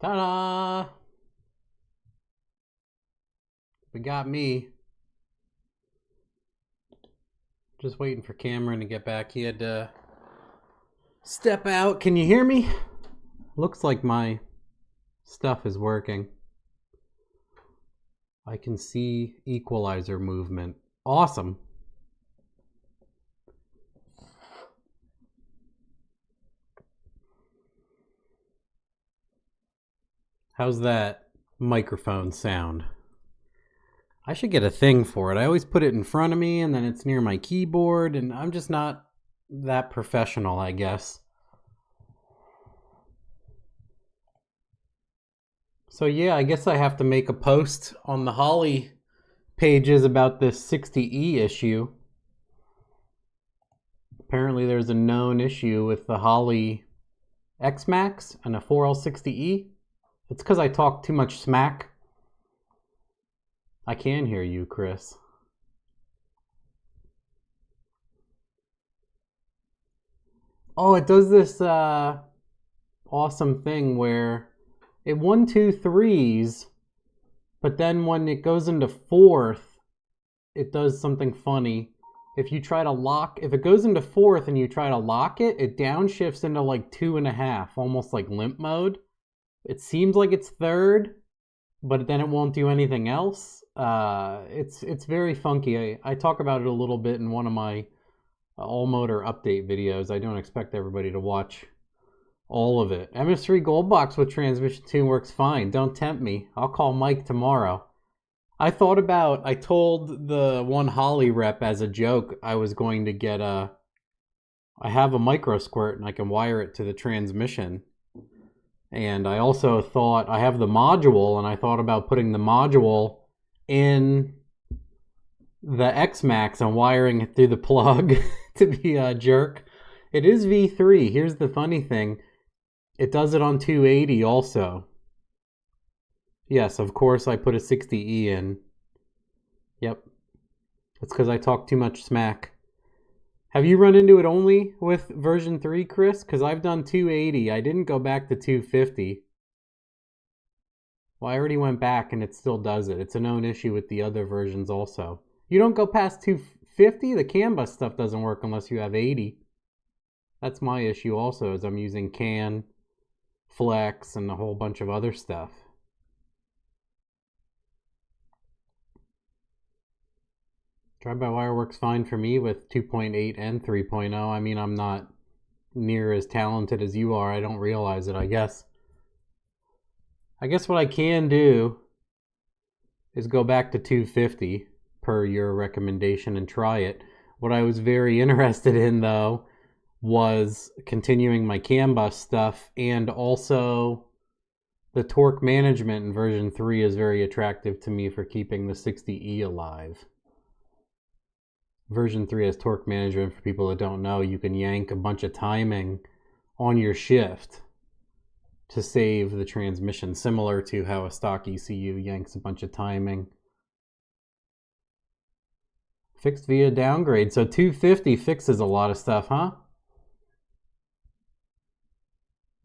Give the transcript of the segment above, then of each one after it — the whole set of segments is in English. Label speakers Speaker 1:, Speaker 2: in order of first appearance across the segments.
Speaker 1: Ta-da! We got me. Just waiting for Cameron to get back. He had to step out. Can you hear me? Looks like my stuff is working. I can see equalizer movement. Awesome. How's that microphone sound? I should get a thing for it. I always put it in front of me and then it's near my keyboard, and I'm just not that professional, I guess. So yeah, I guess I have to make a post on the Holly pages about this 60E issue. Apparently there's a known issue with the Holly X-Max and a 4L60E. It's because I talk too much smack. I can hear you, Chris. Oh, it does this awesome thing where it 1, 2, 3s, but then when it goes into fourth, it does something funny. If it goes into fourth and you try to lock it, it downshifts into like 2.5, almost like limp mode. It seems like it's third, but then it won't do anything else. It's very funky. I talk about it a little bit in one of my all motor update videos. I don't expect everybody to watch all of it. MS3 Gold Box with transmission tune works fine. Don't tempt me. I'll call Mike tomorrow. I told the one Holly rep as a joke I was going to get I have a micro squirt and I can wire it to the transmission. And I also thought I have the module, and I thought about putting the module in the X-Max and wiring it through the plug to be a jerk. It is V3. Here's the funny thing. It does it on 280 also. Yes, of course I put a 60E in. Yep. That's because I talk too much smack. Have you run into it only with version 3, Chris? Because I've done 280. I didn't go back to 250. Well, I already went back and it still does it. It's a known issue with the other versions also. You don't go past 250? The CAN bus stuff doesn't work unless you have 80. That's my issue also, is I'm using CAN, Flex, and a whole bunch of other stuff. Drive-by-wire works fine for me with 2.8 and 3.0. I mean, I'm not near as talented as you are. I don't realize it, I guess. I guess what I can do is go back to 250 per your recommendation and try it. What I was very interested in, though, was continuing my CAN bus stuff, and also the torque management in version 3 is very attractive to me for keeping the 60E alive. Version 3 has torque management. For people that don't know, you can yank a bunch of timing on your shift to save the transmission, similar to how a stock ECU yanks a bunch of timing. Fixed via downgrade. So 250 fixes a lot of stuff, huh?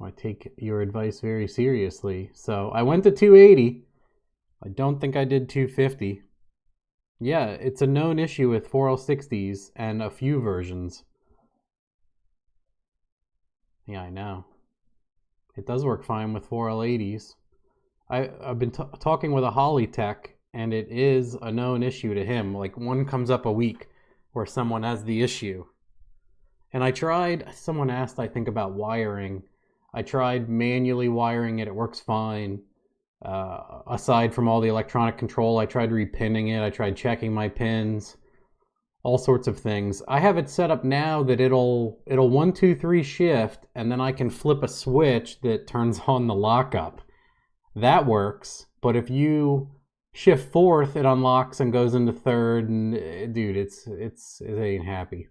Speaker 1: I take your advice very seriously. So I went to 280. I don't think I did 250. Yeah, it's a known issue with 4L60s and a few versions. Yeah, I know. It does work fine with 4L80s. I've been talking with a Holly tech, and it is a known issue to him. Like, one comes up a week where someone has the issue. And someone asked, I think, about wiring. I tried manually wiring it. It works fine. Aside from all the electronic control, I tried repinning it. I tried checking my pins. All sorts of things. I have it set up now that it'll 1, 2, 3 shift, and then I can flip a switch that turns on the lockup. That works. But if you shift fourth, it unlocks and goes into third, and dude, it ain't happy.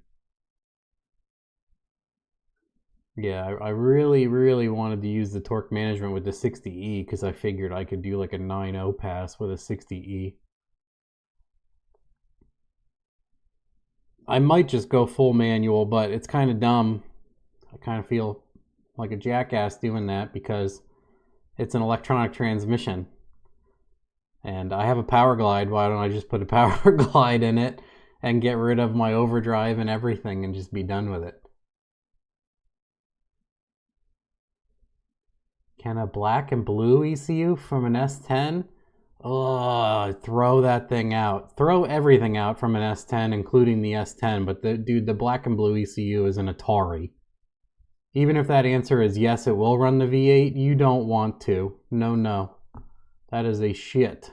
Speaker 1: Yeah, I really, really wanted to use the torque management with the 60E because I figured I could do like a 9.0 pass with a 60E. I might just go full manual, but it's kind of dumb. I kind of feel like a jackass doing that because It's an electronic transmission. And I have a Power Glide. Why don't I just put a Power Glide in it and get rid of my overdrive and everything and just be done with it? Can a black and blue ECU from an S10? Oh, throw that thing out. Throw everything out from an S10, including the S10. But the black and blue ECU is an Atari. Even if that answer is yes, it will run the V8, you don't want to. No. That is a shit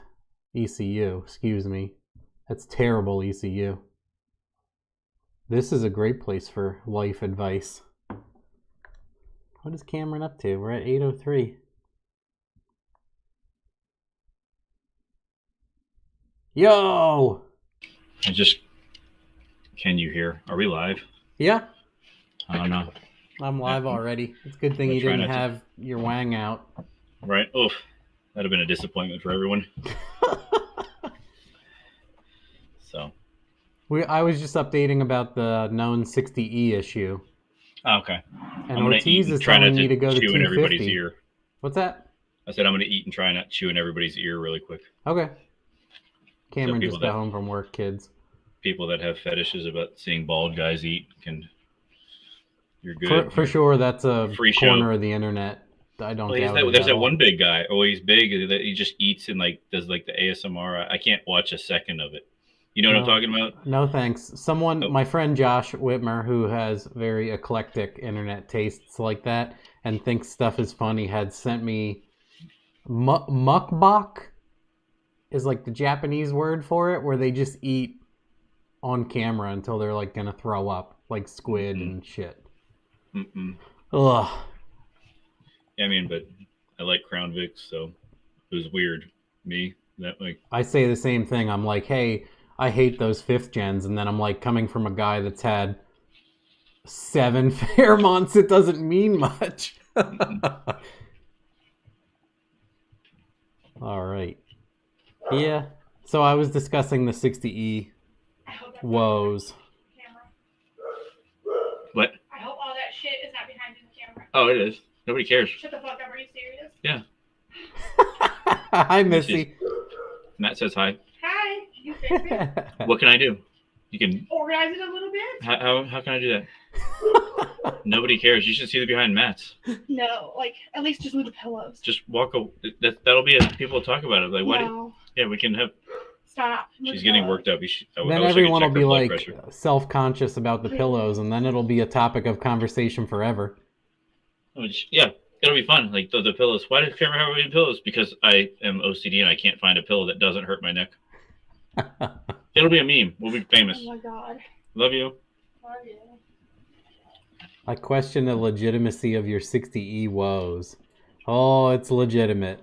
Speaker 1: ECU. Excuse me. That's terrible ECU. This is a great place for life advice. What is Cameron up to? We're at 8:03. Yo!
Speaker 2: Can you hear? Are we live?
Speaker 1: Yeah.
Speaker 2: I don't know.
Speaker 1: I'm live already. It's a good thing you didn't have your wang out.
Speaker 2: Right? Oof. That'd have been a disappointment for everyone. So.
Speaker 1: I was just updating about the known 60E issue.
Speaker 2: Oh, okay.
Speaker 1: And Ortiz is telling me to go to 250.
Speaker 2: In everybody's ear.
Speaker 1: What's that?
Speaker 2: I said I'm going to eat and try not to chew in everybody's ear really quick.
Speaker 1: Okay. Cameron just got home from work, kids.
Speaker 2: People that have fetishes about seeing bald guys eat you're good.
Speaker 1: For sure, that's a
Speaker 2: free
Speaker 1: corner
Speaker 2: show
Speaker 1: of the internet. I don't doubt it.
Speaker 2: There's that one big guy. Oh, he's big. That he just eats and does the ASMR. I can't watch a second of it. You know what I'm talking about? No,
Speaker 1: thanks. My friend Josh Whitmer, who has very eclectic internet tastes like that and thinks stuff is funny, had sent me mukbang is like the Japanese word for it, where they just eat on camera until they're gonna throw up, like squid and shit. Ugh.
Speaker 2: Yeah, I mean, but I like Crown Vic, so it was weird.
Speaker 1: I say the same thing. I'm like, hey, I hate those 5th gens, and then I'm like, coming from a guy that's had 7 Fairmonts, it doesn't mean much. All right. Yeah. So I was discussing the 60E woes.
Speaker 2: What?
Speaker 3: I hope all that shit is not behind you in the camera.
Speaker 2: Oh, it is. Nobody cares.
Speaker 3: Shut the fuck up. Are you serious?
Speaker 2: Yeah.
Speaker 1: Hi, Missy.
Speaker 2: Matt says hi.
Speaker 3: Hi. You fix it?
Speaker 2: What can I do? You can
Speaker 3: organize it a little bit.
Speaker 2: How can I do that? Nobody cares. You should see the behind Matt's.
Speaker 3: No, at least just move the pillows.
Speaker 2: Just walk. That'll be people talk about it. Like,
Speaker 3: no.
Speaker 2: Yeah, we can have.
Speaker 3: Stop.
Speaker 2: She's getting worked up.
Speaker 1: Then everyone will be self-conscious about the pillows, and then it'll be a topic of conversation forever.
Speaker 2: Yeah, it'll be fun. Like the pillows. Why did Cameron have any pillows? Because I am OCD and I can't find a pillow that doesn't hurt my neck. It'll be a meme. We'll be famous.
Speaker 3: Oh my god.
Speaker 2: Love you.
Speaker 3: Love you.
Speaker 1: I question the legitimacy of your 60E woes. Oh, it's legitimate.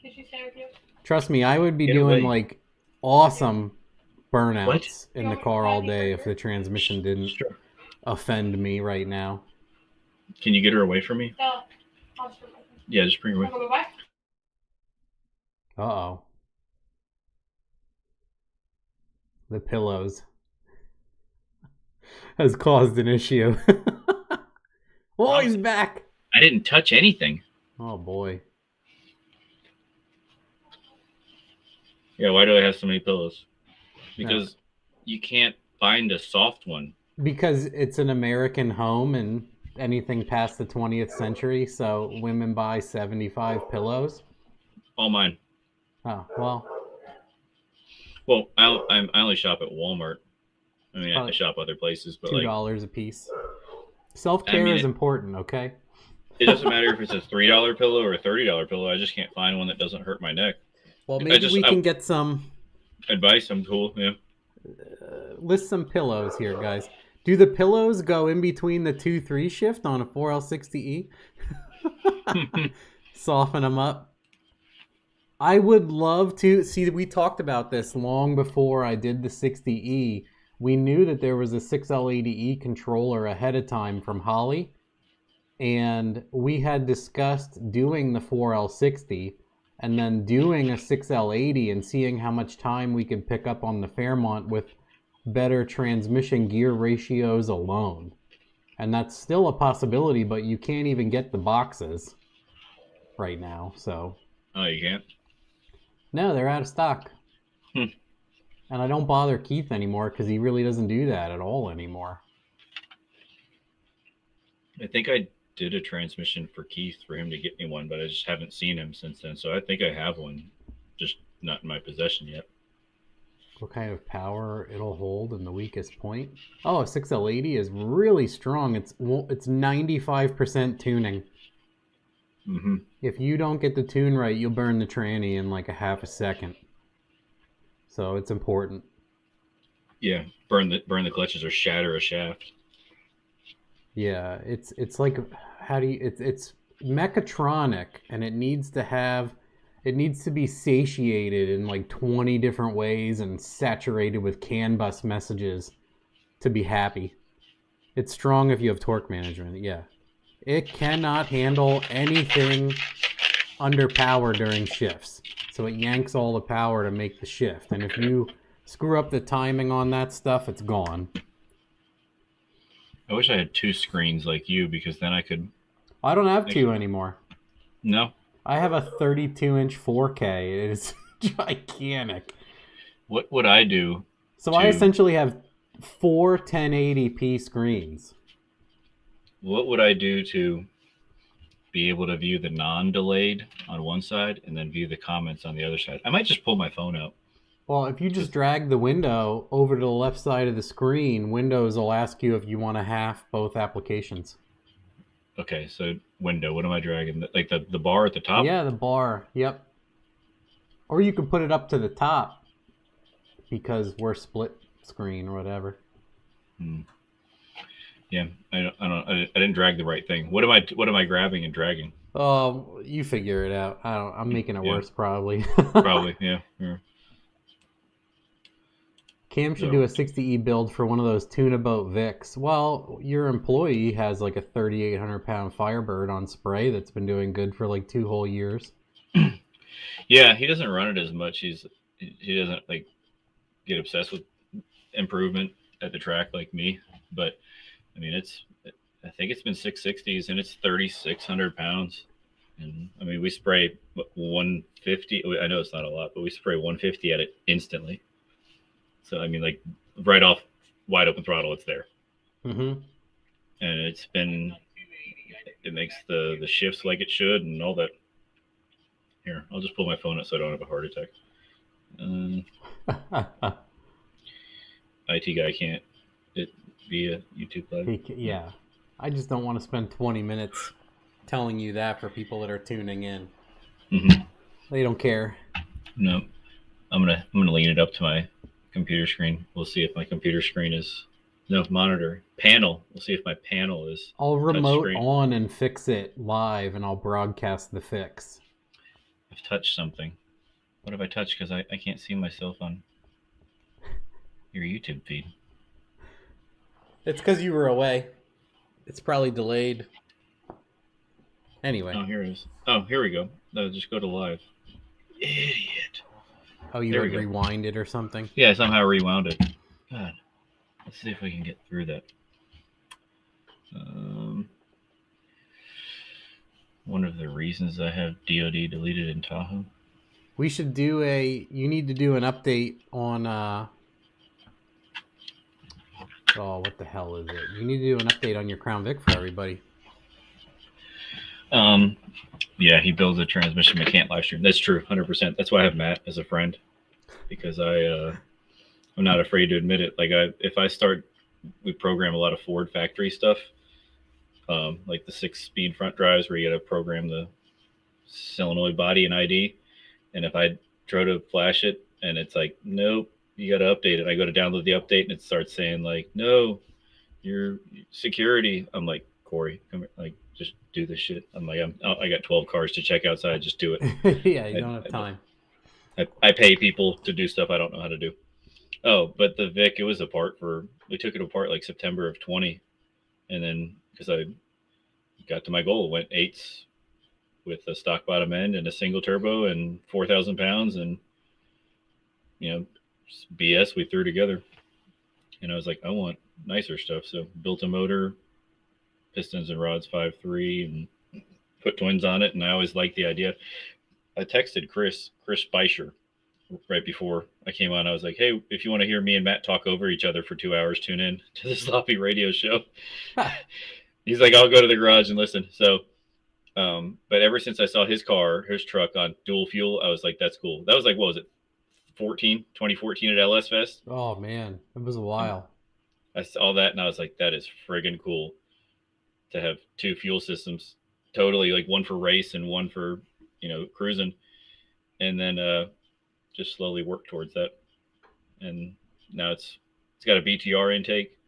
Speaker 3: Did she stay with you?
Speaker 1: Trust me, I would be doing awesome burnouts in the car all day if the transmission didn't offend me right now.
Speaker 2: Can you get her away from me?
Speaker 3: No. I'll just bring her.
Speaker 2: Yeah, just bring her away.
Speaker 3: Bye-bye.
Speaker 1: Uh-oh. The pillows has caused an issue. Oh, he's back.
Speaker 2: I didn't touch anything.
Speaker 1: Oh, boy.
Speaker 2: Yeah, why do I have so many pillows? Because you can't find a soft one.
Speaker 1: Because it's an American home and anything past the 20th century, so women buy 75 pillows.
Speaker 2: All mine.
Speaker 1: Oh, well.
Speaker 2: Well, I only shop at Walmart. I mean, I shop other places, but
Speaker 1: $2 a piece. Self-care is important, okay?
Speaker 2: It doesn't matter if it's a $3 pillow or a $30 pillow. I just can't find one that doesn't hurt my neck.
Speaker 1: Well, maybe we can get some
Speaker 2: advice. I'm cool. Yeah.
Speaker 1: List some pillows here, guys. Do the pillows go in between the 2-3 shift on a 4L60E? Soften them up. I would love to see. We talked about this long before I did the 60E. We knew that there was a 6L80E controller ahead of time from Holly, and we had discussed doing the 4L60 and then doing a 6L80 and seeing how much time we could pick up on the Fairmont with better transmission gear ratios alone. And that's still a possibility, but you can't even get the boxes. right now. So.
Speaker 2: Oh, you can't?
Speaker 1: No, they're out of stock. And I don't bother Keith anymore because he really doesn't do that at all anymore.
Speaker 2: I think I did a transmission for Keith for him to get me one, but I just haven't seen him since then. So I think I have one, just not in my possession yet.
Speaker 1: What kind of power it'll hold in the weakest point? Oh, a 6L80 is really strong. It's 95% tuning.
Speaker 2: Mm-hmm.
Speaker 1: If you don't get the tune right, you'll burn the tranny in like a half a second. So it's important.
Speaker 2: Yeah, burn the clutches or shatter a shaft.
Speaker 1: Yeah, it's like it's mechatronic, and it needs to be satiated in like 20 different ways and saturated with CAN bus messages to be happy. It's strong if you have torque management. Yeah. It cannot handle anything under power during shifts. So it yanks all the power to make the shift. And if you screw up the timing on that stuff, it's gone.
Speaker 2: I wish I had 2 screens like you, because then I could...
Speaker 1: I don't have 2 anymore.
Speaker 2: No?
Speaker 1: I have a 32-inch 4K. It is gigantic.
Speaker 2: What would I do?
Speaker 1: So I essentially have 4 1080p screens.
Speaker 2: What would I do to be able to view the non-delayed on one side and then view the comments on the other side? I might just pull my phone out.
Speaker 1: Well, if you just drag the window over to the left side of the screen, Windows will ask you if you want to half both applications.
Speaker 2: Okay, so window, what am I dragging? Like the bar at the top?
Speaker 1: Yeah, the bar, yep. Or you can put it up to the top because we're split screen or whatever.
Speaker 2: Yeah, I didn't drag the right thing. What am I grabbing and dragging?
Speaker 1: Oh, you figure it out. I'm making it worse probably.
Speaker 2: Probably, yeah.
Speaker 1: Cam should do a 60E build for one of those tune-a-boat Vics. Well, your employee has like a 3,800 pound Firebird on spray that's been doing good for like 2 whole years.
Speaker 2: Yeah, he doesn't run it as much. He doesn't like get obsessed with improvement at the track like me. But I mean, I think it's been 660s and it's 3,600 pounds. And I mean, we spray 150. I know it's not a lot, but we spray 150 at it instantly. So, I mean, like right off wide open throttle, it's there.
Speaker 1: Mm-hmm.
Speaker 2: And it makes the shifts like it should and all that. Here, I'll just pull my phone out so I don't have a heart attack. IT guy can't via YouTube Live.
Speaker 1: Yeah. I just don't want to spend 20 minutes telling you that for people that are tuning in.
Speaker 2: Mm-hmm.
Speaker 1: They don't care.
Speaker 2: No, I'm gonna lean it up to my computer screen. We'll see if my computer screen is monitor panel. We'll see if my panel is.
Speaker 1: I'll remote on and fix it live, and I'll broadcast the fix.
Speaker 2: I've touched something. What have I touched? Because I can't see myself on your YouTube feed.
Speaker 1: It's because you were away. It's probably delayed. Anyway.
Speaker 2: Oh, here it is. Oh, here we go. No, just go to live. Idiot.
Speaker 1: Oh, you would rewind it or something?
Speaker 2: Yeah, somehow rewound it. God. Let's see if we can get through that. One of the reasons I have DOD deleted in Tahoe.
Speaker 1: We should do you need to do an update on, what the hell is it? You need to do an update on your Crown Vic for everybody.
Speaker 2: Yeah, he builds a transmission mechanic live stream. That's true, 100%. That's why I have Matt as a friend, because I'm not afraid to admit it. Like we program a lot of Ford factory stuff, like the 6-speed front drives where you got to program the solenoid body and ID. And if I try to flash it and it's like, nope, you got to update it. I go to download the update and it starts saying like, no, your security. I'm like, Corey, come here, like, just do this shit. I'm like, I got 12 cars to check outside. Just do it.
Speaker 1: Yeah, you don't have time.
Speaker 2: I pay people to do stuff I don't know how to do. Oh, but the Vic, we took it apart like September of 20. And then, because I got to my goal, went 8s with a stock bottom end and a single turbo and 4,000 pounds and, BS we threw together. And I was like, I want nicer stuff. So built a motor, pistons and rods 5.3, and put twins on it, and I always liked the idea. I texted Chris Speicher right before I came on. I was like, hey, if you want to hear me and Matt talk over each other for 2 hours, tune in to the Sloppy Radio Show. He's like, I'll go to the garage and listen. So, but ever since I saw his truck on dual fuel, I was like, that's cool. That was like, what was it? 2014 at LS Fest.
Speaker 1: Oh man, it was a while.
Speaker 2: I saw that and I was like, that is friggin' cool to have two fuel systems, totally, like one for race and one for, cruising. And then just slowly work towards that. And now it's got a BTR intake.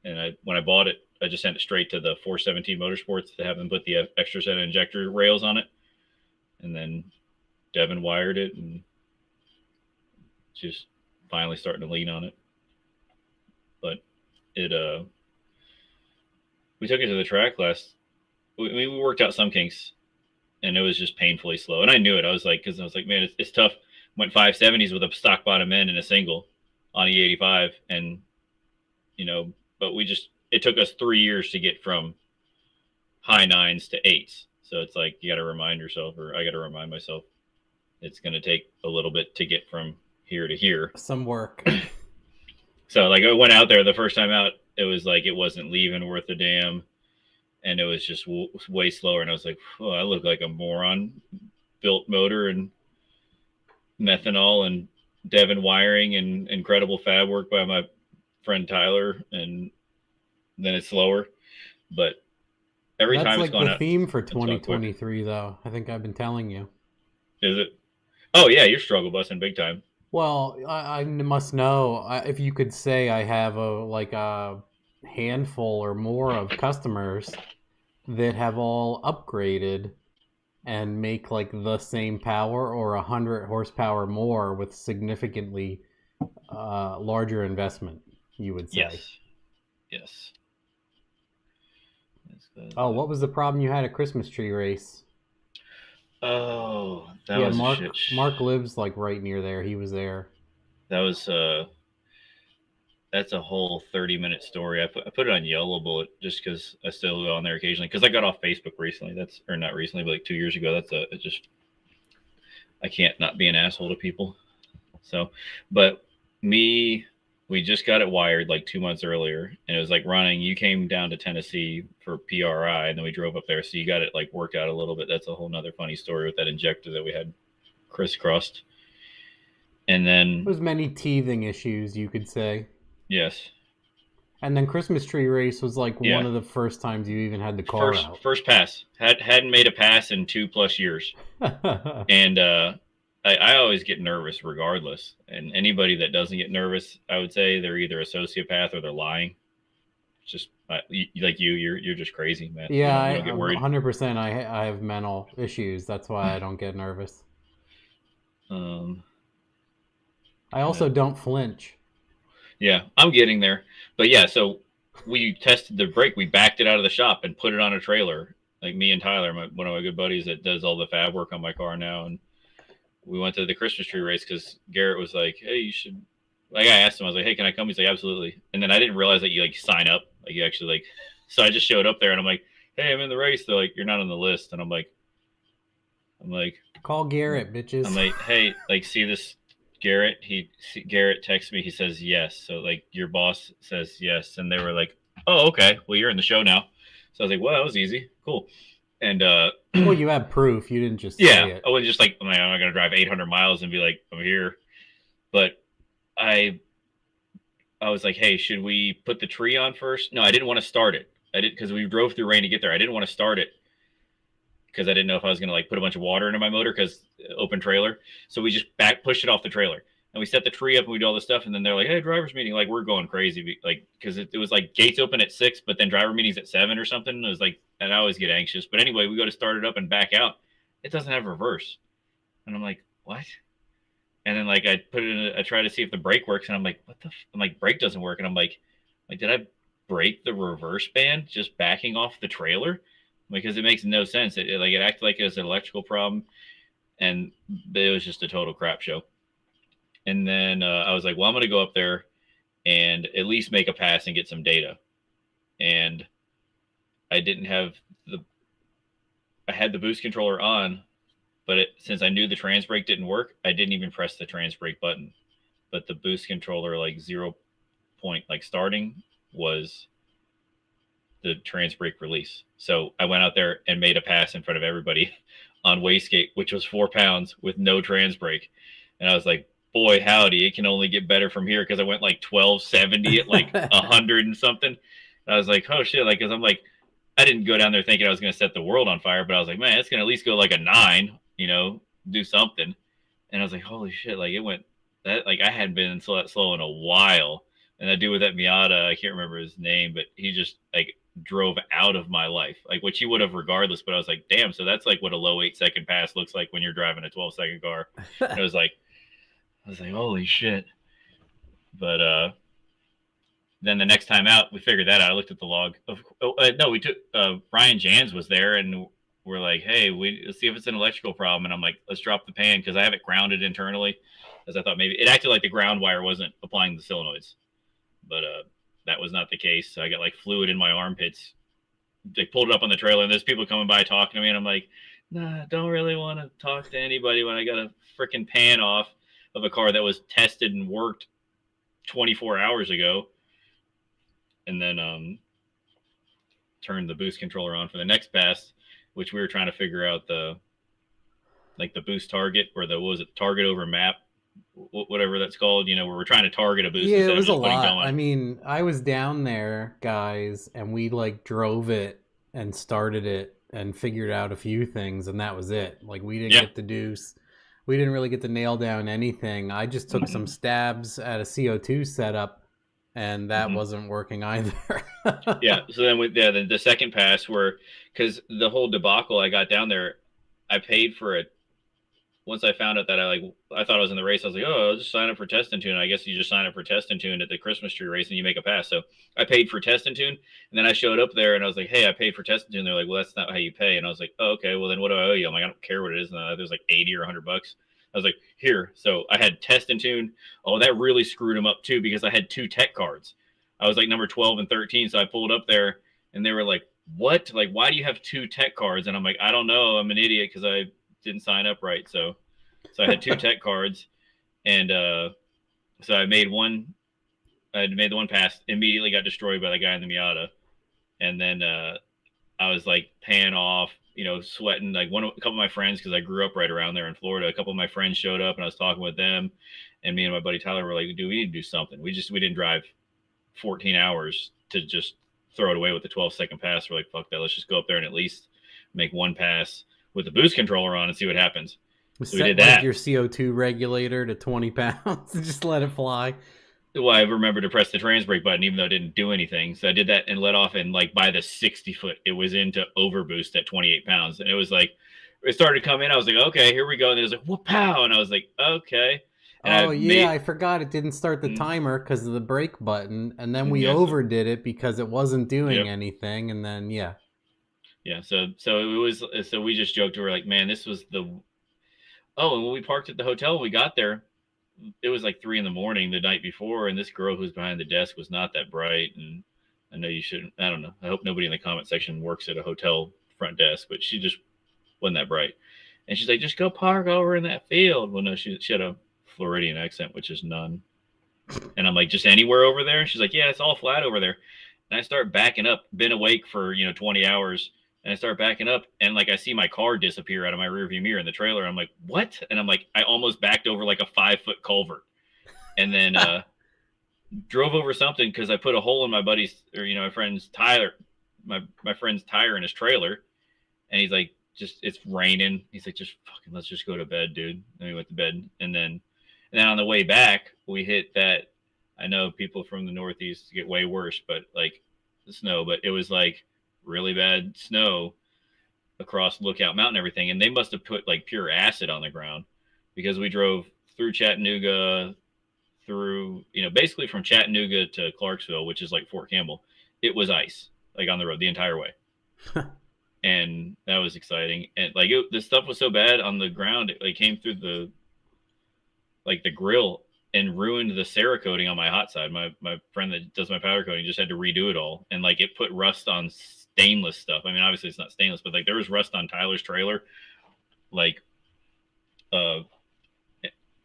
Speaker 2: And when I bought it, I just sent it straight to the 417 Motorsports to have them put the extra set of injector rails on it. And then Devin wired it and just finally starting to lean on it. But we took it to the track we worked out some kinks and it was just painfully slow. And I knew it. I was like, man, it's tough. Went 570s with a stock bottom end and a single on E85. And, but it took us 3 years to get from high 9s to 8s. So it's like, you got to remind yourself, or I got to remind myself, it's going to take a little bit to get from here to here.
Speaker 1: Some work.
Speaker 2: So like I went out there the first time out, it was like, it wasn't leaving worth a damn. And it was just way slower. And I was like, oh, I look like a moron. Built motor and methanol and Devin wiring and incredible fab work by my friend Tyler. And then it's slower. But every time it's gone out.
Speaker 1: That's like the theme for 2023, though. I think I've been telling you.
Speaker 2: Is it? Oh, yeah, you're struggle busting big time.
Speaker 1: Well, I must know if you could say I have a handful or more of customers that have all upgraded and make like the same power or 100 horsepower more with significantly larger investment, you would say.
Speaker 2: Yes.
Speaker 1: Oh, what was the problem you had at Christmas tree race?
Speaker 2: Oh, that was
Speaker 1: Mark lives like right near there. He was there.
Speaker 2: That was that's a whole 30-minute story. I put it on Yellow Bullet just because I still go on there occasionally because I got off Facebook recently. Not recently, but like 2 years ago. I can't not be an asshole to people. So, but we just got it wired like 2 months earlier, and it was like running. You came down to Tennessee for PRI, and then we drove up there. So you got it like worked out a little bit. That's a whole nother funny story with that injector that we had crisscrossed. And then
Speaker 1: there was many teething issues, you could say.
Speaker 2: Yes.
Speaker 1: And then Christmas tree race was like one of the first times you even had the car out.
Speaker 2: First pass. Hadn't made a pass in 2+ years. And I always get nervous regardless. And anybody that doesn't get nervous, I would say they're either a sociopath or they're lying. It's just like you're just crazy, man.
Speaker 1: Yeah,
Speaker 2: you don't get worried.
Speaker 1: 100%. I have mental issues. That's why I don't get nervous. I also don't flinch.
Speaker 2: Yeah, I'm getting there. But yeah, so we tested the brake. We backed it out of the shop and put it on a trailer. Like me and Tyler, one of my good buddies that does all the fab work on my car now. And we went to the Christmas tree race because Garrett was like, hey, you should. Like I asked him, I was like, hey, can I come? He's like, absolutely. And then I didn't realize that you like sign up. Like you actually like. So I just showed up there and I'm like, hey, I'm in the race. They're like, you're not on the list. And I'm like,
Speaker 1: call Garrett, bitches.
Speaker 2: I'm like, hey, like, see this Garrett? Garrett texts me. He says yes. So like, your boss says yes, and they were like, oh, okay. Well, you're in the show now. So I was like, well, that was easy, cool. And
Speaker 1: well, you have proof. You didn't just say it.
Speaker 2: I was just like, I'm not gonna drive 800 miles and be like, I'm here. But I was like, hey, should we put the tree on first? No, I didn't want to start it. I did because we drove through rain to get there. I didn't want to start it because I didn't know if I was going to like put a bunch of water into my motor because open trailer. So we just pushed it off the trailer and we set the tree up and we do all this stuff. And then they're like, hey, driver's meeting. Like we're going crazy. Like, cause it was like gates open at 6, but then driver meetings at 7 or something. It was like, and I always get anxious, but anyway, we go to start it up and back out. It doesn't have reverse. And I'm like, what? And then like, I put it in, I try to see if the brake works and I'm like, I'm like, brake doesn't work. And I'm like, did I break the reverse band just backing off the trailer? Because it makes no sense. It acted like it was an electrical problem, and it was just a total crap show. And then I was like, well, I'm going to go up there and at least make a pass and get some data. And I didn't have I had the boost controller on, but since I knew the trans brake didn't work, I didn't even press the trans brake button. But the boost controller, like 0 point, like starting, was the trans brake release. So I went out there and made a pass in front of everybody on wastegate, which was 4 pounds with no trans brake. And I was like, boy, howdy, it can only get better from here, because I went like 1270 at like 100 and something. And I was like, oh shit, like, because I'm like, I didn't go down there thinking I was going to set the world on fire, but I was like, man, it's going to at least go like a 9, do something. And I was like, holy shit, like it went that, like I hadn't been slow in a while. And that dude with that Miata, I can't remember his name, but he just like drove out of my life, like which he would have regardless. But I was like, damn, so that's like what a low 8-second pass looks like when you're driving a 12-second car. And I was like, holy shit. But then the next time out, we figured that out. I looked at the log. No, we took Brian Jans was there, and we're like, hey, let's see if it's an electrical problem. And I'm like, let's drop the pan, because I have it grounded internally, because I thought maybe it acted like the ground wire wasn't applying the solenoids. But that was not the case. So I got like fluid in my armpits. They pulled it up on the trailer, and there's people coming by talking to me, and I'm like, nah, don't really want to talk to anybody when I got a freaking pan off of a car that was tested and worked 24 hours ago. And then turned the boost controller on for the next pass, which we were trying to figure out the boost target, or target over map, whatever that's called, where we're trying to target a boost.
Speaker 1: Yeah, it was a lot. I mean, I was down there, guys, and we like drove it and started it and figured out a few things, and that was it. Like we didn't we didn't really get to nail down anything. I just took some stabs at a CO2 setup, and that wasn't working either.
Speaker 2: Yeah. So then the second pass, because the whole debacle, I got down there, I paid for it. Once I found out that I thought I was in the race, I was like, oh, I'll just sign up for test and tune. I guess you just sign up for test and tune at the Christmas tree race and you make a pass. So I paid for test and tune, and then I showed up there and I was like, hey, I paid for test and tune. They're like, well, that's not how you pay. And I was like, oh, okay, well then what do I owe you? I'm like, I don't care what it is. And there's like 80 or 100 bucks. I was like, here. So I had test and tune. Oh, that really screwed them up too, because I had 2 tech cards. I was like number 12 and 13. So I pulled up there and they were like, what? Like, why do you have 2 tech cards? And I'm like, I don't know. I'm an idiot because I didn't sign up right. So I had 2 tech cards, and so I made one. I had made the one pass, immediately got destroyed by the guy in the Miata, and then I was like paying off, sweating. Like a couple of my friends, because I grew up right around there in Florida. A couple of my friends showed up, and I was talking with them, and me and my buddy Tyler were like, "Dude, we need to do something." We didn't drive 14 hours to just throw it away with the 12-second pass. We're like, "Fuck that! Let's just go up there and at least make one pass with the boost controller on and see what happens." So we did that.
Speaker 1: Like your CO2 regulator to 20 pounds and just let it fly.
Speaker 2: Well, I remember to press the trans brake button, even though it didn't do anything. So I did that and let off, and like by the 60 foot, it was into overboost at 28 pounds. And it was like, it started to come in. I was like, okay, here we go. And it was like, whoop, pow. And I was like, okay. And
Speaker 1: I forgot it didn't start the timer because of the brake button. And then we overdid it because it wasn't doing anything. And then, yeah. So we just joked. We were like, man, this was the... Oh, and when we parked at the hotel, we got there, it was like 3 a.m. the night before, and this girl who's behind the desk was not that bright. And I know you shouldn't, I don't know. I hope nobody in the comment section works at a hotel front desk, but she just wasn't that bright. And she's like, just go park over in that field. Well, no, she had a Floridian accent, which is none. And I'm like, just anywhere over there? She's like, yeah, it's all flat over there. And I start backing up, been awake for, 20 hours. And I start backing up, and like I see my car disappear out of my rearview mirror in the trailer. I'm like, what? And I'm like, I almost backed over like a 5-foot culvert, and then drove over something because I put a hole in my buddy's, or my friend's tire, my friend's tire in his trailer. And he's like, it's raining. He's like, just fucking, let's just go to bed, dude. And we went to bed, and then on the way back, we hit that. I know people from the Northeast get way worse, but like the snow, but it was like really bad snow across Lookout Mountain and everything, and they must have put like pure acid on the ground, because we drove through Chattanooga, through basically from Chattanooga to Clarksville, which is like Fort Campbell. It was ice like on the road the entire way. And that was exciting. And like the stuff was so bad on the ground, it like came through the grill and ruined the Cerakoting on my hot side. My friend that does my powder coating just had to redo it all, and like it put rust on
Speaker 2: stainless stuff. I mean, obviously it's not stainless, but like there was rust on Tyler's trailer, like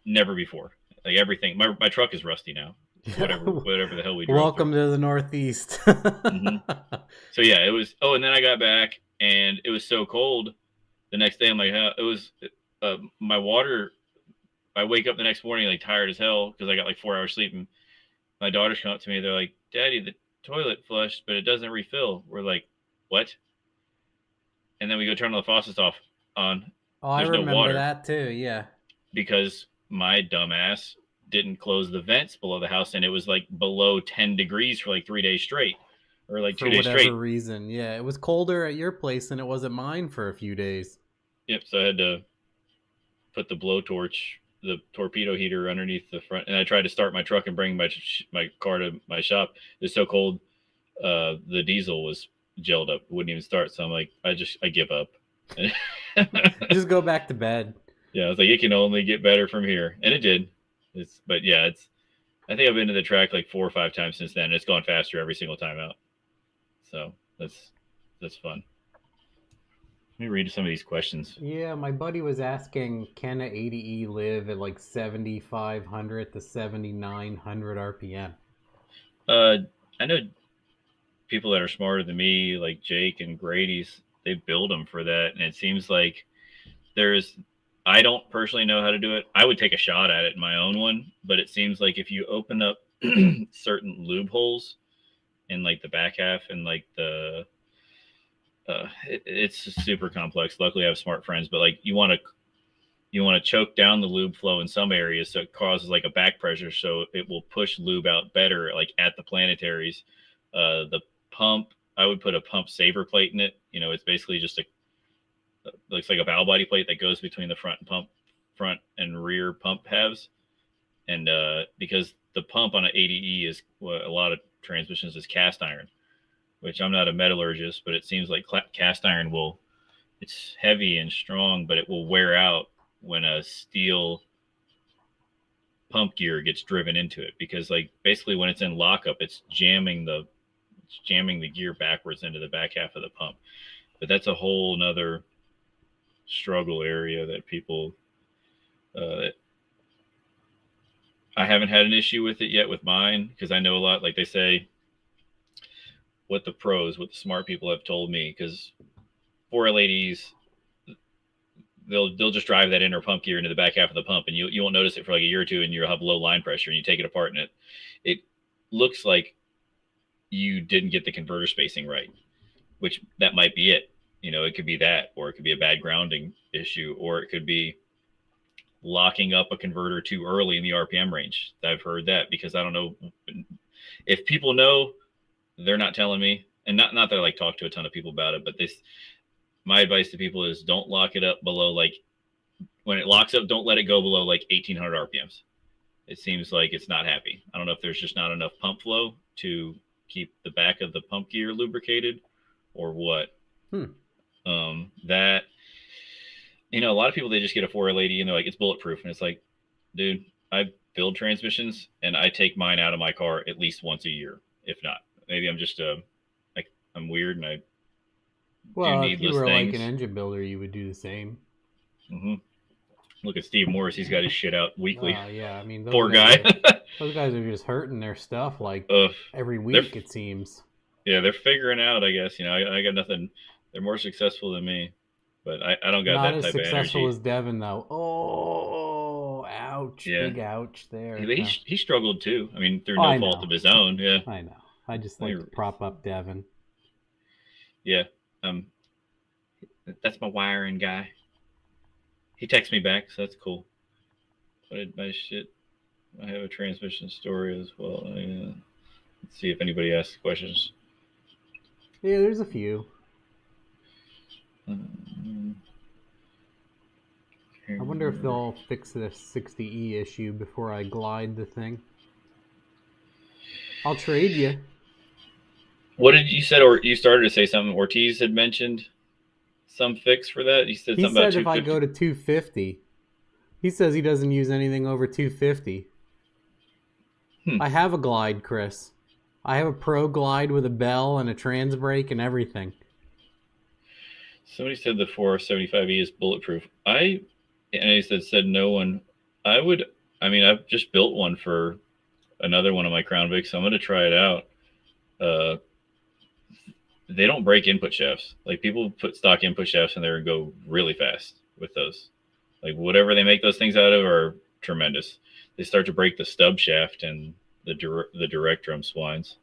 Speaker 2: never before. Like everything, my truck is rusty now. Whatever the hell we drove.
Speaker 1: Welcome to the Northeast.
Speaker 2: So yeah, it was. Oh, and then I got back, and it was so cold. The next day, I'm like, it was my water. I wake up the next morning like tired as hell because I got like 4 hours sleep. And my daughters come up to me. They're like, "Daddy, the toilet flushed, but it doesn't refill." We're like, "What?" And then we go turn the faucets off. On.
Speaker 1: Oh, I remember
Speaker 2: no water
Speaker 1: that too. Yeah.
Speaker 2: Because my dumbass didn't close the vents below the house, and it was like below 10 degrees for like 3 days straight, or like 2 days straight. For whatever
Speaker 1: reason, yeah, it was colder at your place than it was at mine for a few days.
Speaker 2: Yep. So I had to put the blowtorch, the torpedo heater underneath the front, and I tried to start my truck and bring my car to my shop. It's so cold, the diesel was gelled up, wouldn't even start. So I'm like, I give up.
Speaker 1: Just go back to bed.
Speaker 2: Yeah, I was like, it can only get better from here, and it did. But yeah, I think I've been to the track like 4 or 5 times since then. It's gone faster every single time out. So that's fun. Let me read some of these questions.
Speaker 1: Yeah, my buddy was asking, can an 80E live at like 7,500 to 7,900 RPM?
Speaker 2: I know people that are smarter than me, like Jake and Grady's, they build them for that, and it seems like I don't personally know how to do it. I would take a shot at it in my own one, but it seems like if you open up certain lube holes in like the back half and like it's super complex. Luckily I have smart friends, but like you want to choke down the lube flow in some areas so it causes like a back pressure, so it will push lube out better, like at the planetaries. The pump, I would put a pump saver plate in it. You know, it's basically just looks like a valve body plate that goes between the front and rear pump halves. And because the pump on an 80E is what a lot of transmissions is cast iron, which I'm not a metallurgist, but it seems like cast iron it's heavy and strong, but it will wear out when a steel pump gear gets driven into it, because like basically when it's in lockup, it's jamming the gear backwards into the back half of the pump. But that's a whole nother struggle area that people I haven't had an issue with it yet with mine, because I know a lot, like they say, what the smart people have told me, because 4L80s, they'll just drive that inner pump gear into the back half of the pump, and you won't notice it for like a year or two, and you'll have low line pressure, and you take it apart, and it looks like you didn't get the converter spacing right, which that might be it. You know, it could be that, or it could be a bad grounding issue, or it could be locking up a converter too early in the RPM range. I've heard that, because I don't know if people know, they're not telling me. And not that I like talk to a ton of people about it, but my advice to people is don't lock it up below, like when it locks up, don't let it go below like 1800 RPMs. It seems like it's not happy. I don't know if there's just not enough pump flow to keep the back of the pump gear lubricated or what. That, you know, a lot of people, they just get a 4L80 and they're like, it's bulletproof. And it's like, dude, I build transmissions and I take mine out of my car at least once a year, if not. Maybe I'm just I'm weird and I do needless
Speaker 1: if you were
Speaker 2: things.
Speaker 1: like an engine builder, you would do the same.
Speaker 2: Mm-hmm. Look at Steve Morris; he's got his shit out weekly.
Speaker 1: Yeah, I mean,
Speaker 2: poor guy.
Speaker 1: Those guys are just hurting their stuff like every week, it seems.
Speaker 2: Yeah, they're figuring out, I guess. You know, I got nothing. They're more successful than me, but I don't got
Speaker 1: Not
Speaker 2: that type of energy.
Speaker 1: Not as successful as Devin, though. Oh, ouch!
Speaker 2: Yeah.
Speaker 1: Big ouch there.
Speaker 2: He struggled too. I mean, through no fault of his own. Yeah,
Speaker 1: I know. I just like to prop up Devin.
Speaker 2: Yeah. That's my wiring guy. He texts me back, so that's cool. What did my shit? I have a transmission story as well. Let's see if anybody asks questions.
Speaker 1: Yeah, there's a few. I wonder if they'll fix this 60E issue before I glide the thing. I'll trade you.
Speaker 2: What did you said, or you started to say something? Ortiz had mentioned some fix for that. He said something about 250.
Speaker 1: If I go to 250, he says he doesn't use anything over 250. I have a glide, Chris. I have a Pro Glide with a bell and a trans brake and everything.
Speaker 2: Somebody said the 475E is bulletproof. And he said no one. I've just built one for another one of my Crown Vics, so I'm going to try it out. They don't break input shafts. Like, people put stock input shafts in there and go really fast with those. Like, whatever they make those things out of are tremendous. They start to break the stub shaft and the direct drum splines.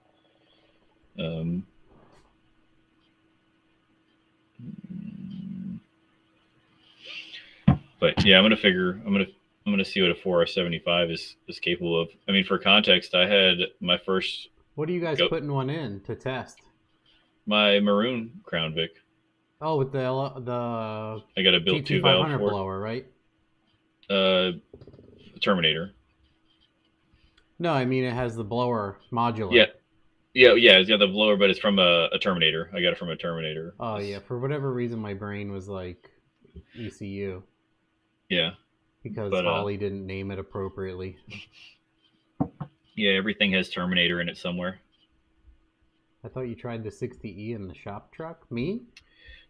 Speaker 2: But yeah, I'm gonna see what a 4R75 is capable of. I mean, for context, I had my first.
Speaker 1: What are you guys putting one in to test?
Speaker 2: My maroon Crown Vic.
Speaker 1: Oh, with the
Speaker 2: I got a built 2 valve for
Speaker 1: blower, right?
Speaker 2: Terminator.
Speaker 1: No, I mean it has the blower modular.
Speaker 2: Yeah. It's got the blower, but it's from a Terminator. I got it from a Terminator.
Speaker 1: Oh yeah, for whatever reason, my brain was like ECU.
Speaker 2: Yeah.
Speaker 1: Because Holly didn't name it appropriately.
Speaker 2: Yeah, everything has Terminator in it somewhere.
Speaker 1: I thought you tried the 60E in the shop truck. Me?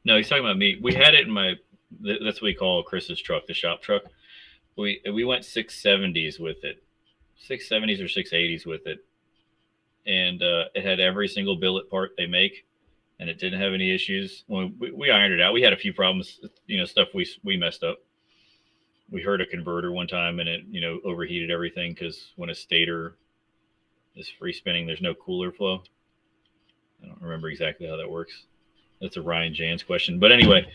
Speaker 2: No, he's talking about me. We had it in that's what we call Chris's truck, the shop truck. We went 670s with it. 670s or 680s with it. And it had every single billet part they make, and it didn't have any issues. When we ironed it out, we had a few problems, stuff we messed up. We heard a converter one time, and it, overheated everything, because when a stator is free spinning, there's no cooler flow. I don't remember exactly how that works. That's a Ryan Jans question. But anyway,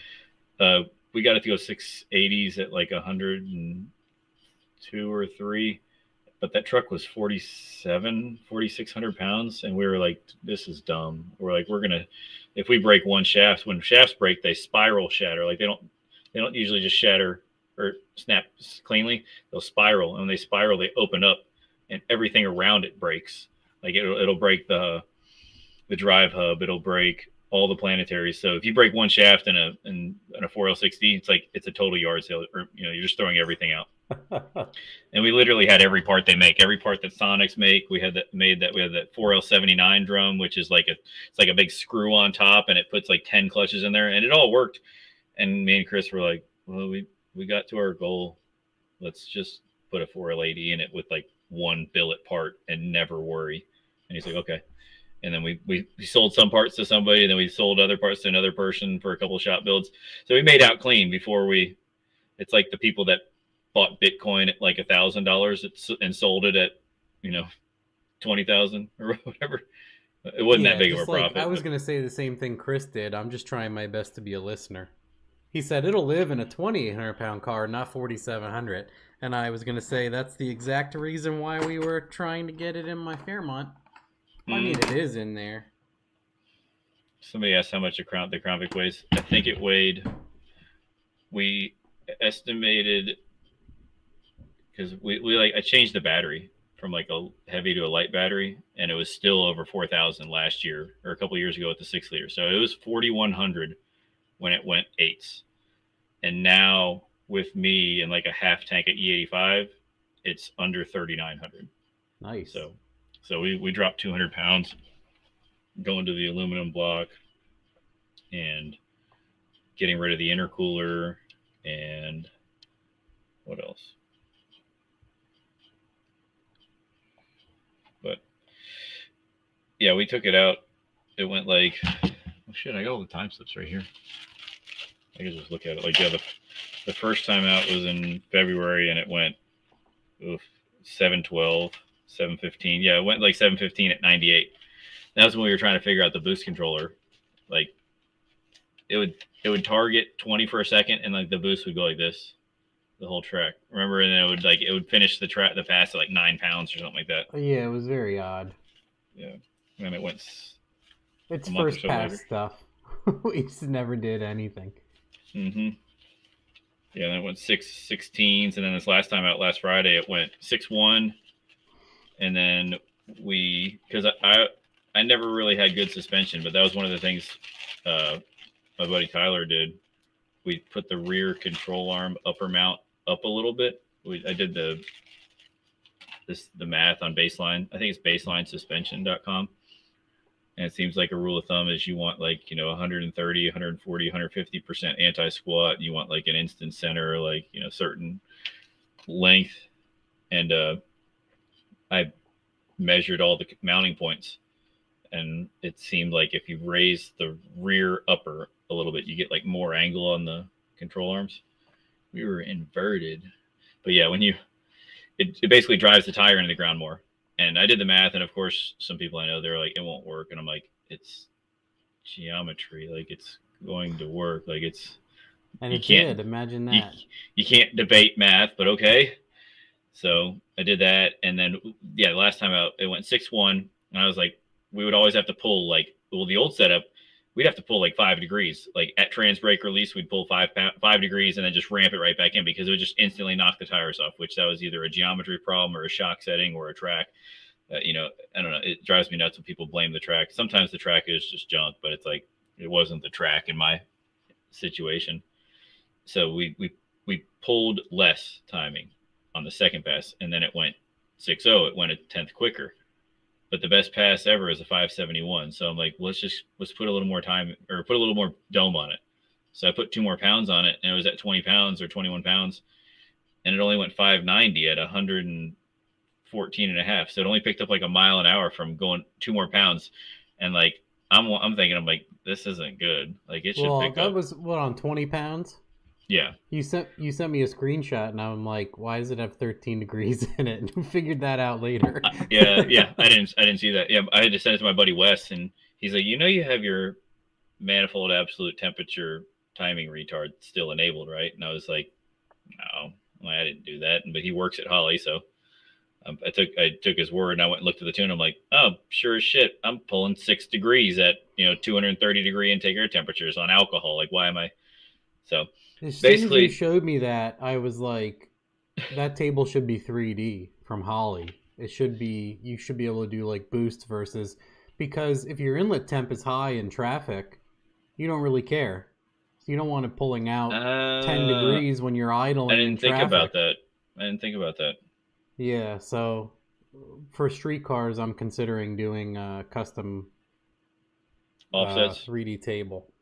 Speaker 2: we got it to go 680s at like 102 or 3. But that truck was 4,600 pounds. And we were like, this is dumb. We're like, if we break one shaft, when shafts break, they spiral shatter. Like, they don't usually just shatter or snap cleanly. They'll spiral. And when they spiral, they open up, and everything around it breaks. Like, it'll break the drive hub. It'll break all the planetaries. So if you break one shaft in a 4L60, it's a total yard sale, or you're just throwing everything out. And we literally had every part they make, every part that Sonics make. We had that 4L79 drum, which is it's like a big screw on top, and it puts like 10 clutches in there, and it all worked. And me and Chris were like, well, we got to our goal. Let's just put a 4L80 in it with like one billet part and never worry. And he's like, okay. And then we sold some parts to somebody, and then we sold other parts to another person for a couple of shop builds. So we made out clean before it's like the people that bought Bitcoin at like $1,000 and sold it at, 20,000 or whatever. It wasn't that big of a profit.
Speaker 1: I was going to say the same thing Chris did. I'm just trying my best to be a listener. He said it'll live in a 2,800 pound car, not 4,700. And I was going to say that's the exact reason why we were trying to get it in my Fairmont. I mean, it is in there.
Speaker 2: Somebody asked how much the Crown Vic weighs. I think it weighed. We estimated, because I changed the battery from like a heavy to a light battery, and it was still over 4,000 last year or a couple of years ago with the 6 liter. So it was 4,100 when it went 8s, and now with me and like a half tank at E85, it's under 3,900.
Speaker 1: Nice.
Speaker 2: So we dropped 200 pounds going to the aluminum block and getting rid of the intercooler, and what else? But yeah, we took it out. It went like, oh shit, I got all the time slips right here. I can just look at it. Like, yeah, the first time out was in February, and it went 712. 715. Yeah, it went like 715 at 98. That was when we were trying to figure out the boost controller. Like, it would target 20 for a second, and like the boost would go like this the whole track. Remember? And it would finish the pass at like 9 pounds or something like that.
Speaker 1: Yeah, it was very odd.
Speaker 2: Yeah. And it went.
Speaker 1: It's first pass stuff. We just never did anything.
Speaker 2: Mm-hmm. Yeah, and it went 616s, and then this last time out, last Friday, it went 6-1. And then because I never really had good suspension, but that was one of the things my buddy Tyler did. We put the rear control arm upper mount up a little bit. I did the math on Baseline. I think it's baselinesuspension.com. And it seems like a rule of thumb is you want like, 130, 140, 150% anti-squat. You want like an instant center, like, certain length. And I measured all the mounting points. And it seemed like if you raise the rear upper a little bit, you get like more angle on the control arms. We were inverted. But yeah, it basically drives the tire into the ground more. And I did the math, and of course, some people I know, they're like, it won't work. And I'm like, it's geometry. Like, it's going to work. Like, it's...
Speaker 1: And it did. Imagine that.
Speaker 2: You can't debate math, but okay. So I did that. And then, yeah, the last time out, it went 6-1. And I was like, we would always have to pull, like, well, the old setup, we'd have to pull like 5 degrees. Like at trans brake release, we'd pull 5 degrees and then just ramp it right back in because it would just instantly knock the tires off, which that was either a geometry problem or a shock setting or a track. I don't know. It drives me nuts when people blame the track. Sometimes the track is just junk, but it's like, it wasn't the track in my situation. So we pulled less timing on the second pass, and then it went 6-0. It went a tenth quicker. But the best pass ever is a 571. So I'm like, let's put a little more time or put a little more dome on it. So I put 2 more pounds on it, and it was at 20 pounds or 21 pounds. And it only went 590 at 114.5. So it only picked up like a mile an hour from going 2 more pounds. And like, I'm thinking, I'm like, this isn't good. Like it should pick up.
Speaker 1: That was what, on 20 pounds?
Speaker 2: Yeah.
Speaker 1: You sent me a screenshot, and I'm like, why does it have 13 degrees in it? And figured that out later.
Speaker 2: Yeah. I didn't see that. Yeah, I had to send it to my buddy Wes, and he's like, you have your manifold absolute temperature timing retard still enabled, right? And I was like, no, I didn't do that. But he works at Holly, so I took his word, and I went and looked at the tune. I'm like, oh, sure as shit, I'm pulling 6 degrees at 230 degree intake air temperatures on alcohol. Like, why am I? So.
Speaker 1: As soon as you showed me that, I was like, that table should be 3D from Holly. You should be able to do like boosts versus, because if your inlet temp is high in traffic, you don't really care. So you don't want it pulling out 10 degrees when you're idling.
Speaker 2: I didn't think about that.
Speaker 1: Yeah, so for street cars, I'm considering doing a custom
Speaker 2: offsets
Speaker 1: 3D table.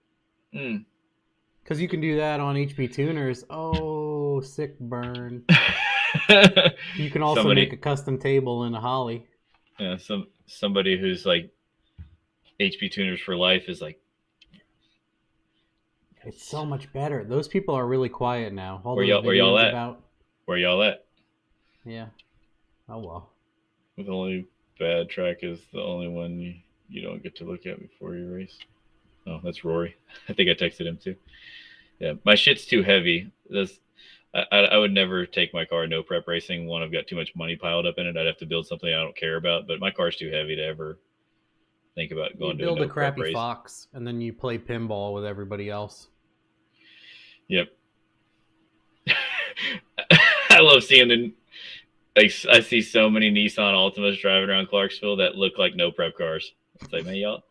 Speaker 1: Because you can do that on HP tuners. Oh, sick burn. You can also make a custom table in a Holly.
Speaker 2: Yeah, somebody who's like HP tuners for life is like,
Speaker 1: it's so much better. Those people are really quiet now.
Speaker 2: Where y'all at? Where y'all at?
Speaker 1: Yeah. Oh well.
Speaker 2: The only bad track is the only one you don't get to look at before you race. Oh, that's Rory. I think I texted him too. Yeah, my shit's too heavy. I would never take my car no prep racing. One, I've got too much money piled up in it. I'd have to build something I don't care about. But my car's too heavy to ever think about going to
Speaker 1: build
Speaker 2: a
Speaker 1: a crappy Fox, and then you play pinball with everybody else.
Speaker 2: Yep. I love seeing I see so many Nissan Altimas driving around Clarksville that look like no prep cars. It's like, man, y'all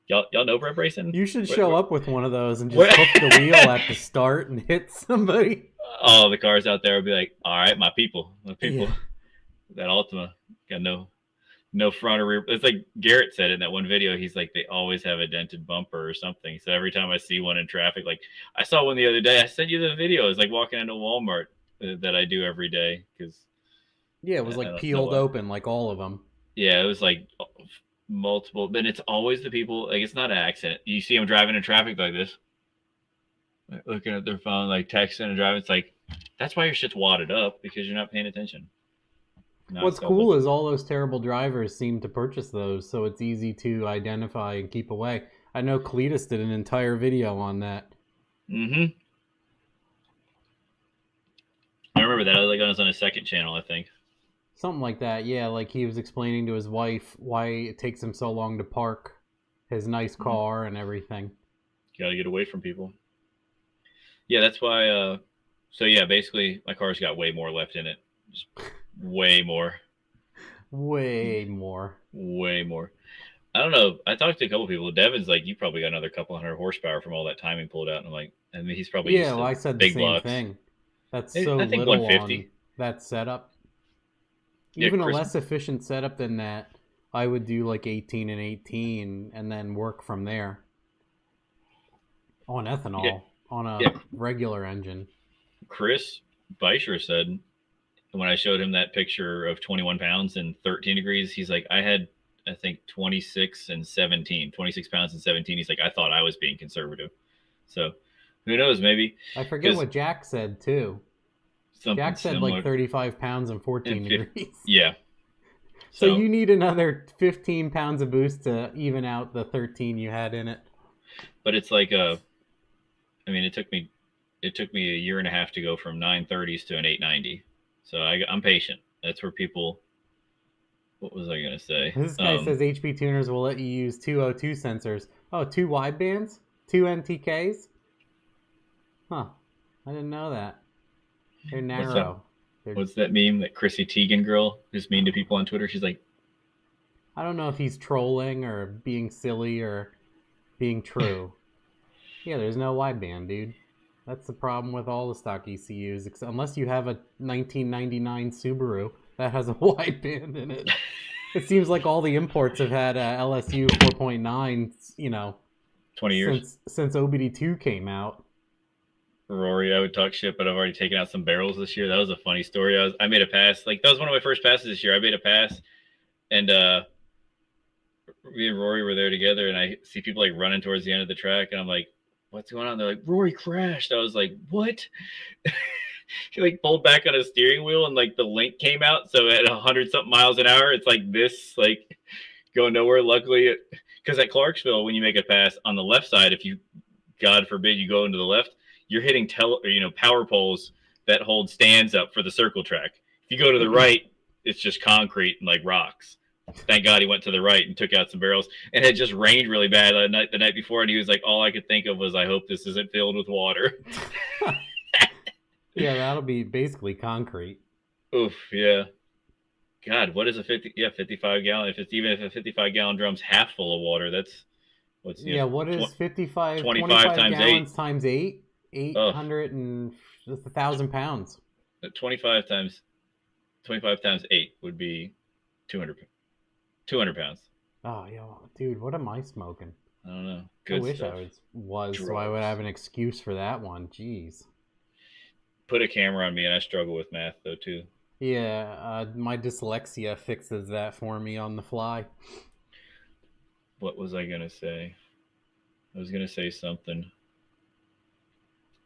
Speaker 2: no prep racing?
Speaker 1: You should show up with one of those and just hook the wheel at the start and hit somebody.
Speaker 2: All the cars out there will be like, all right, my people. Yeah. That Altima got no front or rear. It's like Garrett said in that one video. He's like, they always have a dented bumper or something. So every time I see one in traffic, like I saw one the other day. I sent you the video. It's like walking into Walmart that I do every day.
Speaker 1: Yeah, it was like peeled open, like all of them.
Speaker 2: Yeah, it was like multiple. But it's always the people, like it's not an accident. You see them driving in traffic like this, looking at their phone, like texting and driving. It's like, that's why your shit's wadded up, because you're not paying attention.
Speaker 1: What's cool is all those terrible drivers seem to purchase those, so it's easy to identify and keep away. I know Cletus did an entire video on that.
Speaker 2: Mm-hmm. I remember that. Like I was on his second channel, I think.
Speaker 1: Something like that, yeah. Like he was explaining to his wife why it takes him so long to park his nice car and everything.
Speaker 2: You gotta get away from people. Yeah, that's why. So yeah, basically, my car's got way more left in it. Just way more.
Speaker 1: Way more.
Speaker 2: Way more. I don't know. I talked to a couple people. Devin's like, you probably got another couple hundred horsepower from all that timing pulled out. And I'm like, I mean, he's probably used to
Speaker 1: I said
Speaker 2: big
Speaker 1: the same
Speaker 2: blocks.
Speaker 1: thing. That's so
Speaker 2: I think
Speaker 1: little
Speaker 2: 150.
Speaker 1: on that setup.
Speaker 2: Yeah,
Speaker 1: Even a less efficient setup than that, I would do like 18 and 18 and then work from there on ethanol on a regular engine.
Speaker 2: Chris Beischer said when I showed him that picture of 21 pounds and 13 degrees, he's like, I had, I think, 26 pounds and 17. He's like, I thought I was being conservative. So who knows, maybe.
Speaker 1: I forget what Jack said too. Jack said
Speaker 2: similar.
Speaker 1: like 35 pounds and 14 degrees.
Speaker 2: Yeah.
Speaker 1: So you need another 15 pounds of boost to even out the 13 you had in it.
Speaker 2: But it's like it took me a year and a half to go from 930s to an 890. So I'm patient. That's where people. What was I gonna say?
Speaker 1: This guy says HP tuners will let you use 202 sensors. Oh, 2 widebands, 2 NTKs. Huh? I didn't know that. They're narrow.
Speaker 2: What's that meme? That Chrissy Teigen girl who's mean to people on Twitter? She's like,
Speaker 1: I don't know if he's trolling or being silly or being true. Yeah, there's no wideband, dude. That's the problem with all the stock ECUs, unless you have a 1999 Subaru that has a wideband in it. It seems like all the imports have had LSU 4.9,
Speaker 2: 20 years
Speaker 1: since OBD2 came out.
Speaker 2: Rory, I would talk shit, but I've already taken out some barrels this year. That was a funny story. I made a pass. Like, that was one of my first passes this year. I made a pass, and me and Rory were there together, and I see people like running towards the end of the track, and I'm like, what's going on? They're like, Rory crashed. I was like, what? He like pulled back on his steering wheel, and like the link came out. So at 100-something miles an hour, it's like this, like going nowhere. Luckily, because at Clarksville, when you make a pass on the left side, if you, God forbid, you go into the left, you're hitting power poles that hold stands up for the circle track. If you go to the right, it's just concrete and like rocks. Thank God he went to the right and took out some barrels. And it had just rained really bad the night before, and he was like, all I could think of was, I hope this isn't filled with water.
Speaker 1: Yeah, that'll be basically concrete.
Speaker 2: Oof, yeah. God, what is a 55 gallon? If a 55 gallon drum's half full of water, that's what's
Speaker 1: what is 25
Speaker 2: 25 times
Speaker 1: gallons
Speaker 2: 8
Speaker 1: times 8? 800 and 1,000 pounds.
Speaker 2: 25 times 8 would be 200 pounds.
Speaker 1: Oh, dude, what am I smoking?
Speaker 2: I don't know.
Speaker 1: I wish I was so I would have an excuse for that one. Jeez.
Speaker 2: Put a camera on me, and I struggle with math though too.
Speaker 1: Yeah, my dyslexia fixes that for me on the fly.
Speaker 2: What was I gonna say? I was gonna say something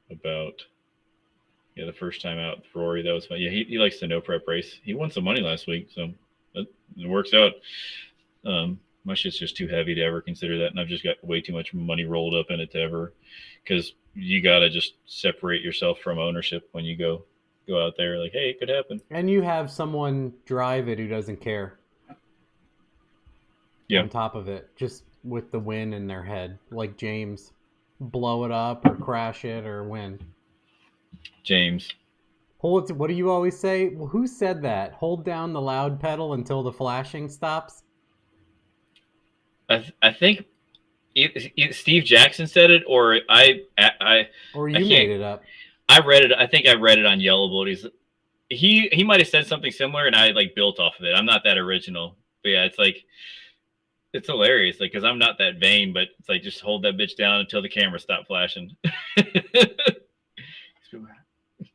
Speaker 2: about the first time out with Rory. That was fun. Yeah, he likes the no prep race. He won some money last week, so it works out. My shit's just too heavy to ever consider that, and I've just got way too much money rolled up in it to ever, because you gotta just separate yourself from ownership when you go out there. Like, hey, it could happen. And
Speaker 1: you have someone drive it who doesn't care.
Speaker 2: Yeah.
Speaker 1: On top of it, just with the win in their head, like James, blow it up or crash it or win.
Speaker 2: James.
Speaker 1: What do you always say? Well, who said that? Hold down the loud pedal until the flashing stops.
Speaker 2: I think Steve Jackson said it, or
Speaker 1: or you made it up.
Speaker 2: I read it. I think I read it on Yellow Bullies. He might have said something similar, and I like built off of it. I'm not that original, but yeah, it's hilarious. Like, because I'm not that vain, but it's like, just hold that bitch down until the camera stops flashing.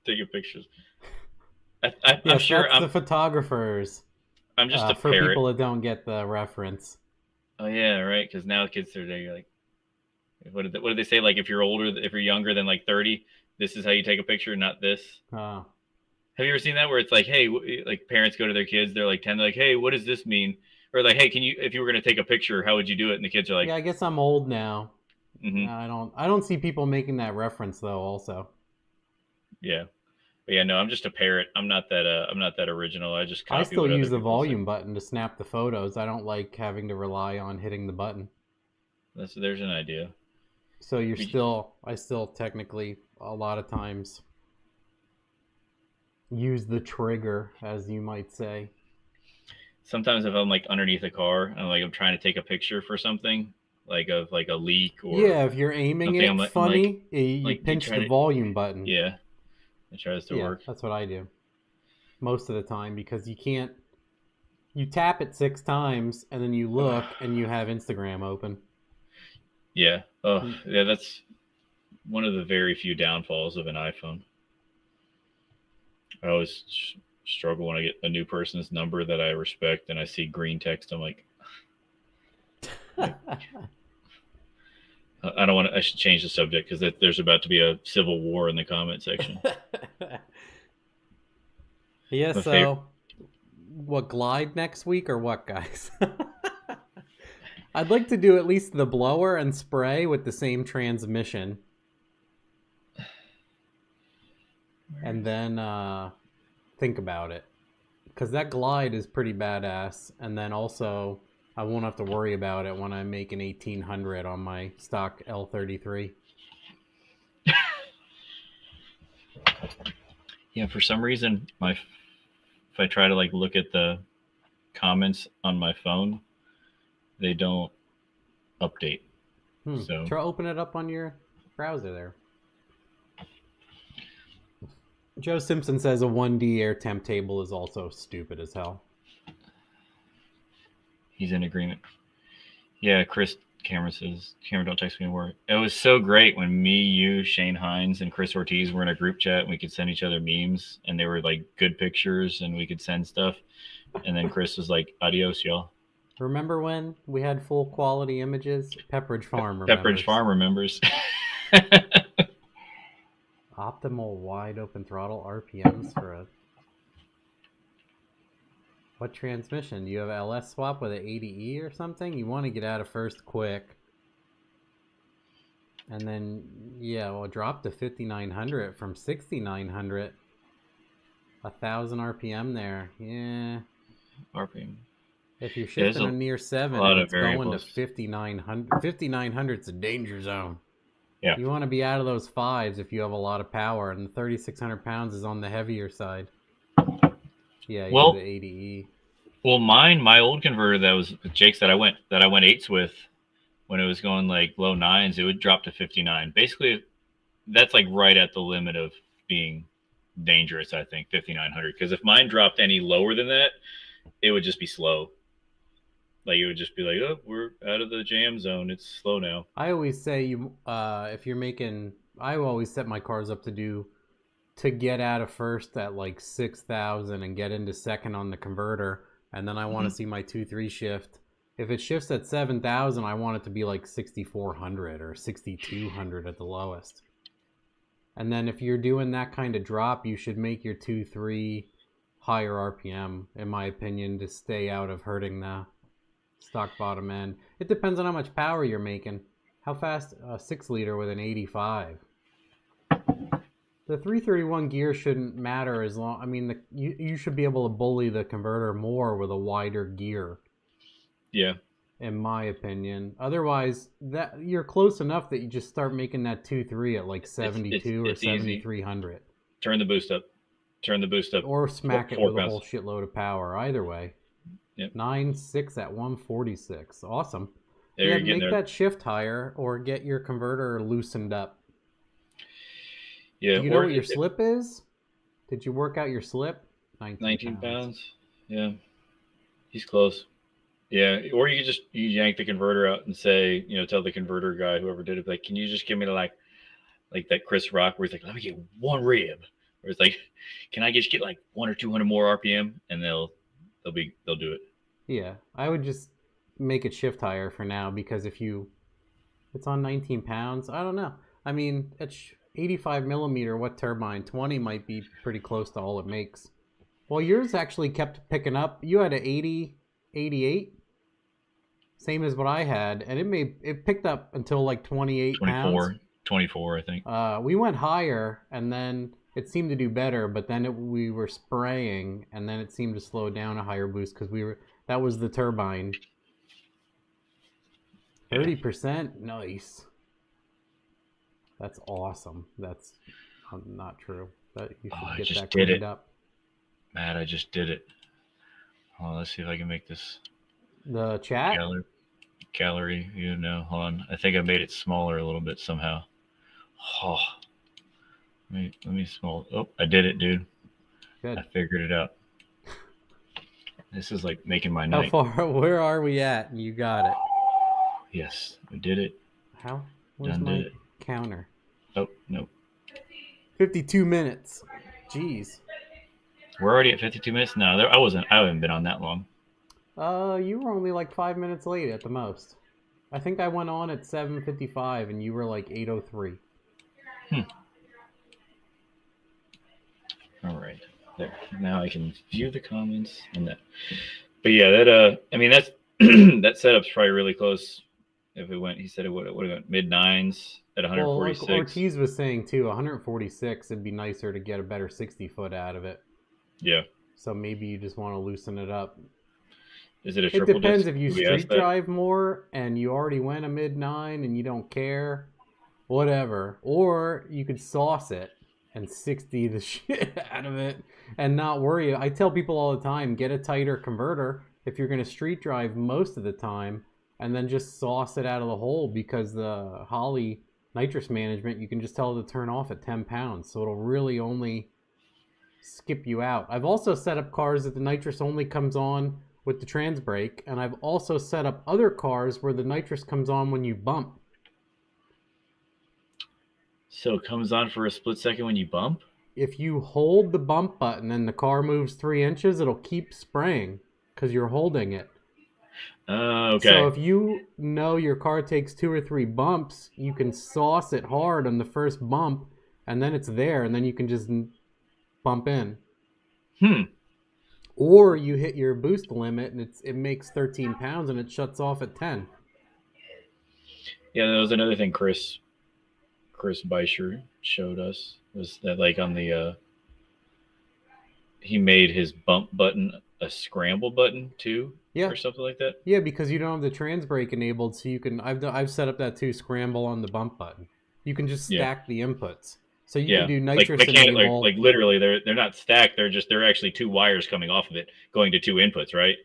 Speaker 2: Taking pictures. I'm sure
Speaker 1: that's the photographers.
Speaker 2: I'm just a
Speaker 1: for
Speaker 2: parrot.
Speaker 1: People that don't get the reference.
Speaker 2: Oh yeah, right. Because now kids are like, what did they say? Like, if you're younger than like 30, this is how you take a picture, not this.
Speaker 1: Oh.
Speaker 2: Have you ever seen that where it's like, hey, like parents go to their kids, they're like 10, they're like, hey, what does this mean? Or like, hey, if you were going to take a picture, how would you do it? And the kids are like,
Speaker 1: yeah, I guess I'm old now.
Speaker 2: Mm-hmm.
Speaker 1: I don't see people making that reference though. Also.
Speaker 2: Yeah. But yeah, no, I'm just a parrot. I'm not that original. I just copy.
Speaker 1: I still use the volume button to snap the photos. I don't like having to rely on hitting the button.
Speaker 2: There's an idea.
Speaker 1: So I still technically a lot of times use the trigger, as you might say.
Speaker 2: Sometimes if I'm like underneath a car and I'm trying to take a picture for something, like of like a leak or
Speaker 1: if you're aiming it funny, you pinch the volume button.
Speaker 2: Yeah. It tries to work.
Speaker 1: That's what I do most of the time, because you can't. You tap it 6 times, and then you look, and you have Instagram open.
Speaker 2: Yeah. Oh, yeah. That's one of the very few downfalls of an iPhone. I always struggle when I get a new person's number that I respect, and I see green text. I'm like, I don't want to. I should change the subject because there's about to be a civil war in the comment section.
Speaker 1: Yeah. So, what, glide next week or what, guys? I'd like to do at least the blower and spray with the same transmission. And then think about it. Because that glide is pretty badass. And then also, I won't have to worry about it when I make an 1800 on my stock L33.
Speaker 2: Yeah, for some reason, if I try to like look at the comments on my phone, they don't update. So
Speaker 1: try open it up on your browser there. Joe Simpson says a 1D air temp table is also stupid as hell.
Speaker 2: He's in agreement. Yeah, Cameron says, Cameron, don't text me anymore. It was so great when me, you, Shane Hines, and Chris Ortiz were in a group chat and we could send each other memes and they were like good pictures and we could send stuff. And then Chris was like, adios, y'all.
Speaker 1: Remember when we had full quality images? Pepperidge Farm remembers.
Speaker 2: Pepperidge Farm remembers.
Speaker 1: Optimal wide open throttle RPMs for a... What transmission? Do you have LS swap with an 80E or something? You want to get out of first quick. And then, yeah, well, drop to 5,900 from 6,900. 1,000 RPM there. Yeah.
Speaker 2: RPM.
Speaker 1: If you're shifting a near 7, it's going to 5,900. 5,900's a danger zone.
Speaker 2: Yeah.
Speaker 1: You want to be out of those 5s if you have a lot of power, and 3,600 pounds is on the heavier side. Yeah, you have the 80E.
Speaker 2: Well, my old converter that was Jake's that I went 8s with, when it was going like low 9s, it would drop to 59. Basically, that's like right at the limit of being dangerous, I think, 5,900. Because if mine dropped any lower than that, it would just be slow. Like it would just be like, oh, we're out of the jam zone. It's slow now.
Speaker 1: I always say if you're making, I always set my cars up to get out of first at like 6,000 and get into second on the converter, and then I want to see my 2-3 shift. If it shifts at 7,000, I want it to be like 6,400 or 6,200 at the lowest. And then if you're doing that kind of drop, you should make your 2-3 higher RPM, in my opinion, to stay out of hurting the stock bottom end. It depends on how much power you're making. How fast a 6-liter with an 85. The 331 gear shouldn't matter as long. I mean, you should be able to bully the converter more with a wider gear.
Speaker 2: Yeah.
Speaker 1: In my opinion. Otherwise, that you're close enough that you just start making that 2-3 at like 72 or 7,300.
Speaker 2: Turn the boost up.
Speaker 1: Or smack it with a whole shitload of power. Either way.
Speaker 2: Yep.
Speaker 1: 9.6 at 146. Awesome.
Speaker 2: Yeah,
Speaker 1: make that shift higher or get your converter loosened up.
Speaker 2: Yeah.
Speaker 1: Do you know what your slip is? Did you work out your slip?
Speaker 2: 19 pounds. Yeah. He's close. Yeah. Or you yank the converter out and say, tell the converter guy, whoever did it, like, can you just give me like that Chris Rock where he's like, let me get one rib. Or it's like, can I just get like 100 or 200 more RPM? And they'll do it. Yeah.
Speaker 1: I would just make it shift higher for now, because it's on 19 pounds. I don't know. I mean, it's 85 millimeter. What turbine? 20 might be pretty close to all it makes. Well, yours actually kept picking up. You had an 80, 88, same as what I had, and it picked up until like 28 pounds.
Speaker 2: 24, I think.
Speaker 1: We went higher, and then it seemed to do better, but then we were spraying, and then it seemed to slow down a higher boost because that was the turbine. 30%, nice. That's awesome. That's not true. But you should get that cleaned up.
Speaker 2: Matt, I just did it. Hold on, let's see if I can make this.
Speaker 1: The chat?
Speaker 2: Gallery, hold on. I think I made it smaller a little bit somehow. Oh. Let me small. Oh, I did it, dude.
Speaker 1: Good.
Speaker 2: I figured it out. This is like making my
Speaker 1: How
Speaker 2: night.
Speaker 1: far? Where are we at? You got it.
Speaker 2: Yes, we did it.
Speaker 1: How? Where's
Speaker 2: Done
Speaker 1: my
Speaker 2: did it.
Speaker 1: counter?
Speaker 2: Oh, no.
Speaker 1: 52 minutes. Jeez.
Speaker 2: We're already at 52 minutes? No, I haven't been on that long.
Speaker 1: You were only like 5 minutes late at the most. I think I went on at 7:55 and you were like 8:03.
Speaker 2: All right. There. Now I can view the comments and that. But yeah, that I mean that's that setup's probably really close. If it went, he said it would have went mid-9s at 146.
Speaker 1: Well, like Ortiz was saying too, 146, it'd be nicer to get a better 60-foot out of it.
Speaker 2: Yeah.
Speaker 1: So maybe you just want to loosen it up.
Speaker 2: Is it a
Speaker 1: It
Speaker 2: triple
Speaker 1: depends
Speaker 2: disc?
Speaker 1: if you
Speaker 2: Did we ask
Speaker 1: street
Speaker 2: that?
Speaker 1: drive more and you already went a mid-9 and you don't care, whatever. Or you could sauce it and 60 the shit out of it and not worry. I tell people all the time, get a tighter converter if you're going to street drive most of the time, and then just sauce it out of the hole, because the Holley nitrous management, you can just tell it to turn off at 10 pounds. So it'll really only skip you out. I've also set up cars that the nitrous only comes on with the trans brake, and I've also set up other cars where the nitrous comes on when you bump.
Speaker 2: So it comes on for a split second when you bump?
Speaker 1: If you hold the bump button and the car moves 3 inches, it'll keep spraying because you're holding it.
Speaker 2: Okay.
Speaker 1: So if you know your car takes 2 or 3 bumps, you can sauce it hard on the first bump, and then it's there, and then you can just bump in. Or you hit your boost limit and it makes 13 pounds and it shuts off at 10.
Speaker 2: Yeah, that was another thing Chris Beischer showed us, was that like on the he made his bump button a scramble button too,
Speaker 1: Yeah.
Speaker 2: or something like that.
Speaker 1: Yeah, because you don't have the trans brake enabled, so you can. I've set up that too. Scramble on the bump button. You can just stack the inputs, so you can do nitrous enable.
Speaker 2: Like literally, they're not stacked. They're actually 2 wires coming off of it, going to 2 inputs, right?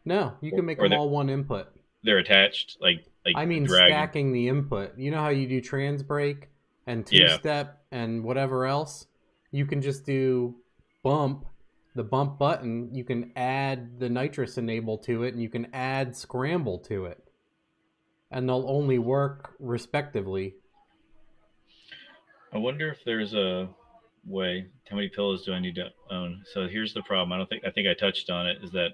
Speaker 1: No, you can make them all one input.
Speaker 2: They're attached, like
Speaker 1: I mean,
Speaker 2: dragging.
Speaker 1: stacking the input. You know how you do trans brake and 2-step and whatever else? You can just do bump. The bump button, you can add the nitrous enable to it, and you can add scramble to it. And they'll only work respectively.
Speaker 2: I wonder if there's a way. How many pillows do I need to own? So here's the problem. I think I touched on it, is that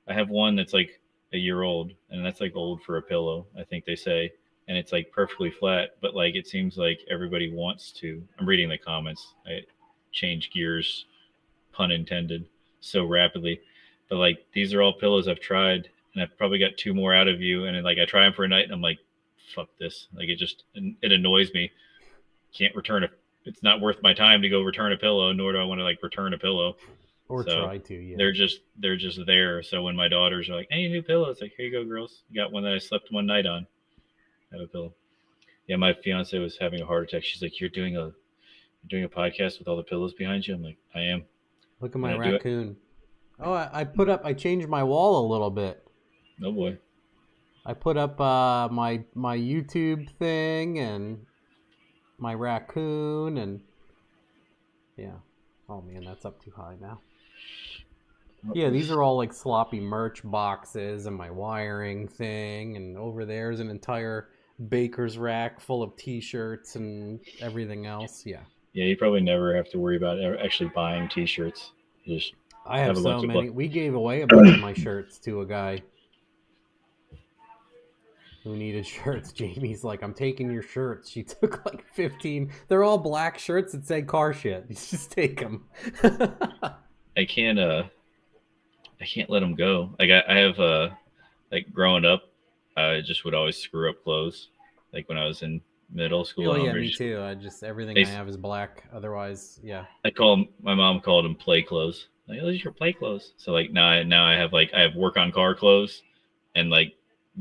Speaker 2: I have one that's like a year old, and that's like old for a pillow, I think they say. And it's like perfectly flat, but like it seems like everybody wants to. I'm reading the comments. I change gears, pun intended, so rapidly. But like these are all pillows I've tried, and I've probably got 2 more out of you, and then, like I try them for a night and I'm like, fuck this. Like it annoys me. Can't return it's not worth my time to go return a pillow, nor do I want to like return a pillow.
Speaker 1: Or try to, yeah.
Speaker 2: They're just there. So when my daughters are like, hey, new pillow, it's like, here you go, girls. You got one that I slept one night on. Have a pillow. Yeah, my fiance was having a heart attack. She's like, you're doing a podcast with all the pillows behind you? I'm like, I am.
Speaker 1: Look at my raccoon. Oh, I changed my wall a little bit.
Speaker 2: Oh boy.
Speaker 1: I put up my YouTube thing and my raccoon, and yeah. Oh man, that's up too high now. Yeah, these are all like sloppy merch boxes and my wiring thing, and over there's an entire baker's rack full of t-shirts and everything else. Yeah.
Speaker 2: Yeah, you probably never have to worry about actually buying t-shirts.
Speaker 1: I have so many. We gave away a bunch of my shirts to a guy who needed shirts. Jamie's like, I'm taking your shirts. She took like 15. They're all black shirts that say car shit. You just take them.
Speaker 2: I can't let them go. Like I have like growing up, I just would always screw up clothes. Like when I was in middle school.
Speaker 1: Oh yeah, me too. Everything I have is black. Otherwise, yeah.
Speaker 2: My mom called them play clothes. Like, those are your play clothes. So like now I have work on car clothes and like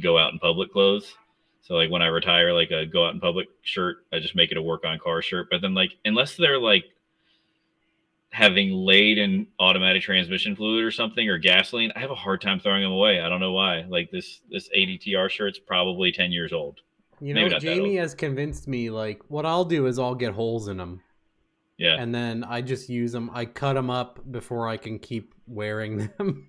Speaker 2: go out in public clothes. So like when I retire, like a go out in public shirt, I just make it a work on car shirt. But then like, unless they're like having laid in automatic transmission fluid or something, or gasoline, I have a hard time throwing them away. I don't know why. Like this ADTR shirt's probably 10 years old.
Speaker 1: You know, Jamie has convinced me, like, what I'll do is I'll get holes in them. Yeah. And then I just use them. I cut them up before I can keep wearing them.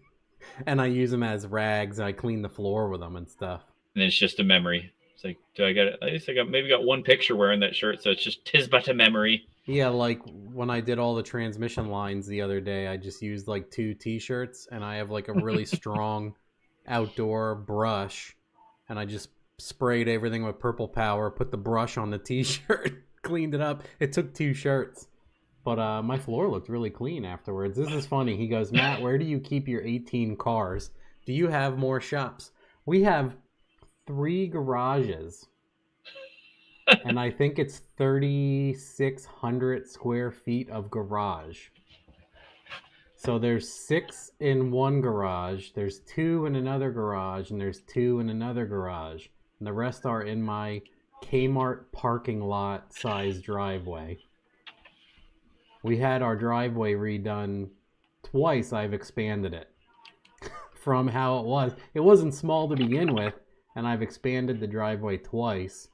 Speaker 1: And I use them as rags. I clean the floor with them and stuff.
Speaker 2: And it's just a memory. It's like, do I got it? At least I maybe got one picture wearing that shirt, so it's just tis but a memory.
Speaker 1: Yeah, like when I did all the transmission lines the other day, I just used like 2 t-shirts, and I have like a really strong outdoor brush, and I just sprayed everything with purple power, put the brush on the t-shirt, cleaned it up. It took 2 shirts. But my floor looked really clean afterwards. This is funny. He goes, Matt, where do you keep your 18 cars? Do you have more shops? We have 3 garages. And I think it's 3,600 square feet of garage. So there's 6 in one garage, there's 2 in another garage, and there's 2 in another garage. And the rest are in my Kmart parking lot size driveway. We had our driveway redone twice. I've expanded it from how it was. It wasn't small to begin with, and I've expanded the driveway twice.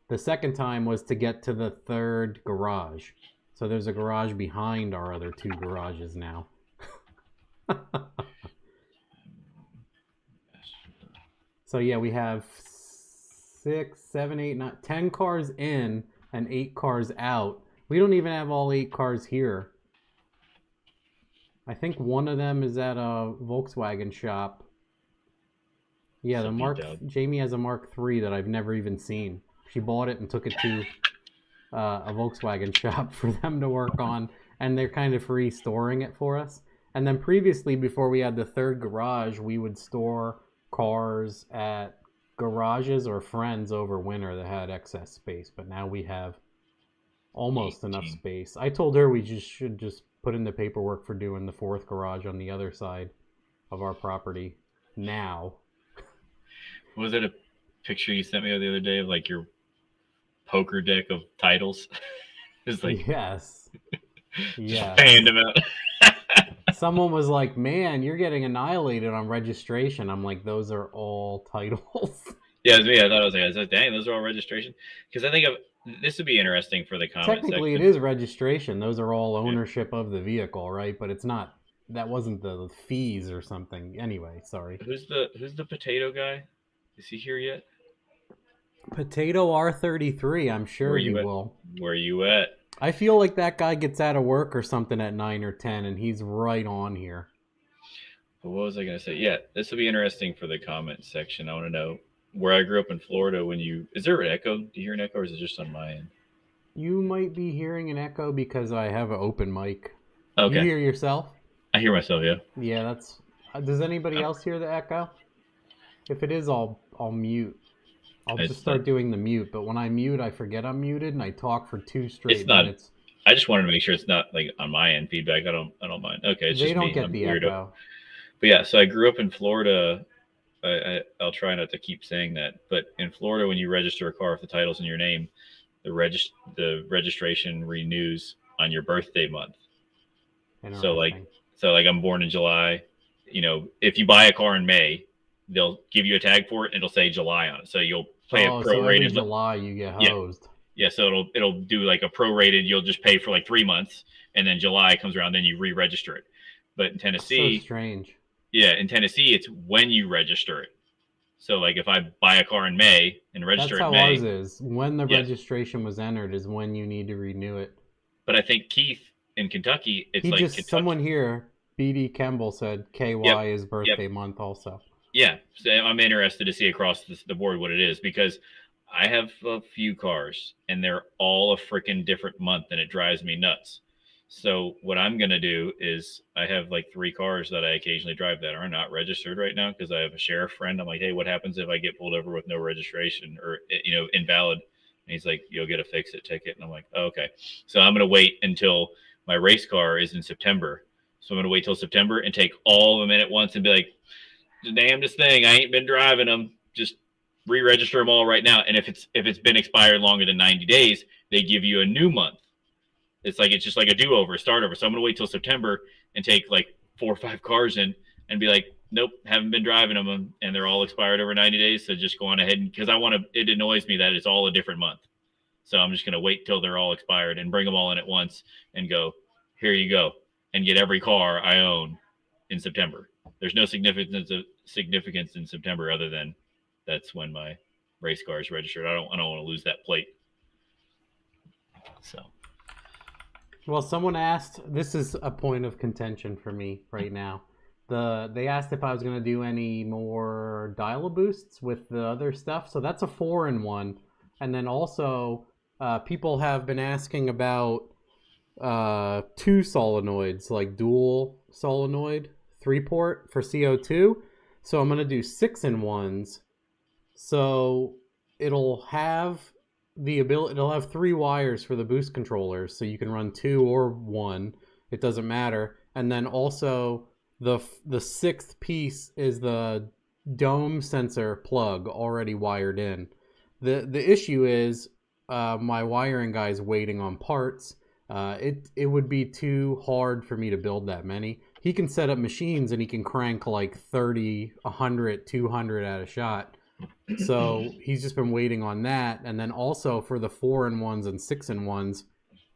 Speaker 1: The second time was to get to the 3rd garage. So there's a garage behind our other 2 garages now. So yeah, we have 6, 7, 8, 9, 10 cars in and 8 cars out. We don't even have all 8 cars here. I think one of them is at a Volkswagen shop. Yeah, Jamie has a Mark III that I've never even seen. She bought it and took it to a Volkswagen shop for them to work on, and they're kind of free storing it for us. And then previously, before we had the 3rd garage, we would store cars at garages or friends over winter that had excess space. But now we have almost
Speaker 2: 18.
Speaker 1: Enough space. I told her we should just put in the paperwork for doing the 4th garage on the other side of our property now.
Speaker 2: Was it a picture you sent me the other day of like your poker deck of titles? It's like,
Speaker 1: yes.
Speaker 2: Just paying them out.
Speaker 1: Someone was like, man, you're getting annihilated on registration. I'm like, those are all titles.
Speaker 2: Yeah, it was me. I thought I was like, dang, those are all registration. Because I think this would be interesting for the comment
Speaker 1: Technically,
Speaker 2: section.
Speaker 1: it is registration. Those are all ownership of the vehicle, right? But it's not. That wasn't the fees or something. Anyway, sorry.
Speaker 2: Who's the potato guy? Is he here yet?
Speaker 1: Potato R33. I'm sure he will.
Speaker 2: Where are you at?
Speaker 1: I feel like that guy gets out of work or something at 9 or 10, and he's right on here.
Speaker 2: But what was I going to say? Yeah, this will be interesting for the comment section. I want to know where I grew up in Florida. Is there an echo? Do you hear an echo, or is it just on my end?
Speaker 1: You might be hearing an echo because I have an open mic.
Speaker 2: Okay.
Speaker 1: You hear yourself?
Speaker 2: I hear myself, yeah.
Speaker 1: Yeah, that's... Does anybody else hear the echo? If it is, I'll mute. I'll just start doing the mute, but when I mute, I forget I'm muted, and I talk for 2 straight minutes.
Speaker 2: I just wanted to make sure it's not like on my end feedback. I don't mind. Okay, it's
Speaker 1: they
Speaker 2: just
Speaker 1: don't
Speaker 2: me.
Speaker 1: Get the echo.
Speaker 2: But yeah, so I grew up in Florida. I'll try not to keep saying that, but in Florida, when you register a car, if the title's in your name, the registration renews on your birthday month. So like I'm born in July. You know, if you buy a car in May, they'll give you a tag for it, and it'll say July on it. So you'll pay a prorated.
Speaker 1: So every July you get hosed.
Speaker 2: Yeah, so it'll do like a prorated. You'll just pay for like 3 months, and then July comes around, then you re-register it. But in Tennessee,
Speaker 1: so strange.
Speaker 2: Yeah, in Tennessee, it's when you register it. So like if I buy a car in May and register it in May.
Speaker 1: That's how ours is. When the registration was entered is when you need to renew it.
Speaker 2: But I think Keith in Kentucky, it's
Speaker 1: someone here, BD Kemble said KY is birthday month also.
Speaker 2: Yeah, so I'm interested to see across the board what it is, because I have a few cars and they're all a freaking different month, and it drives me nuts. So what I'm going to do is I have like 3 cars that I occasionally drive that are not registered right now because I have a sheriff friend. I'm like, hey, what happens if I get pulled over with no registration or, invalid? And he's like, you'll get a fix-it ticket. And I'm like, oh, okay. So I'm going to wait until my race car is in September. So I'm going to wait till September and take all of them in at once and be like, the damnedest thing, I ain't been driving them. Just re-register them all right now. And if it's been expired longer than 90 days, they give you a new month. It's just like a do-over, a start over. So I'm going to wait till September and take like 4 or 5 cars in and be like, nope, haven't been driving them, and they're all expired over 90 days. So just go on ahead, because it annoys me that it's all a different month. So I'm just going to wait till they're all expired and bring them all in at once and go, here you go, and get every car I own in September. there's no significance in September other than that's when my race car is registered. I don't want to lose that plate. So.
Speaker 1: Well, someone asked, this is a point of contention for me right now. They asked if I was going to do any more dial-a-boosts with the other stuff. So that's a 4-in-1. And then also, people have been asking about 2 solenoids, like dual solenoid 3-port for CO2. So I'm going to do 6-in-1s. So it'll have it'll have 3 wires for the boost controllers, so you can run 2 or 1, it doesn't matter. And then also the 6th piece is the dome sensor plug already wired in. The issue is my wiring guy is waiting on parts. It would be too hard for me to build that many. He can set up machines and he can crank like 30, 100, 200 at a shot. So he's just been waiting on that. And then also for the 4-in-1s and 6-in-1s,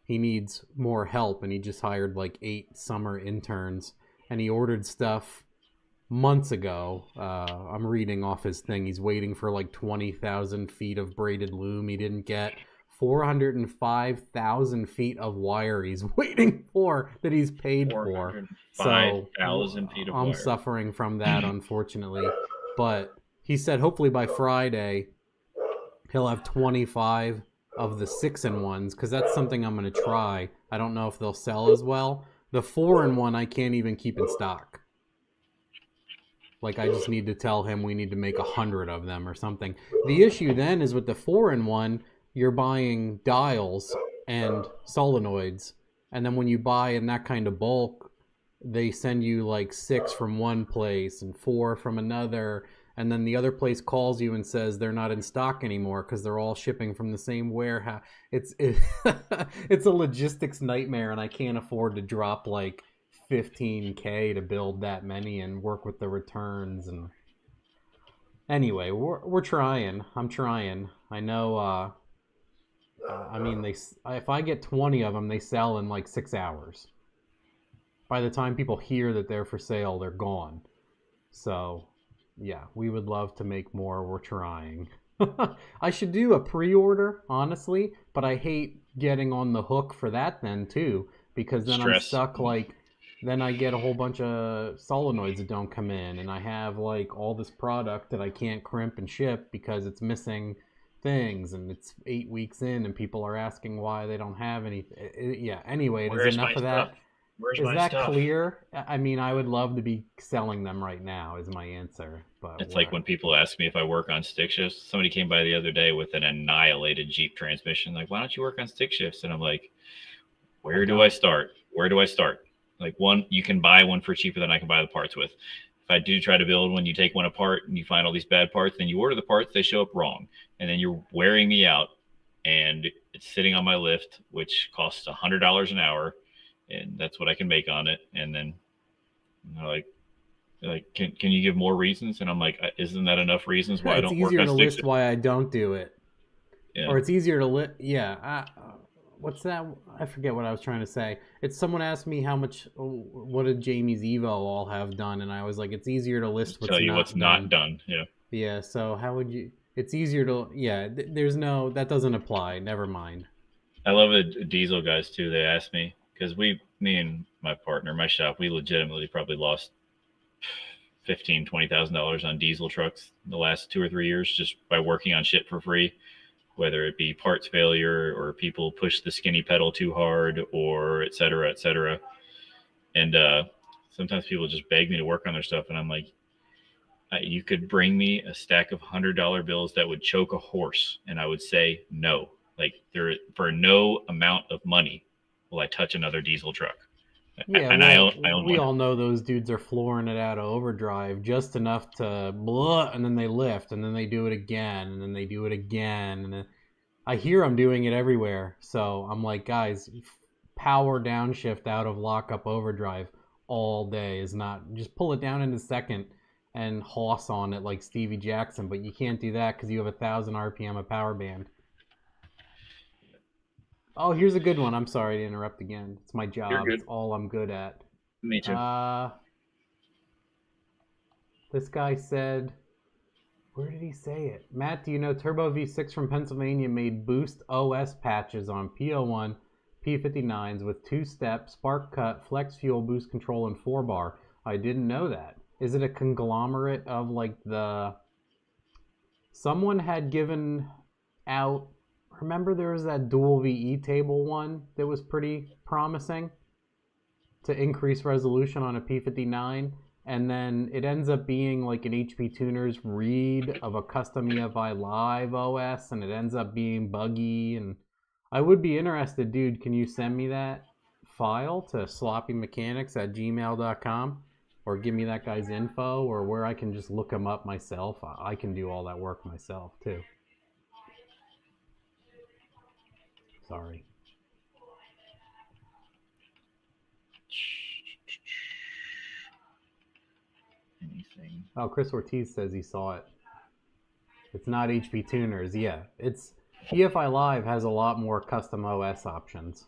Speaker 1: he needs more help. And he just hired like 8 summer interns. And he ordered stuff months ago. I'm reading off his thing. He's waiting for like 20,000 feet of braided loom he didn't get. 405,000 feet of wire he's waiting for that he's paid for. So
Speaker 2: 5,000 feet of wire.
Speaker 1: I'm suffering from that, unfortunately. But he said hopefully by Friday he'll have 25 of the 6-in-1s, because that's something I'm going to try. I don't know if they'll sell as well. The 4-in-1 I can't even keep in stock. Like, I just need to tell him we need to make 100 of them or something. The issue then is with the 4-in-1, you're buying dials and solenoids. And then when you buy in that kind of bulk, they send you like 6 from one place and 4 from another. And then the other place calls you and says they're not in stock anymore because they're all shipping from the same warehouse. It's a logistics nightmare, and I can't afford to drop like $15K to build that many and work with the returns. And anyway, we're trying. I'm trying. I know. I mean, if I get 20 of them, they sell in like 6 hours. By the time people hear that they're for sale, they're gone. So. Yeah, we would love to make more. We're trying. I should do a pre-order, honestly, but I hate getting on the hook for that then, too, because then I'm stuck, like, then I get a whole bunch of solenoids that don't come in, and I have, like, all this product that I can't crimp and ship because it's missing things, and it's 8 weeks in, and people are asking why they don't have anything. Yeah, anyway, there's enough of that.
Speaker 2: Where's
Speaker 1: is
Speaker 2: my
Speaker 1: that
Speaker 2: stuff?
Speaker 1: Clear? I mean, I would love to be selling them right now is my answer. But
Speaker 2: it's like when people ask me if I work on stick shifts. Somebody came by the other day with an annihilated Jeep transmission. Like, why don't you work on stick shifts? And I'm like, where do I start? Where do I start? Like, one, you can buy one for cheaper than I can buy the parts with. If I do try to build one, you take one apart and you find all these bad parts, then you order the parts, they show up wrong. And then you're wearing me out, and it's sitting on my lift, which costs $100 an hour. And that's what I can make on it. And then like, can you give more reasons? And I'm like, isn't that enough reasons why I don't work on stick shift? It's easier to
Speaker 1: list why I don't do it.
Speaker 2: Yeah.
Speaker 1: Or it's easier to list. Yeah. What's that? I forget what I was trying to say. It's someone asked me what did Jamie's Evo all have done? And I was like, it's easier to list what's
Speaker 2: not done. Yeah.
Speaker 1: Yeah. So how would you, it's easier to, yeah, that doesn't apply. Never mind.
Speaker 2: I love the diesel guys too. They asked me, because me and my partner, my shop, we legitimately probably lost $20,000 on diesel trucks in the last 2 or 3 years just by working on shit for free, whether it be parts failure or people push the skinny pedal too hard or et cetera, et cetera. And sometimes people just beg me to work on their stuff. And I'm like, you could bring me a stack of $100 bills that would choke a horse, and I would say no. Like, for no amount of money will I touch another diesel truck.
Speaker 1: Yeah,
Speaker 2: and
Speaker 1: we all know those dudes are flooring it out of overdrive just enough to blah, and then they lift, and then they do it again, and then they do it again. And I hear them doing it everywhere. So I'm like, guys, power downshift out of lockup overdrive all day is not, just pull it down into second and hoss on it like Stevie Jackson. But you can't do that because you have 1,000 RPM of power band. Oh, here's a good one. I'm sorry to interrupt again. It's my job. It's all I'm good at.
Speaker 2: Me too.
Speaker 1: This guy said, where did he say it? Matt, do you know Turbo V6 from Pennsylvania made Boost OS patches on P01, P59s with 2-step, spark cut, flex fuel, boost control, and 4-bar. I didn't know that. Is it a conglomerate of like the... Someone had given out... Remember there was that dual VE table one that was pretty promising to increase resolution on a P59, and then it ends up being like an HP Tuner's read of a custom EFI Live OS, and it ends up being buggy. And I would be interested, dude. Can you send me that file to sloppymechanics@gmail.com, or give me that guy's info, or where I can just look him up myself? I can do all that work myself too. Sorry.
Speaker 2: Anything?
Speaker 1: Oh, Chris Ortiz says he saw it. It's not HP Tuners. Yeah, it's EFI Live has a lot more custom OS options.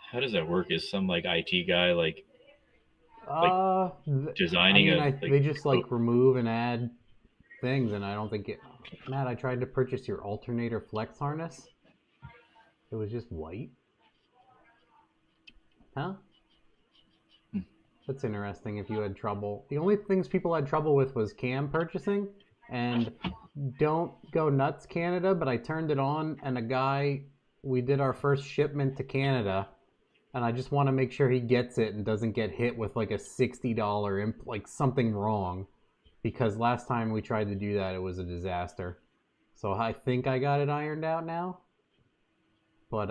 Speaker 2: How does that work? Is some like IT guy like designing
Speaker 1: they just like remove and add things, and I don't think it... Matt, I tried to purchase your alternator flex harness. It was just white. Huh? That's interesting if you had trouble. The only things people had trouble with was cam purchasing, and don't go nuts Canada, but I turned it on, and we did our first shipment to Canada, and I just want to make sure he gets it and doesn't get hit with like a $60 like something wrong. Because last time we tried to do that, it was a disaster. So I think I got it ironed out now. But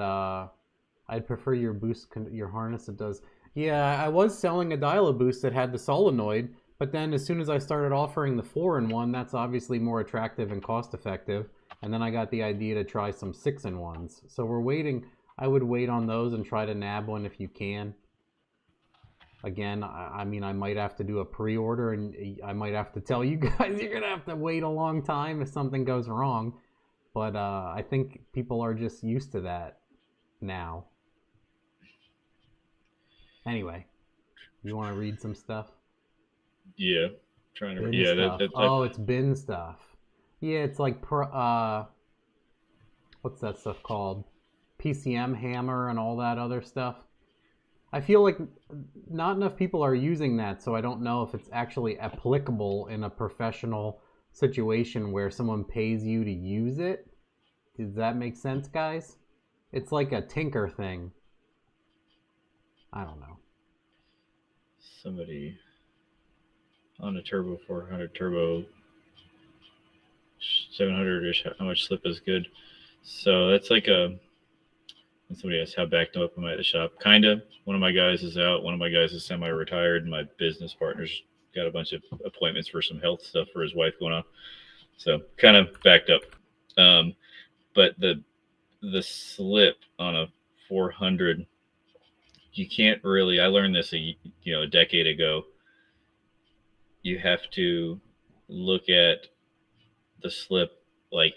Speaker 1: I'd prefer your boost, your harness that does. Yeah, I was selling a Dial-A-Boost that had the solenoid, but then as soon as I started offering the 4-in-1, that's obviously more attractive and cost-effective. And then I got the idea to try some 6-in-1s. So we're waiting. I would wait on those and try to nab one if you can. Again, I mean, I might have to do a pre-order, and I might have to tell you guys you're going to have to wait a long time if something goes wrong. But I think people are just used to that now. Anyway, you want to read some stuff?
Speaker 2: Yeah, trying to...
Speaker 1: Bin
Speaker 2: yeah,
Speaker 1: stuff.
Speaker 2: that
Speaker 1: Oh, it's bin stuff. Yeah, it's like... what's that stuff called? PCM hammer and all that other stuff. I feel like not enough people are using that, so I don't know if it's actually applicable in a professional situation where someone pays you to use it. Does that make sense, guys? It's like a tinker thing. I don't know.
Speaker 2: Somebody on a turbo 400 turbo 700ish, how much slip is good? So that's like a... And somebody asked how backed up am I at the shop. Kinda. One of my guys is out. One of my guys is semi-retired. And my business partner's got a bunch of appointments for some health stuff for his wife going on. So kind of backed up. But the slip on a 400, you can't really... I learned this a decade ago. You have to look at the slip like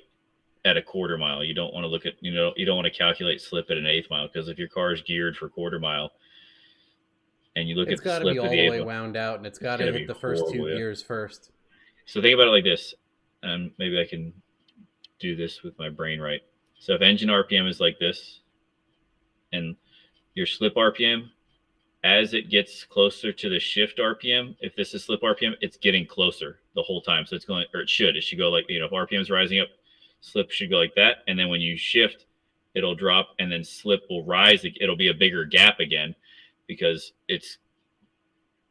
Speaker 2: at a quarter mile. You don't want to look at, you don't want to calculate slip at an eighth mile, because if your car is geared for quarter mile and you look at the slip, it's got to be all the way wound out, and it's got to hit the first two gears first. So think about it like this, and maybe I can do this with my brain right. So if engine RPM is like this, and your slip RPM, as it gets closer to the shift RPM, if this is slip RPM, it's getting closer the whole time. So it's going, or it should go like, if RPM is rising up, slip should go like that. And then when you shift, it'll drop, and then slip will rise. It'll be a bigger gap again, because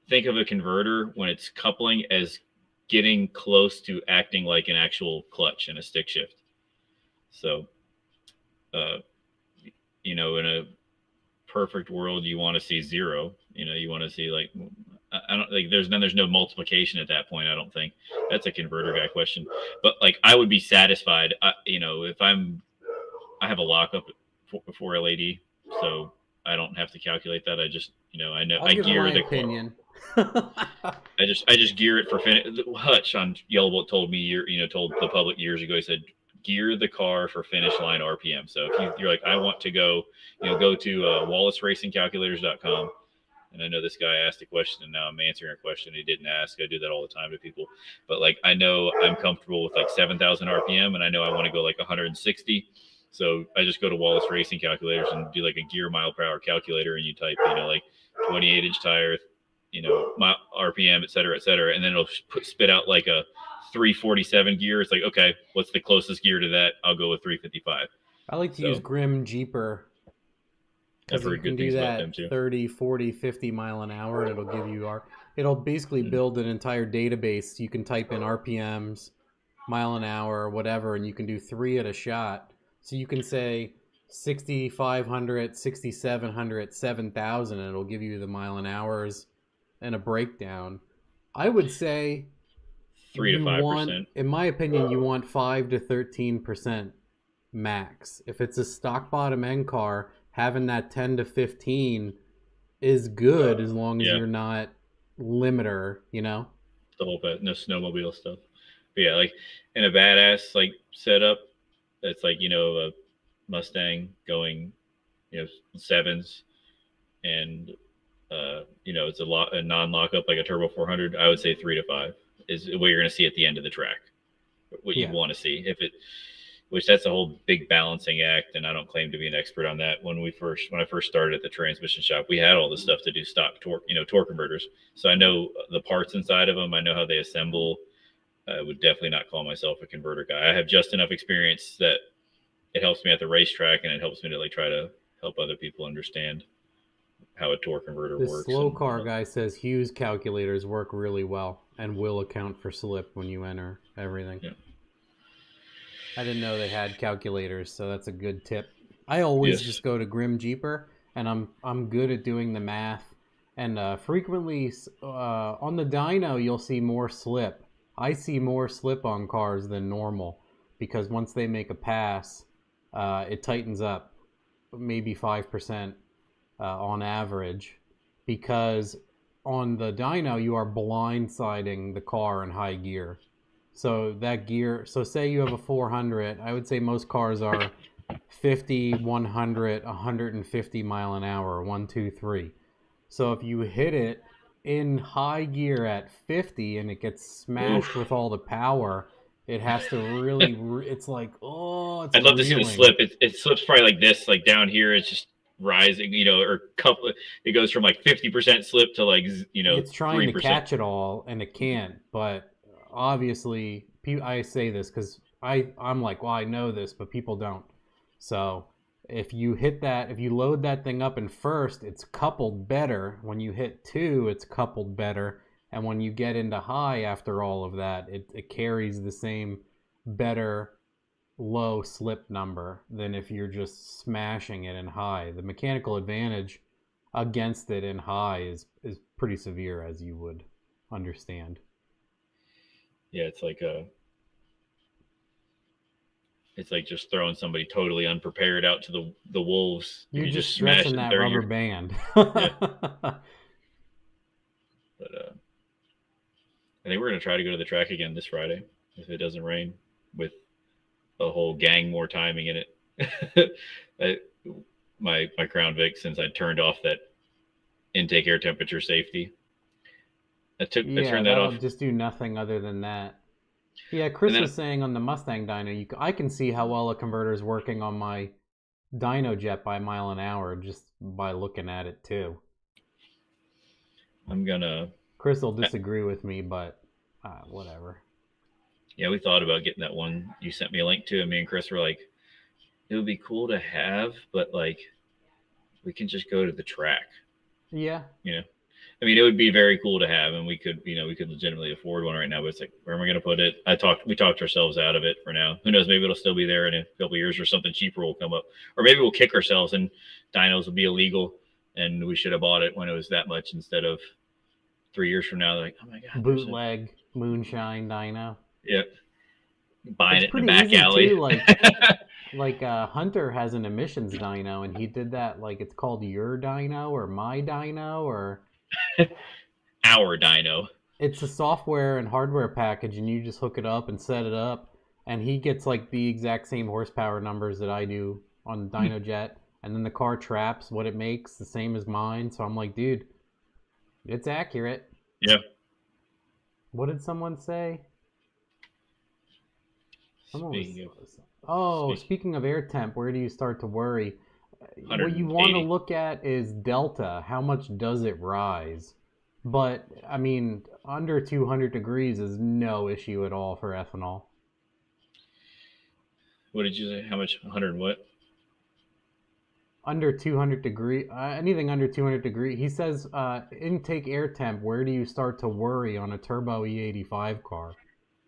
Speaker 2: think of a converter when it's coupling as getting close to acting like an actual clutch and a stick shift. So, in a perfect world, you want to see zero. You want to see like, I don't like, there's no multiplication at that point. I don't think that's a converter guy question, but like I would be satisfied. If I have a lockup for LAD, so I don't have to calculate that. I just, I know I gear the opinion. I just gear it for finish. Hutch on Yellow Bolt told me, told the public years ago, he said, gear the car for finish line RPM. So if you're like, I want to go, go to WallaceRacingCalculators.com And I know this guy asked a question, and now I'm answering a question he didn't ask. I do that all the time to people. But like, I know I'm comfortable with like 7,000 RPM, and I know I want to go like 160. So I just go to Wallace Racing Calculators and do like a gear mile per hour calculator, and you type, like 28-inch tire, RPM, et cetera, and then it'll spit out like a 347 gear. It's like, okay, what's the closest gear to that? I'll go with 355.
Speaker 1: I like to use Grim Jeeper.
Speaker 2: I've heard good things about them too.
Speaker 1: 30, 40, 50 mile an hour, and it'll give you it'll basically build an entire database. You can type in RPMs, mile an hour, whatever, and you can do 3 at a shot. So you can say 6,500, 6,700, 7,000, and it'll give you the mile an hours and a breakdown. I would say
Speaker 2: 3 to 5%.
Speaker 1: In my opinion, you want 5 to 13% max. If it's a stock bottom end car, having that 10 to 15 is good as long as you're not limiter, The
Speaker 2: whole no snowmobile stuff. But yeah, like in a badass like setup, that's like, a Mustang going, 7s, and it's a non-lockup like a Turbo 400. I would say 3 to 5 is what you're going to see at the end of the track. What you want to see, which that's a whole big balancing act, and I don't claim to be an expert on that. When I first started at the transmission shop, we had all this stuff to do stock torque, torque converters. So I know the parts inside of them. I know how they assemble. I would definitely not call myself a converter guy. I have just enough experience that it helps me at the racetrack, and it helps me to like try to help other people understand how a torque converter works.
Speaker 1: The slow car guy says Hughes calculators work really well and will account for slip when you enter everything. Yeah. I didn't know they had calculators, so that's a good tip. I always just go to Grim Jeeper, and I'm good at doing the math. And frequently on the dyno, you'll see more slip. I see more slip on cars than normal because once they make a pass, it tightens up maybe 5% on average, because on the dyno you are blindsiding the car in high gear. So that gear, say you have a 400, I would say most cars are 50, 100, 150 mile an hour, 1, 2, 3. So if you hit it in high gear at 50 and it gets smashed with all the power, it has to really, it's like, it's
Speaker 2: I'd love to see the slip. It slips probably like this, like down here, it's just rising, or it goes from like 50% slip to like,
Speaker 1: it's trying
Speaker 2: 3%.
Speaker 1: To catch it all and it can't, but obviously, I say this because I'm like, well, I know this, but people don't. So if you load that thing up in first, it's coupled better. When you hit 2, it's coupled better. And when you get into high after all of that, it carries the same better low slip number than if you're just smashing it in high. The mechanical advantage against it in high is pretty severe, as you would understand.
Speaker 2: Yeah, it's like just throwing somebody totally unprepared out to the wolves.
Speaker 1: You just stretching that rubber band.
Speaker 2: Yeah. But I think we're gonna try to go to the track again this Friday if it doesn't rain, with a whole gang more timing in it. My Crown Vic, since I turned off that intake air temperature safety, I turned that off.
Speaker 1: Just do nothing other than that. Yeah, Chris was saying on the Mustang dyno, I can see how well a converter is working on my dyno jet by mile an hour just by looking at it too. Chris will disagree with me, but whatever.
Speaker 2: Yeah, we thought about getting that one you sent me a link to, and me and Chris were like, it would be cool to have, but like, we can just go to the track.
Speaker 1: Yeah.
Speaker 2: I mean, it would be very cool to have, and we could legitimately afford one right now, but it's like, where am I going to put it? We talked ourselves out of it for now. Who knows? Maybe it'll still be there in a couple of years, or something cheaper will come up, or maybe we'll kick ourselves and dynos will be illegal and we should have bought it when it was that much instead of 3 years from now. Like, oh my God.
Speaker 1: Bootleg moonshine dyno.
Speaker 2: Yeah. Buying it in the back alley.
Speaker 1: Too, like Hunter has an emissions dyno, and he did that, like, it's called Your Dyno or My Dyno or
Speaker 2: Our Dyno.
Speaker 1: It's a software and hardware package, and you just hook it up and set it up, and he gets like the exact same horsepower numbers that I do on Dyno Jet, and then the car traps what it makes the same as mine. So I'm like, dude, It's accurate.
Speaker 2: Yeah.
Speaker 1: What did someone say? Speaking of air temp, where do you start to worry? What you want to look at is delta. How much does it rise? But, I mean, under 200 degrees is no issue at all for ethanol.
Speaker 2: What did you say? How much? 100 and what?
Speaker 1: Under 200 degree, anything under 200 degree. He says intake air temp, where do you start to worry on a turbo E85 car?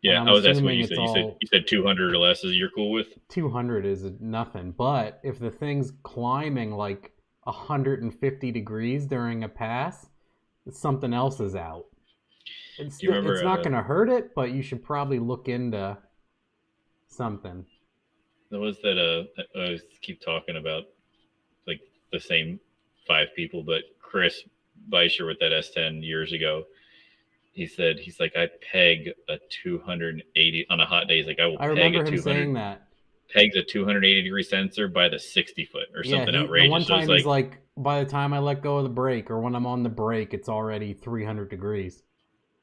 Speaker 2: Yeah, that's what you said. You said 200 or less is you're cool with?
Speaker 1: 200 is nothing. But if the thing's climbing like 150 degrees during a pass, something else is out. It's not going to hurt it, but you should probably look into something.
Speaker 2: There was that I always keep talking about, like the same 5 people, but Chris Beischer with that S10 years ago, he's like, I peg a 280 on a hot day. He's like, I
Speaker 1: remember him saying that.
Speaker 2: Pegs a 280 degree sensor by the 60 foot or something outrageous.
Speaker 1: The one time he's like, by the time I let go of the brake or when I'm on the brake, it's already 300 degrees.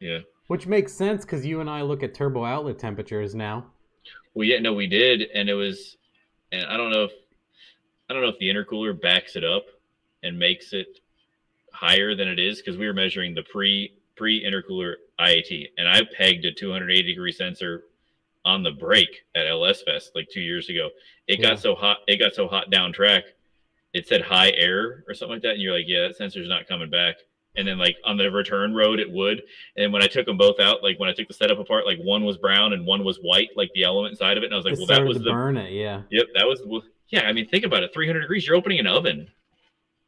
Speaker 2: Yeah.
Speaker 1: Which makes sense because you and I look at turbo outlet temperatures now.
Speaker 2: Well, yeah, no, we did, and it was, and I don't know if the intercooler backs it up and makes it higher than it is, because we were measuring the pre intercooler IAT, and I pegged a 280 degree sensor on the brake at LS Fest like 2 years ago. It got so hot down track, it said high air or something like that, and you're like, yeah, that sensor's not coming back. And then like on the return road, it would. And when I took them both out, like when I took the setup apart, like one was brown and one was white, like the element side of it. And I was like, well, that was
Speaker 1: burn it, yeah.
Speaker 2: Yep, that was yeah. I mean, think about it, 300 degrees. You're opening an oven,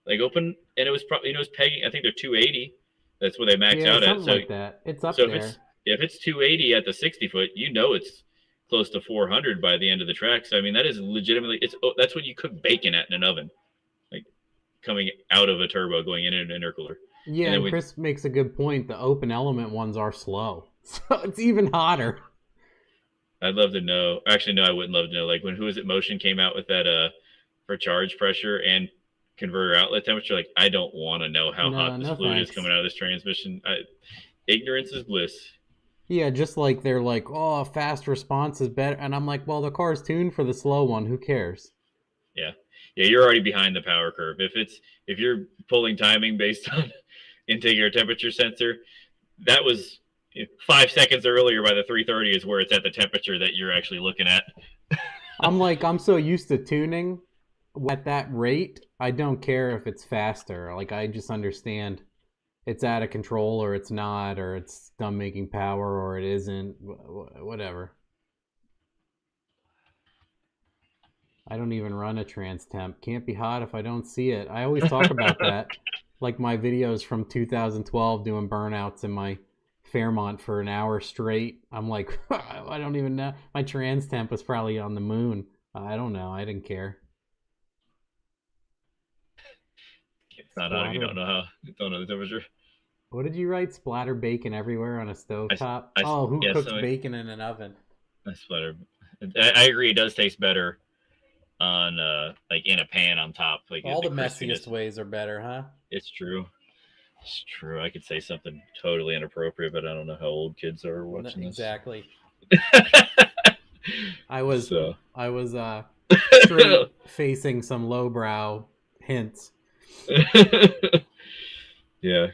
Speaker 2: and it was probably, it was pegging. I think they're 280. That's what they max out at. So
Speaker 1: like that. It's up there.
Speaker 2: If it's 280 at the 60 foot, it's close to 400 by the end of the track. So I mean, that is legitimately that's what you cook bacon at in an oven, like coming out of a turbo going in an intercooler.
Speaker 1: Yeah, and Chris makes a good point. The open element ones are slow, so it's even hotter.
Speaker 2: I'd love to know. Actually, no, I wouldn't love to know. Like when Who Is It Motion came out with that for charge pressure and converter outlet temperature. Like I don't want to know how hot this fluid is coming out of this transmission. Ignorance is bliss.
Speaker 1: Yeah, just like they're like, oh, fast response is better, and I'm like, well, the car's tuned for the slow one. Who cares?
Speaker 2: Yeah, you're already behind the power curve. If you're pulling timing based on intake air temperature sensor, that was 5 seconds earlier by the 330 is where it's at the temperature that you're actually looking at.
Speaker 1: I'm so used to tuning at that rate, I don't care if it's faster. Like I just understand it's out of control or it's not, or it's done making power or it isn't, whatever. I don't even run a trans temp. Can't be hot if I don't see it. I always talk about that. Like my videos from 2012 doing burnouts in my Fairmont for an hour straight. I'm like, I don't even know. My trans temp was probably on the moon. I don't know. I didn't care.
Speaker 2: It's not on if you don't know the temperature.
Speaker 1: What did you write? Splatter bacon everywhere on a stovetop? Who cooks bacon in an oven? I splatter.
Speaker 2: I agree. It does taste better on like in a pan on top. Like
Speaker 1: all the messiest ways are better, huh?
Speaker 2: It's true. It's true. I could say something totally inappropriate, but I don't know how old kids are watching this.
Speaker 1: Exactly. I was straight facing some lowbrow hints.
Speaker 2: Yeah.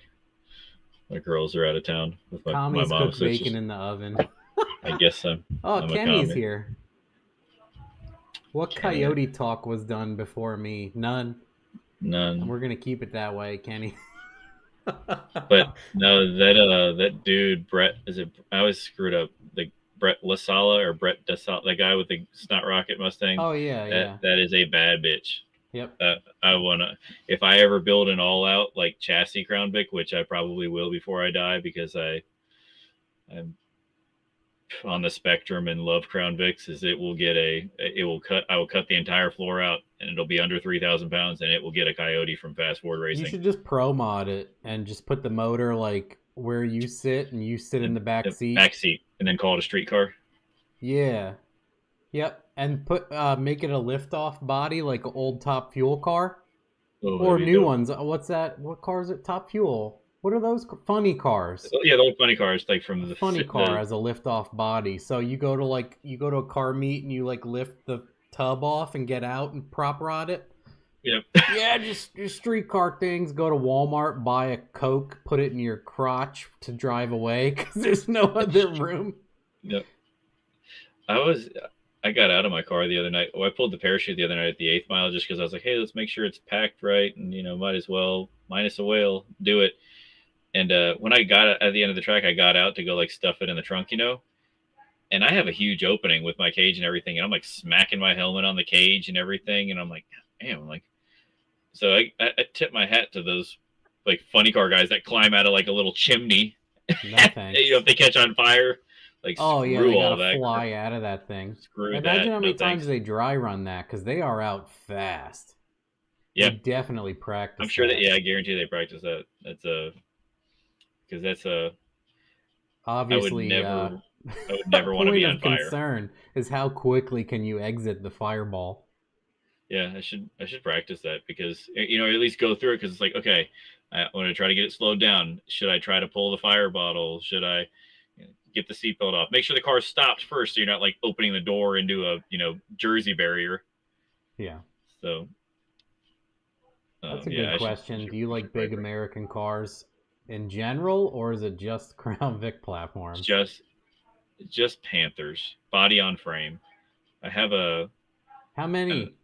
Speaker 2: My girls are out of town with my mom.
Speaker 1: Cooks bacon in the oven.
Speaker 2: I guess I'm.
Speaker 1: Oh, Kenny's here. What coyote talk was done before me? None. And we're gonna keep it that way, Kenny.
Speaker 2: But no, that dude Brett, I always screwed up the Brett LaSala or Brett DeSala, the guy with the snot rocket Mustang.
Speaker 1: Oh yeah,
Speaker 2: that is a bad bitch.
Speaker 1: Yep.
Speaker 2: I wanna, if I ever build an all out like chassis Crown Vic, which I probably will before I die, because I'm on the spectrum and love Crown Vics, is I will cut the entire floor out and it'll be under 3,000 pounds and it will get a Coyote from Fast Forward Racing.
Speaker 1: You should just pro mod it and just put the motor like where you sit and you sit in the back seat.
Speaker 2: Back seat, and then call it a street car.
Speaker 1: Yeah. Yep. And put make it a lift-off body like an old Top Fuel car. Or new ones. What's that? What car is it? Top Fuel. What are those funny cars?
Speaker 2: Yeah, the old funny cars, like from the
Speaker 1: Funny car has a lift-off body. So you go to a car meet and you like lift the tub off and get out and prop rod it.
Speaker 2: Yep.
Speaker 1: Yeah, just streetcar things. Go to Walmart, buy a Coke, put it in your crotch to drive away because there's no other room.
Speaker 2: Yep. I got out of my car the other night. Well, I pulled the parachute the other night at the 8th mile just because I was like, hey, let's make sure it's packed right, and might as well, minus a whale, do it. And when I got at the end of the track, I got out to go like stuff it in the trunk, and I have a huge opening with my cage and everything, and I'm like smacking my helmet on the cage and everything, and I'm like, damn, like. So I tip my hat to those like funny car guys that climb out of like a little chimney.
Speaker 1: No thanks.
Speaker 2: If they catch on fire, like
Speaker 1: oh yeah,
Speaker 2: screw
Speaker 1: they
Speaker 2: all
Speaker 1: gotta
Speaker 2: that.
Speaker 1: fly out of that thing.
Speaker 2: Screw
Speaker 1: Imagine
Speaker 2: that.
Speaker 1: how many
Speaker 2: No
Speaker 1: times
Speaker 2: thanks.
Speaker 1: they dry run that because they are out fast.
Speaker 2: Yeah,
Speaker 1: They definitely practice.
Speaker 2: I'm sure that. Yeah, I guarantee they practice that.
Speaker 1: Obviously,
Speaker 2: I would never want to be on fire.
Speaker 1: Concern is how quickly can you exit the fireball.
Speaker 2: Yeah, I should practice that because at least go through it because it's like, okay, I want to try to get it slowed down. Should I try to pull the fire bottle? Should I get the seatbelt off? Make sure the car stops first so you're not like opening the door into a Jersey barrier.
Speaker 1: Yeah.
Speaker 2: So
Speaker 1: that's a good question. Do you like big American cars in general, or is it just Crown Vic platforms?
Speaker 2: Just Panthers, body on frame. I have a.
Speaker 1: How many?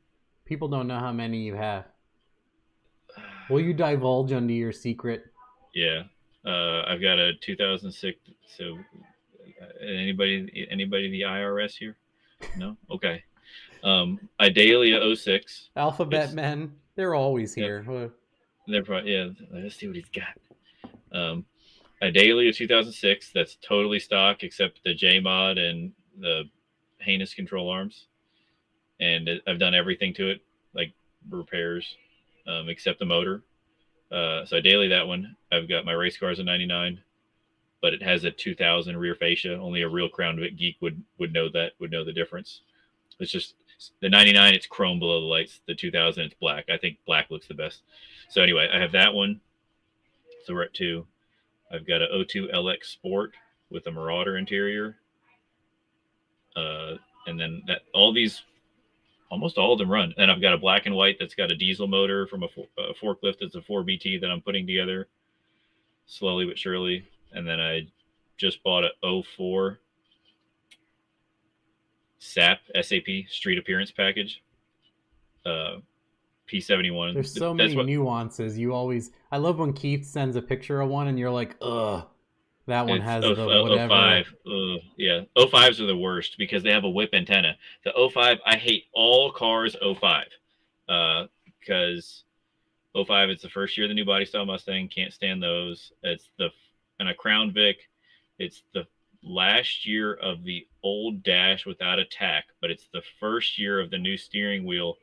Speaker 1: People don't know how many you have. Will you divulge under your secret?
Speaker 2: Yeah, I've got a 2006. So, anybody the IRS here? No, okay. Idalia 06.
Speaker 1: Alphabet men, they're always here.
Speaker 2: Yeah, they're probably Let's see what he's got. Idalia 2006. That's totally stock except the J mod and the heinous control arms. And I've done everything to it, like repairs, except the motor. So I daily that one. I've got my race cars in '99, but it has a 2000 rear fascia. Only a real Crown Vic geek would know the difference. It's just the '99. It's chrome below the lights. The 2000, it's black. I think black looks the best. So anyway, I have that one. So we're at 2. I've got a 02 LX Sport with a Marauder interior. And then almost all of them run. And I've got a black and white that's got a diesel motor from a forklift. That's a 4BT that I'm putting together slowly but surely. And then I just bought a 04 SAP Street Appearance Package. P71.
Speaker 1: There's so many nuances. I love when Keith sends a picture of one and you're like, ugh. That one has the whatever.
Speaker 2: 05. Yeah. 05s are the worst because they have a whip antenna. The 05, I hate all cars 05. Because 05, it's the first year of the new body style Mustang. Can't stand those. And a Crown Vic, it's the last year of the old dash without a tack, but it's the first year of the new steering wheel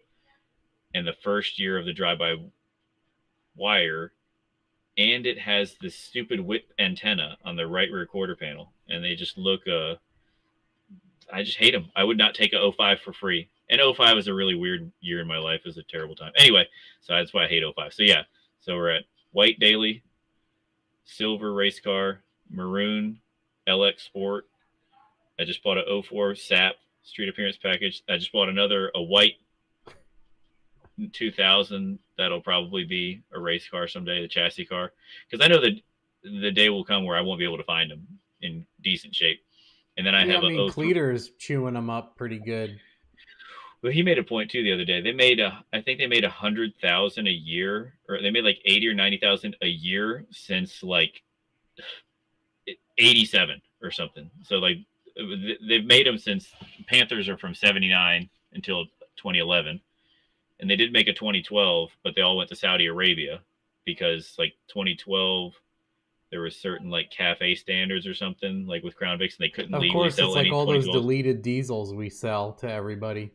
Speaker 2: and the first year of the drive-by-wire. And it has this stupid whip antenna on the right rear quarter panel. And they just look, I just hate them. I would not take a 05 for free. And 05 was a really weird year in my life. It was a terrible time. Anyway, so that's why I hate 05. So yeah, so we're at white daily, silver race car, maroon LX Sport. I just bought a 04 SAP Street Appearance Package. I just bought a white 2000 that'll probably be a race car someday, the chassis car, because I know that the day will come where I won't be able to find them in decent shape. And then I
Speaker 1: Cleater's chewing them up pretty good.
Speaker 2: Well, he made a point too the other day. I think they made 100,000 a year, or they made like 80 or 90,000 a year since like 87 or something. So like they've made them since Panthers are from 79 until 2011. And they did make a 2012, but they all went to Saudi Arabia because like 2012, there was certain like cafe standards or something like with Crown Vics, and they couldn't legally sell any.
Speaker 1: Of course, it's like all those deleted diesels we sell to everybody.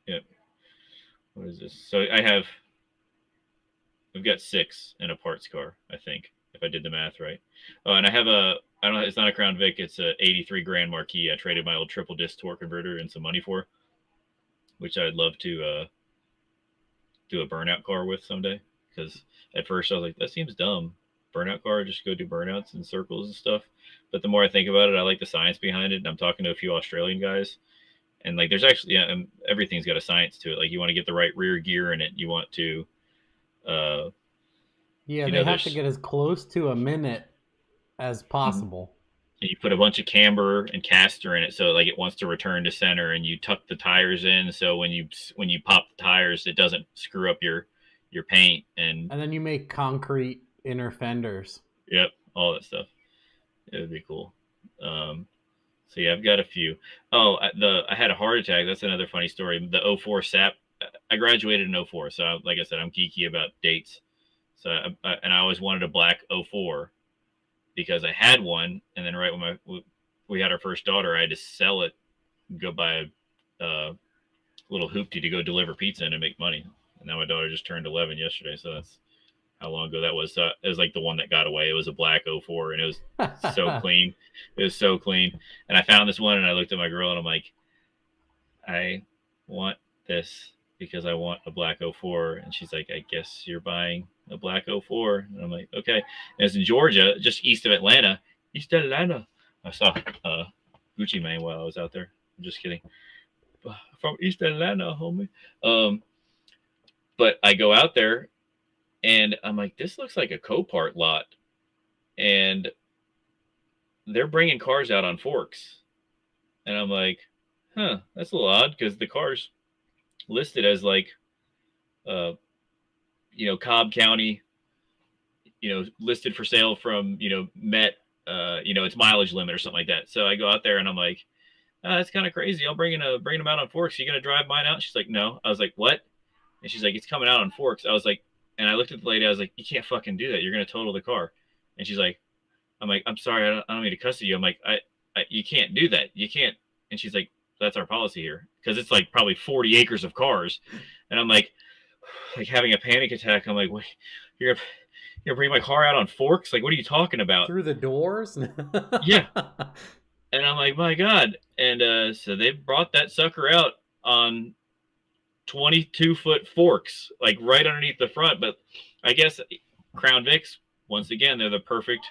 Speaker 2: Yeah. What is this? So I've got 6 in a parts car, I think, if I did the math right. Oh, and I have I don't know, it's not a Crown Vic, it's a 83 Grand Marquis. I traded my old triple disc torque converter and some money for, which I'd love to do a burnout car with someday, because at first I was like, that seems dumb, burnout car, just go do burnouts and circles and stuff. But the more I think about it, I like the science behind it. And I'm talking to a few Australian guys, and like there's actually everything's got a science to it. Like you want to get the right rear gear in it. You want to,
Speaker 1: yeah, they have to get as close to a minute as possible.
Speaker 2: And you put a bunch of camber and caster in it, so like it wants to return to center, and you tuck the tires in, so when you pop the tires, it doesn't screw up your paint, and
Speaker 1: then you make concrete inner fenders.
Speaker 2: Yep, all that stuff. It would be cool. So yeah, I've got a few. Oh, I had a heart attack. That's another funny story. The 04 SAP. I graduated in 04, so like I said, I'm geeky about dates. So and I always wanted a black 04. Because I had one, and then right when we had our first daughter, I had to sell it, and go buy a little hoopty to go deliver pizza in and make money. And now my daughter just turned 11 yesterday, so that's how long ago that was. It was like the one that got away. It was a black 04, and it was so clean. It was so clean. And I found this one, and I looked at my girl, and I'm like, I want this because I want a black 04. And she's like, I guess you're buying a black 04. And I'm like, okay. And it's in Georgia, just east of Atlanta. East Atlanta. I saw Gucci Mane while I was out there. I'm just kidding. From East Atlanta, homie. But I go out there, and I'm like, this looks like a Copart lot. And they're bringing cars out on forks. And I'm like, huh, that's a little odd, because the car's listed as like, Cobb County, listed for sale from, Met, its mileage limit or something like that. So I go out there and I'm like, that's kind of crazy. I'll bring them out on forks. You going to drive mine out? She's like, no. I was like, what? And she's like, it's coming out on forks. I was like, and I looked at the lady. I was like, you can't fucking do that. You're going to total the car. And she's like, I'm like, I'm sorry. I don't mean to cuss at you. I'm like, you can't do that. You can't. And she's like, that's our policy here. Because it's like probably 40 acres of cars. And I'm like having a panic attack. I'm like, what? You're gonna bring my car out on forks? Like, what are you talking about?
Speaker 1: Through the doors?
Speaker 2: Yeah. And I'm like, my God. And so they brought that sucker out on 22-foot forks, like right underneath the front. But I guess Crown Vics, once again, they're the perfect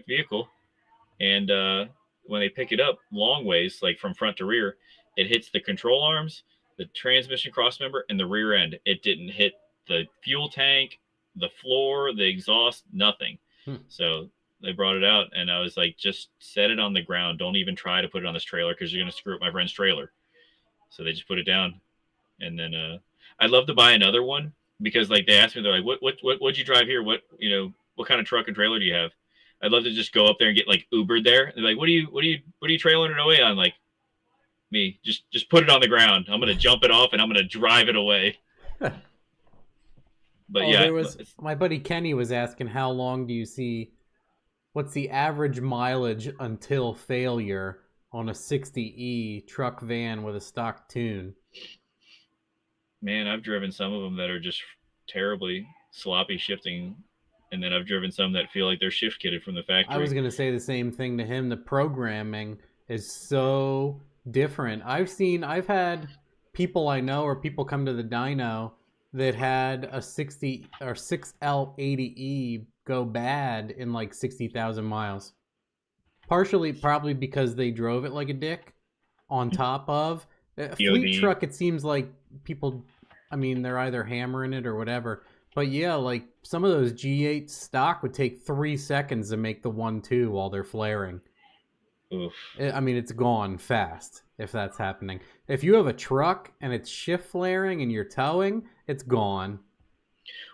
Speaker 2: vehicle. And when they pick it up long ways, like from front to rear, it hits the control arms, the transmission crossmember, and the rear end. It didn't hit the fuel tank, the floor, the exhaust, nothing. So they brought it out, and I was like, just set it on the ground. Don't even try to put it on this trailer, because you're going to screw up my friend's trailer. So they just put it down. And then I'd love to buy another one, because like they asked me, they're like, what'd you drive here? What kind of truck and trailer do you have? I'd love to just go up there and get like Ubered there. They're like, what are you trailing it away on? Like, me, just put it on the ground. I'm going to jump it off and I'm going to drive it away. But
Speaker 1: my buddy Kenny was asking, how long do you see, what's the average mileage until failure on a 60E truck van with a stock tune?
Speaker 2: Man, I've driven some of them that are just terribly sloppy shifting. And then I've driven some that feel like they're shift kitted from the factory.
Speaker 1: I was going to say the same thing to him. The programming is so different. I've had people I know, or people come to the dyno that had a 60 or 6L80E go bad in like 60,000 miles. Partially probably because they drove it like a dick on top of a fleet truck. It seems like people, I mean, they're either hammering it or whatever. But yeah, like some of those G8 stock would take 3 seconds to make the 1-2 while they're flaring.
Speaker 2: Oof.
Speaker 1: I mean, it's gone fast if that's happening. If you have a truck and it's shift flaring and you're towing, it's gone.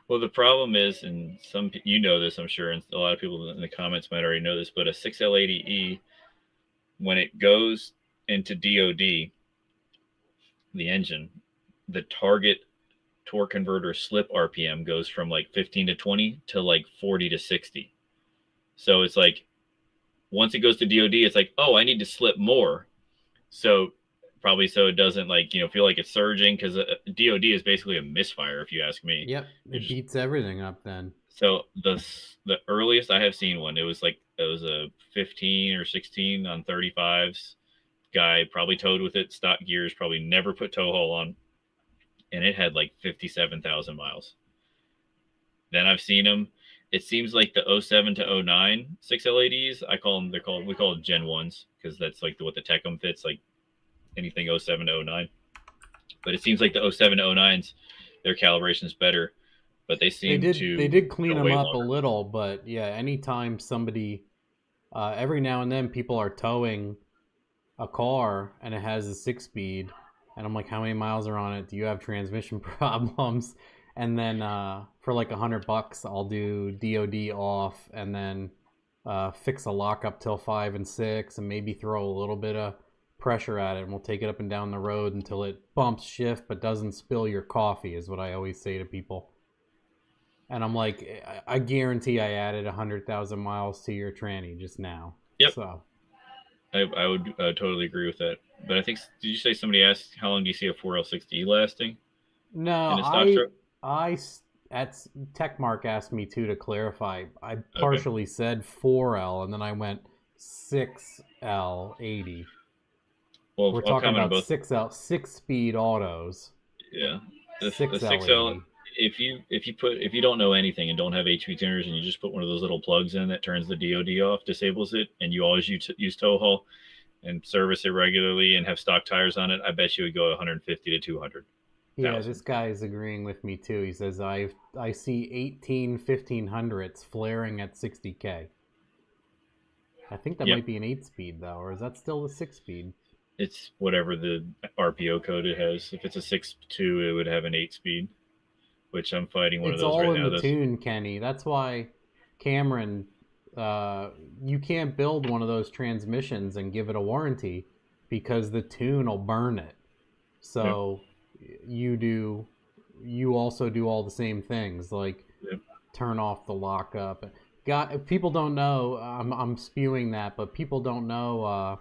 Speaker 2: Well, the problem is, and you know this, I'm sure, and a lot of people in the comments might already know this, but a 6L80E, when it goes into DOD, the engine, the target torque converter slip RPM goes from like 15 to 20 to like 40 to 60. So it's like, once it goes to DOD, it's like, oh, I need to slip more. So probably so it doesn't like, feel like it's surging, because DOD is basically a misfire, if you ask me.
Speaker 1: Yep, it beats everything up then.
Speaker 2: So the earliest I have seen one, it was a 15 or 16 on 35s. Guy probably towed with it, stock gears, probably never put tow haul on, and it had like 57,000 miles. Then I've seen them, it seems like the 07 to 09 6L80s, we call them Gen 1s because that's like what the Tecum fits, like anything 07 to 09. But it seems like the 07 to 09s, their calibration is better, but they
Speaker 1: did clean them up
Speaker 2: longer.
Speaker 1: a little, but yeah, anytime somebody, every now and then people are towing a car and it has a 6-speed, and I'm like, how many miles are on it? Do you have transmission problems? And then for like $100, I'll do DOD off and then fix a lockup till 5 and 6 and maybe throw a little bit of pressure at it, and we'll take it up and down the road until it bumps shift but doesn't spill your coffee, is what I always say to people. And I'm like, I guarantee I added 100,000 miles to your tranny just now.
Speaker 2: Yep.
Speaker 1: So
Speaker 2: I would totally agree with that. But I think, did you say somebody asked how long do you see a 4L6D lasting?
Speaker 1: No,
Speaker 2: in a stock truck?
Speaker 1: at Techmark asked me to clarify. I partially said 4L and then I went 6L80.
Speaker 2: Well,
Speaker 1: We're talking about 6L, 6-speed autos.
Speaker 2: Yeah, the
Speaker 1: 6L.
Speaker 2: If you don't know anything and don't have HP tuners and you just put one of those little plugs in that turns the DOD off, disables it, and you always use tow haul and service it regularly and have stock tires on it, I bet you would go 150 to 200.
Speaker 1: Yeah, this guy is agreeing with me too. He says I see 1500s flaring at 60K. I think that might be an 8-speed though, or is that still a 6-speed?
Speaker 2: It's whatever the RPO code it has. If it's a 6.2, it would have an 8-speed, which I'm fighting one of those right now. It's all
Speaker 1: in the tune, Kenny. That's why, Cameron, you can't build one of those transmissions and give it a warranty because the tune will burn it. So you also do all the same things, like turn off the lockup. People don't know, I'm spewing that, but people don't know.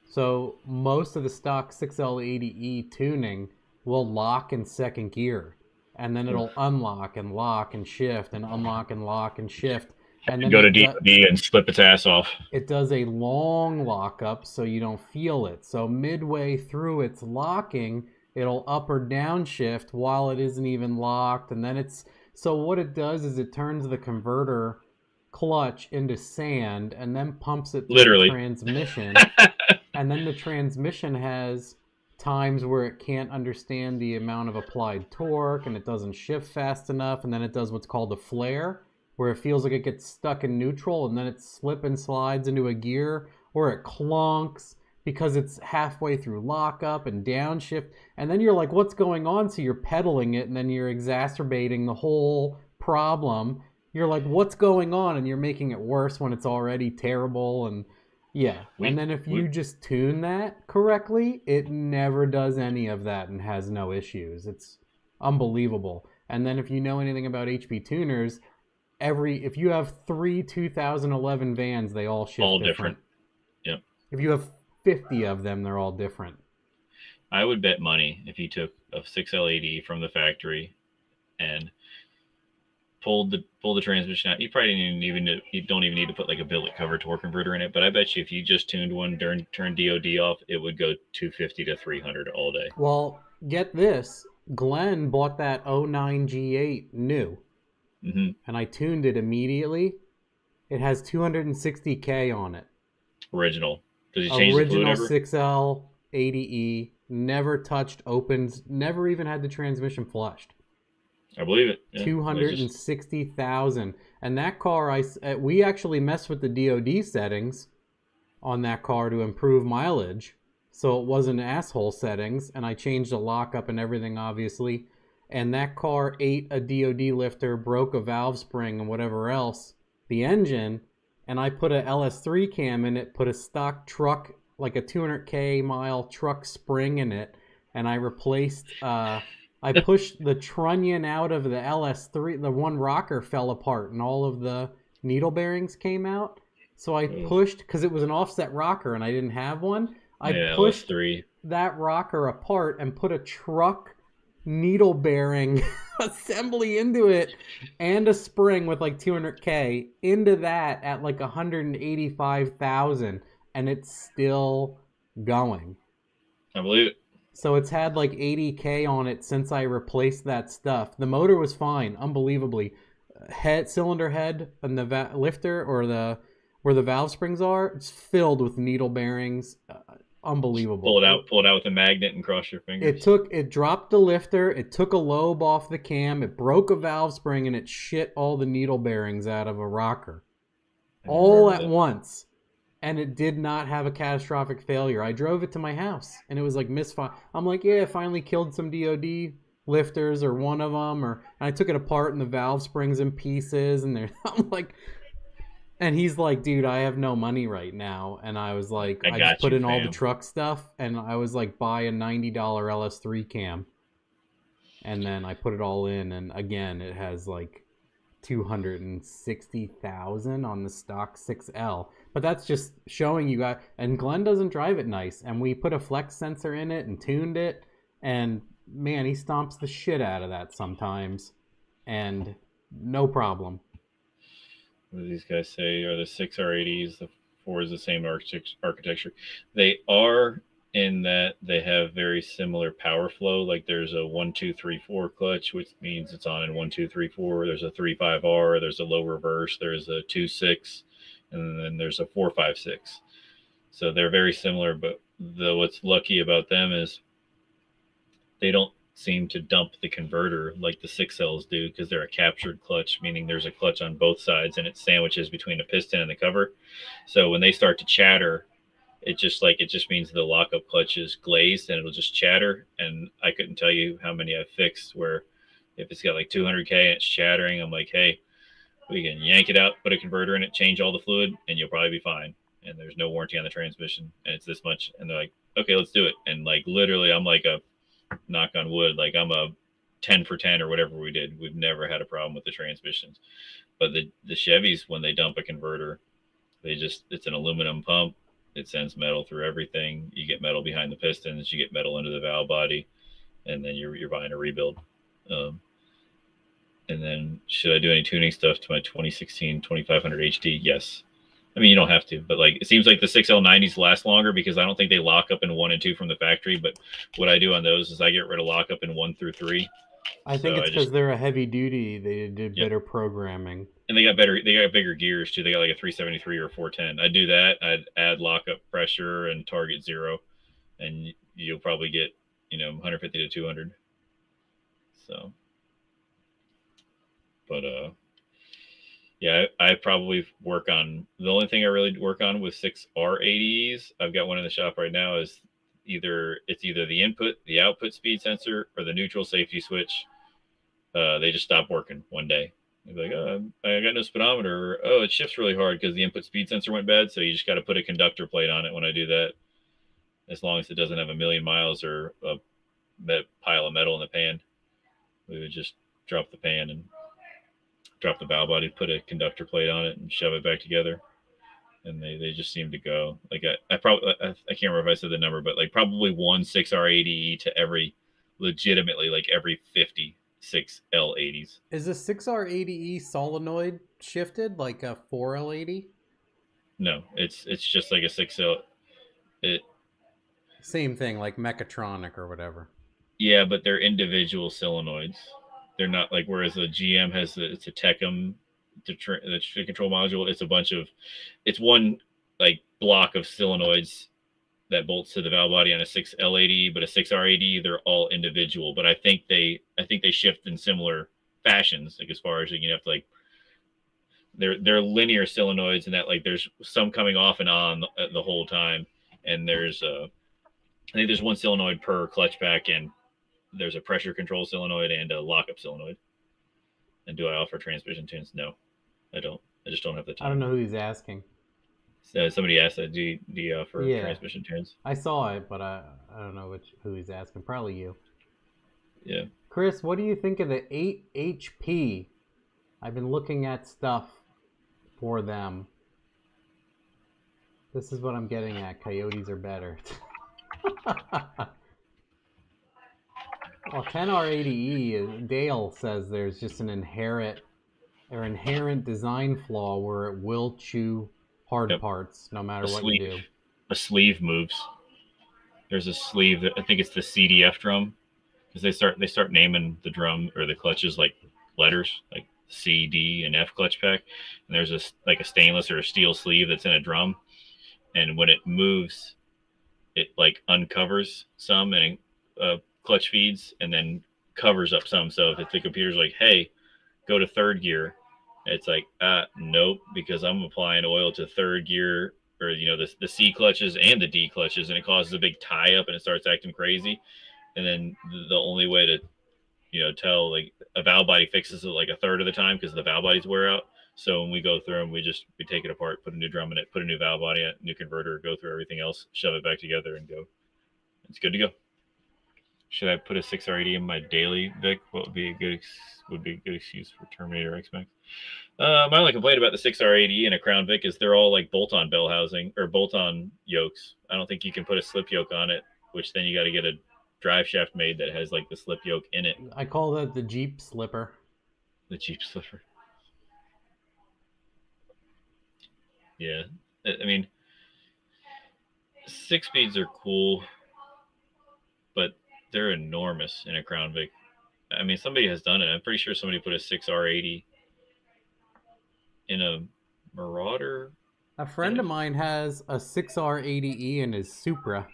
Speaker 1: So most of the stock 6L80E tuning will lock in second gear, and then it'll unlock and lock and shift and unlock and lock and shift. And then
Speaker 2: go to DOD and slip its ass off.
Speaker 1: It does a long lockup so you don't feel it. So midway through its locking, it'll up or down shift while it isn't even locked. And then so what it does is it turns the converter clutch into sand and then pumps it through the transmission. And then the transmission has times where it can't understand the amount of applied torque and it doesn't shift fast enough. And then it does what's called a flare, where it feels like it gets stuck in neutral and then it slip and slides into a gear, or it clunks because it's halfway through lockup and downshift. And then you're like, what's going on? So you're pedaling it and then you're exacerbating the whole problem. You're like, what's going on? And you're making it worse when it's already terrible. And and then if you just tune that correctly, it never does any of that and has no issues. It's unbelievable. And then if you know anything about HP tuners, if you have 3 2011 vans, they all shift
Speaker 2: all different. Yep.
Speaker 1: If you have 50 of them, they're all different.
Speaker 2: I would bet money if you took a 6L80 from the factory and pulled the transmission out. You probably don't even need to put like a billet cover torque converter in it. But I bet you if you just tuned one, turned DOD off, it would go 250 to 300 all day.
Speaker 1: Well, get this. Glenn bought that 09 G8 new.
Speaker 2: Mm-hmm.
Speaker 1: And I tuned it immediately. It has 260K on it.
Speaker 2: Original. Does he change the fluid ever?
Speaker 1: Original 6L80E. Never touched opens. Never even had the transmission flushed.
Speaker 2: I believe it. Yeah.
Speaker 1: 260,000. And that car, we actually messed with the DOD settings on that car to improve mileage. So it wasn't asshole settings. And I changed the lockup and everything, obviously. And that car ate a DOD lifter, broke a valve spring and whatever else, the engine, and I put a LS3 cam in it, put a stock truck, like a 200K mile truck spring in it, and I replaced, I pushed the trunnion out of the LS3, the one rocker fell apart and all of the needle bearings came out. So I pushed, because it was an offset rocker and I didn't have one, I pushed
Speaker 2: LS3.
Speaker 1: That rocker apart and put a truck needle bearing assembly into it and a spring with like 200K into that at like 185,000, and it's still going.
Speaker 2: I believe it.
Speaker 1: So it's had like 80K on it since I replaced that stuff. The motor was fine, unbelievably. cylinder head and the lifter or the where the valve springs are, it's filled with needle bearings. Unbelievable.
Speaker 2: Pull it out with a magnet and cross your fingers.
Speaker 1: It dropped the lifter, it took a lobe off the cam, it broke a valve spring, and it shit all the needle bearings out of a rocker. All at once. And it did not have a catastrophic failure. I drove it to my house, and it was like misfire. I'm like, yeah, I finally killed some DOD lifters or one of them, and I took it apart and the valve springs in pieces, and I'm like, and he's like, dude, I have no money right now. And I was like, I just put in all the truck stuff, and I was like, buy a $90 LS3 cam. And then I put it all in, and again, it has like 260,000 on the stock 6L. But that's just showing you guys. And Glenn doesn't drive it nice. And we put a flex sensor in it and tuned it. And man, he stomps the shit out of that sometimes. And no problem.
Speaker 2: What do these guys say? Are the 6R80s, the 4 is the same architecture? They are, in that they have very similar power flow. Like there's a 1, 2, 3, 4 clutch, which means it's on in 1, 2, 3, 4. There's a 3, 5R. There's a low reverse. There's a 2, 6. And then there's a 4, 5, 6. So they're very similar, but what's lucky about them is they don't seem to dump the converter like the 6Ls do, because they're a captured clutch, meaning there's a clutch on both sides and it sandwiches between the piston and the cover. So when they start to chatter, it just means the lockup clutch is glazed and it'll just chatter. And I couldn't tell you how many I've fixed where if it's got like 200K and it's chattering, I'm like, hey, we can yank it out, put a converter in it, change all the fluid, and you'll probably be fine. And there's no warranty on the transmission, and it's this much. And they're like, okay, let's do it. And like literally, I'm like a knock on wood, like I'm a 10 for 10 or whatever we did. We've never had a problem with the transmissions. But the Chevys, when they dump a converter, it's an aluminum pump. It sends metal through everything. You get metal behind the pistons, you get metal into the valve body, and then you're buying a rebuild. And then should I do any tuning stuff to my 2016 2500 HD? Yes. I mean, you don't have to, but like it seems like the 6L90s last longer because I don't think they lock up in 1 and 2 from the factory. But what I do on those is I get rid of lockup in 1 through 3.
Speaker 1: I think it's because they're a heavy duty. They did better programming,
Speaker 2: and they got bigger gears too. They got like a 373 or 410. I do that. I'd add lockup pressure and target 0, and you'll probably get 150 to 200. So. But yeah, I probably work on, the only thing I really work on with 6R80s, I've got one in the shop right now, is either the input, the output speed sensor, or the neutral safety switch. They just stopped working one day. They'd be like, oh, I got no speedometer. Or, oh, it shifts really hard because the input speed sensor went bad. So you just got to put a conductor plate on it when I do that. As long as it doesn't have a million miles or a pile of metal in the pan, we would just drop the pan and drop the valve body, put a conductor plate on it, and shove it back together. And they just seem to go. Like I can't remember if I said the number, but like probably one 6R80 to every 50 6L80s.
Speaker 1: Is the 6R80E solenoid shifted like a 4L80?
Speaker 2: No, it's just like a 6L.
Speaker 1: Same thing, like Mechatronic or whatever.
Speaker 2: Yeah, but they're individual solenoids. They're not like, whereas the GM has it's a Tecum, the control module. It's one like block of solenoids that bolts to the valve body on a 6L80, but a 6R80, they're all individual. But I think they shift in similar fashions. Like as far as you have to like, they're linear solenoids, and that like there's some coming off and on the whole time. And there's I think there's one solenoid per clutch pack, and there's a pressure control solenoid and a lockup solenoid. And do I offer transmission tunes? No, I don't. I just don't have the time.
Speaker 1: I don't know who he's asking.
Speaker 2: So somebody asked that, do you offer transmission tunes?
Speaker 1: I saw it, but I don't know who he's asking. Probably you.
Speaker 2: Yeah.
Speaker 1: Chris, what do you think of the 8 HP? I've been looking at stuff for them. This is what I'm getting at. Coyotes are better. Well, 10R80E, Dale says there's just an inherent design flaw where it will chew hard parts no matter what you do.
Speaker 2: A sleeve moves. There's a sleeve that I think it's the CDF drum, because they start naming the drum or the clutches like letters, like C, D, and F clutch pack, and there's a stainless or a steel sleeve that's in a drum, and when it moves, it like uncovers some and clutch feeds, and then covers up some. So if the computer's like, hey, go to third gear, it's like, nope, because I'm applying oil to third gear, or the C clutches and the D clutches, and it causes a big tie up and it starts acting crazy. And then the only way to tell, like, a valve body fixes it like a third of the time because the valve bodies wear out. So when we go through them, we take it apart, put a new drum in it, put a new valve body, a new converter, go through everything else, shove it back together, and go. It's good to go. Should I put a 6R80 in my daily Vic? What would be a good excuse for Terminator X-Max? My only complaint about the 6R80 and a Crown Vic is they're all like bolt-on bell housing or bolt-on yokes. I don't think you can put a slip yoke on it, which then you got to get a drive shaft made that has like the slip yoke in it.
Speaker 1: I call that the Jeep slipper.
Speaker 2: The Jeep slipper. Yeah, I mean, 6-speeds are cool, but they're enormous in a Crown Vic. I mean, somebody has done it. I'm pretty sure somebody put a 6R80 in a Marauder.
Speaker 1: A friend of mine has a 6R80E in his Supra.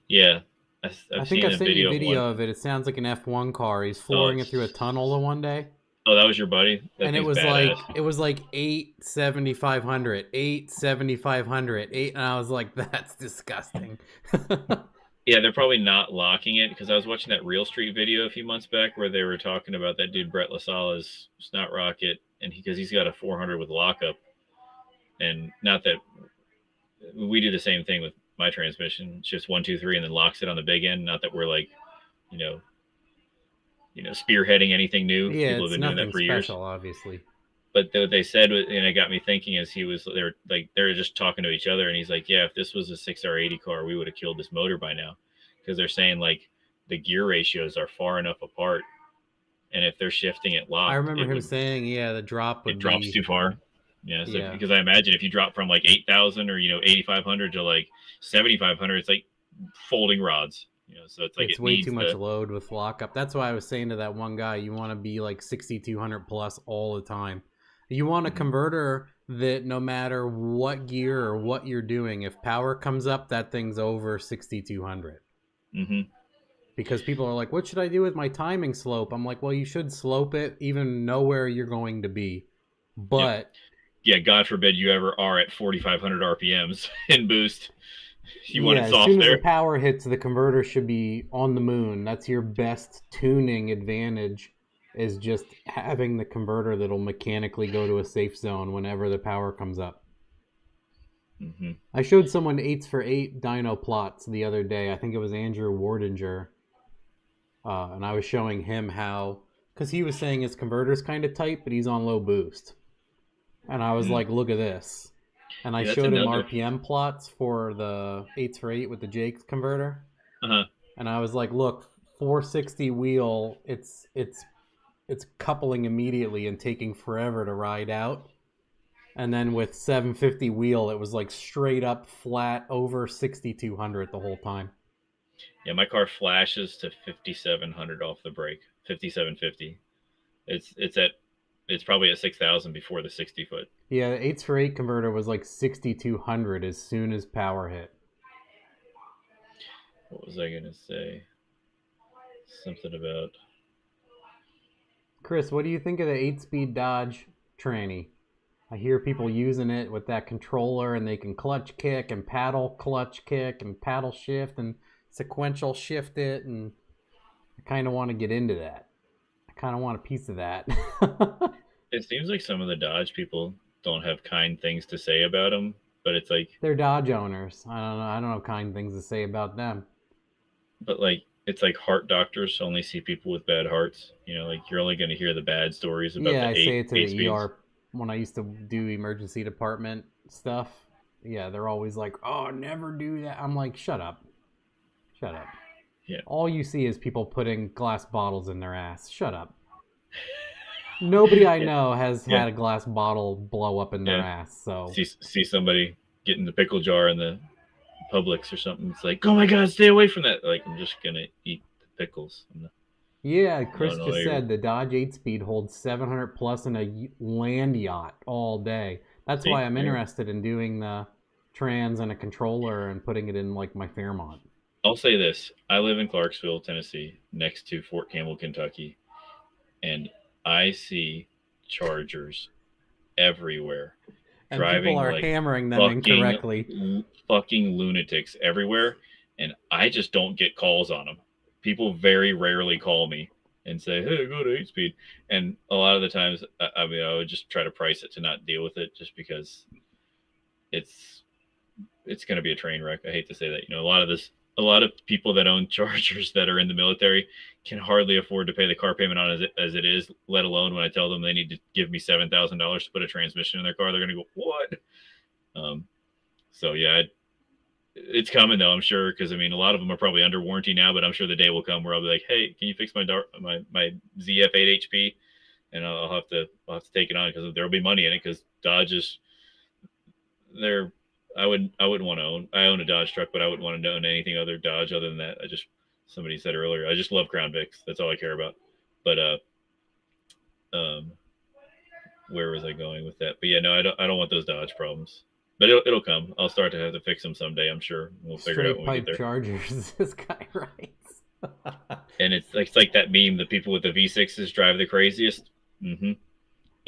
Speaker 2: Yeah.
Speaker 1: I think I've sent you a video of it. It sounds like an F1 car. He's flooring it through a tunnel the one day.
Speaker 2: Oh, that was your buddy?
Speaker 1: And it was badass. like 8,7,500, 8,7,500, and I was like, that's disgusting.
Speaker 2: Yeah, they're probably not locking it, because I was watching that Real Street video a few months back where they were talking about that dude Brett LaSala's Snot Rocket, and because he's got a 400 with lockup, and not that we do the same thing with my transmission. It's just 1, 2, 3, and then locks it on the big end. Not that we're like, spearheading anything new.
Speaker 1: Yeah,
Speaker 2: people have been doing that for years,
Speaker 1: obviously.
Speaker 2: But what they said, and it got me thinking, is they were just talking to each other, and he's like, yeah, if this was a 6R80 car, we would have killed this motor by now, because they're saying like the gear ratios are far enough apart, and if they're shifting it locked,
Speaker 1: I remember him saying, yeah, the drop
Speaker 2: drops too far. Yeah, so because I imagine if you drop from like 8,000 or 8,500 to like 7,500, it's like folding rods. So it's like
Speaker 1: it's way too much load with lockup. That's why I was saying to that one guy, you want to be like 6,200 plus all the time. You want a converter that no matter what gear or what you're doing, if power comes up, that thing's over 6,200.
Speaker 2: Mm-hmm.
Speaker 1: Because people are like, what should I do with my timing slope? I'm like, well, you should slope it, even know where you're going to be. But
Speaker 2: yeah, God forbid you ever are at 4,500 RPMs in boost. You want it soft
Speaker 1: as soon
Speaker 2: there.
Speaker 1: As the power hits, the converter should be on the moon. That's your best tuning advantage, is just having the converter that'll mechanically go to a safe zone whenever the power comes up.
Speaker 2: Mm-hmm.
Speaker 1: I showed someone 8s4 8 dyno plots the other day. I think it was Andrew Wardinger. And I was showing him how, because he was saying his converter's kind of tight, but he's on low boost. And I was like, look at this. And I showed him RPM plots for the 8s4 8 with the Jake's converter.
Speaker 2: Uh-huh.
Speaker 1: And I was like, look, 460 wheel, it's coupling immediately and taking forever to ride out. And then with 750 wheel, it was like straight up flat over 6,200 the whole time.
Speaker 2: Yeah, my car flashes to 5,700 off the brake. 5,750. It's probably at 6,000 before the 60 foot.
Speaker 1: Yeah, the 8s4 8 converter was like 6,200 as soon as power hit.
Speaker 2: What was I gonna say? Something about.
Speaker 1: Chris, what do you think of the 8-speed Dodge tranny? I hear people using it with that controller, and they can clutch kick and paddle clutch kick and paddle shift and sequential shift it, and I kind of want to get into that. I kind of want a piece of that.
Speaker 2: It seems like some of the Dodge people don't have kind things to say about them, but it's like
Speaker 1: they're Dodge owners. I don't have kind things to say about them.
Speaker 2: But like, it's like heart doctors only see people with bad hearts. Like you're only going to hear the bad stories about
Speaker 1: I
Speaker 2: the
Speaker 1: say it to the
Speaker 2: speeds.
Speaker 1: ER when I used to do emergency department stuff. Yeah, they're always like, oh, never do that. I'm like, shut up. Shut up.
Speaker 2: Yeah.
Speaker 1: All you see is people putting glass bottles in their ass. Shut up. Nobody I know has had a glass bottle blow up in their ass. So
Speaker 2: see somebody getting the pickle jar in the Publix or something. It's like, oh my God, stay away from that. Like, I'm just gonna eat the pickles.
Speaker 1: Yeah, Chris
Speaker 2: No,
Speaker 1: just said the Dodge 8-speed holds 700 plus in a land yacht all day. That's why
Speaker 2: see,
Speaker 1: I'm
Speaker 2: there.
Speaker 1: interested in doing the trans and a controller and putting it in like my Fairmont.
Speaker 2: I'll say this: I live in Clarksville, Tennessee, next to Fort Campbell, Kentucky, and I see Chargers everywhere,
Speaker 1: And people
Speaker 2: driving
Speaker 1: are
Speaker 2: like
Speaker 1: hammering them incorrectly.
Speaker 2: fucking lunatics everywhere, and I just don't get calls on them. People very rarely call me and say, "Hey, go to 8-speed," and a lot of the times, I mean, I would just try to price it to not deal with it, just because it's going to be a train wreck. I hate to say that. A lot of people that own Chargers that are in the military can hardly afford to pay the car payment on as it is, let alone when I tell them they need to give me $7,000 to put a transmission in their car, they're going to go, what? So yeah, it's coming though, I'm sure. Cause I mean, a lot of them are probably under warranty now, but I'm sure the day will come where I'll be like, hey, can you fix my ZF 8 HP? And I'll have to take it on, because there'll be money in it. Cause Dodge is, I wouldn't want to own. I own a Dodge truck, but I wouldn't want to own anything other Dodge other than that. Somebody said earlier, I just love Crown Vics. That's all I care about. But where was I going with that? But yeah, no, I don't want those Dodge problems. But it'll come. I'll start to have to fix them someday. I'm sure we'll figure it out when we get there.
Speaker 1: Chargers, this guy writes.
Speaker 2: And it's like that meme: the people with the V6s drive the craziest. Mm-hmm.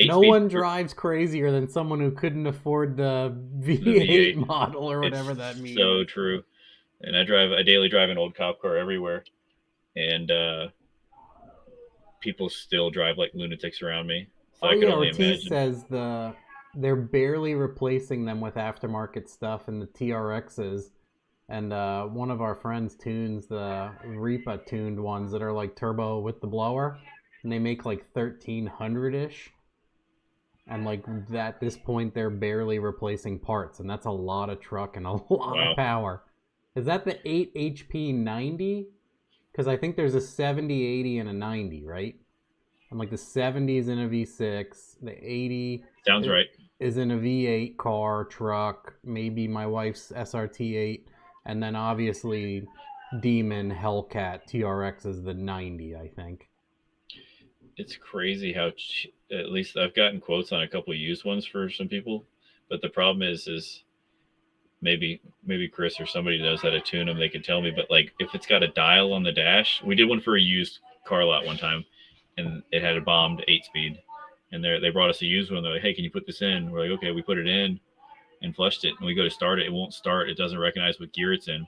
Speaker 1: No one drives crazier than someone who couldn't afford the V8 model or whatever that means.
Speaker 2: So true. And I daily drive an old cop car everywhere, and people still drive like lunatics around me. So I can only imagine.
Speaker 1: Says they're barely replacing them with aftermarket stuff in the TRXs, and one of our friends tunes the Reaper tuned ones that are like turbo with the blower, and they make like 1,300-ish. And like at this point, they're barely replacing parts, and that's a lot of truck and a lot of power. Is that the 8 HP 90? Because I think there's a 70, 80, and a 90, right? And like the 70 is in a V6, the 80
Speaker 2: sounds right
Speaker 1: is in a V8 car, truck, maybe my wife's SRT8, and then obviously Demon Hellcat TRX is the 90, I think.
Speaker 2: It's crazy how at least I've gotten quotes on a couple of used ones for some people, but the problem is maybe Chris or somebody knows how to tune them. They can tell me, but like if it's got a dial on the dash, we did one for a used car lot one time, and it had a bombed 8-speed, and they brought us a used one. They're like, hey, can you put this in? We're like, okay. We put it in and flushed it, and we go to start it. It won't start. It doesn't recognize what gear it's in.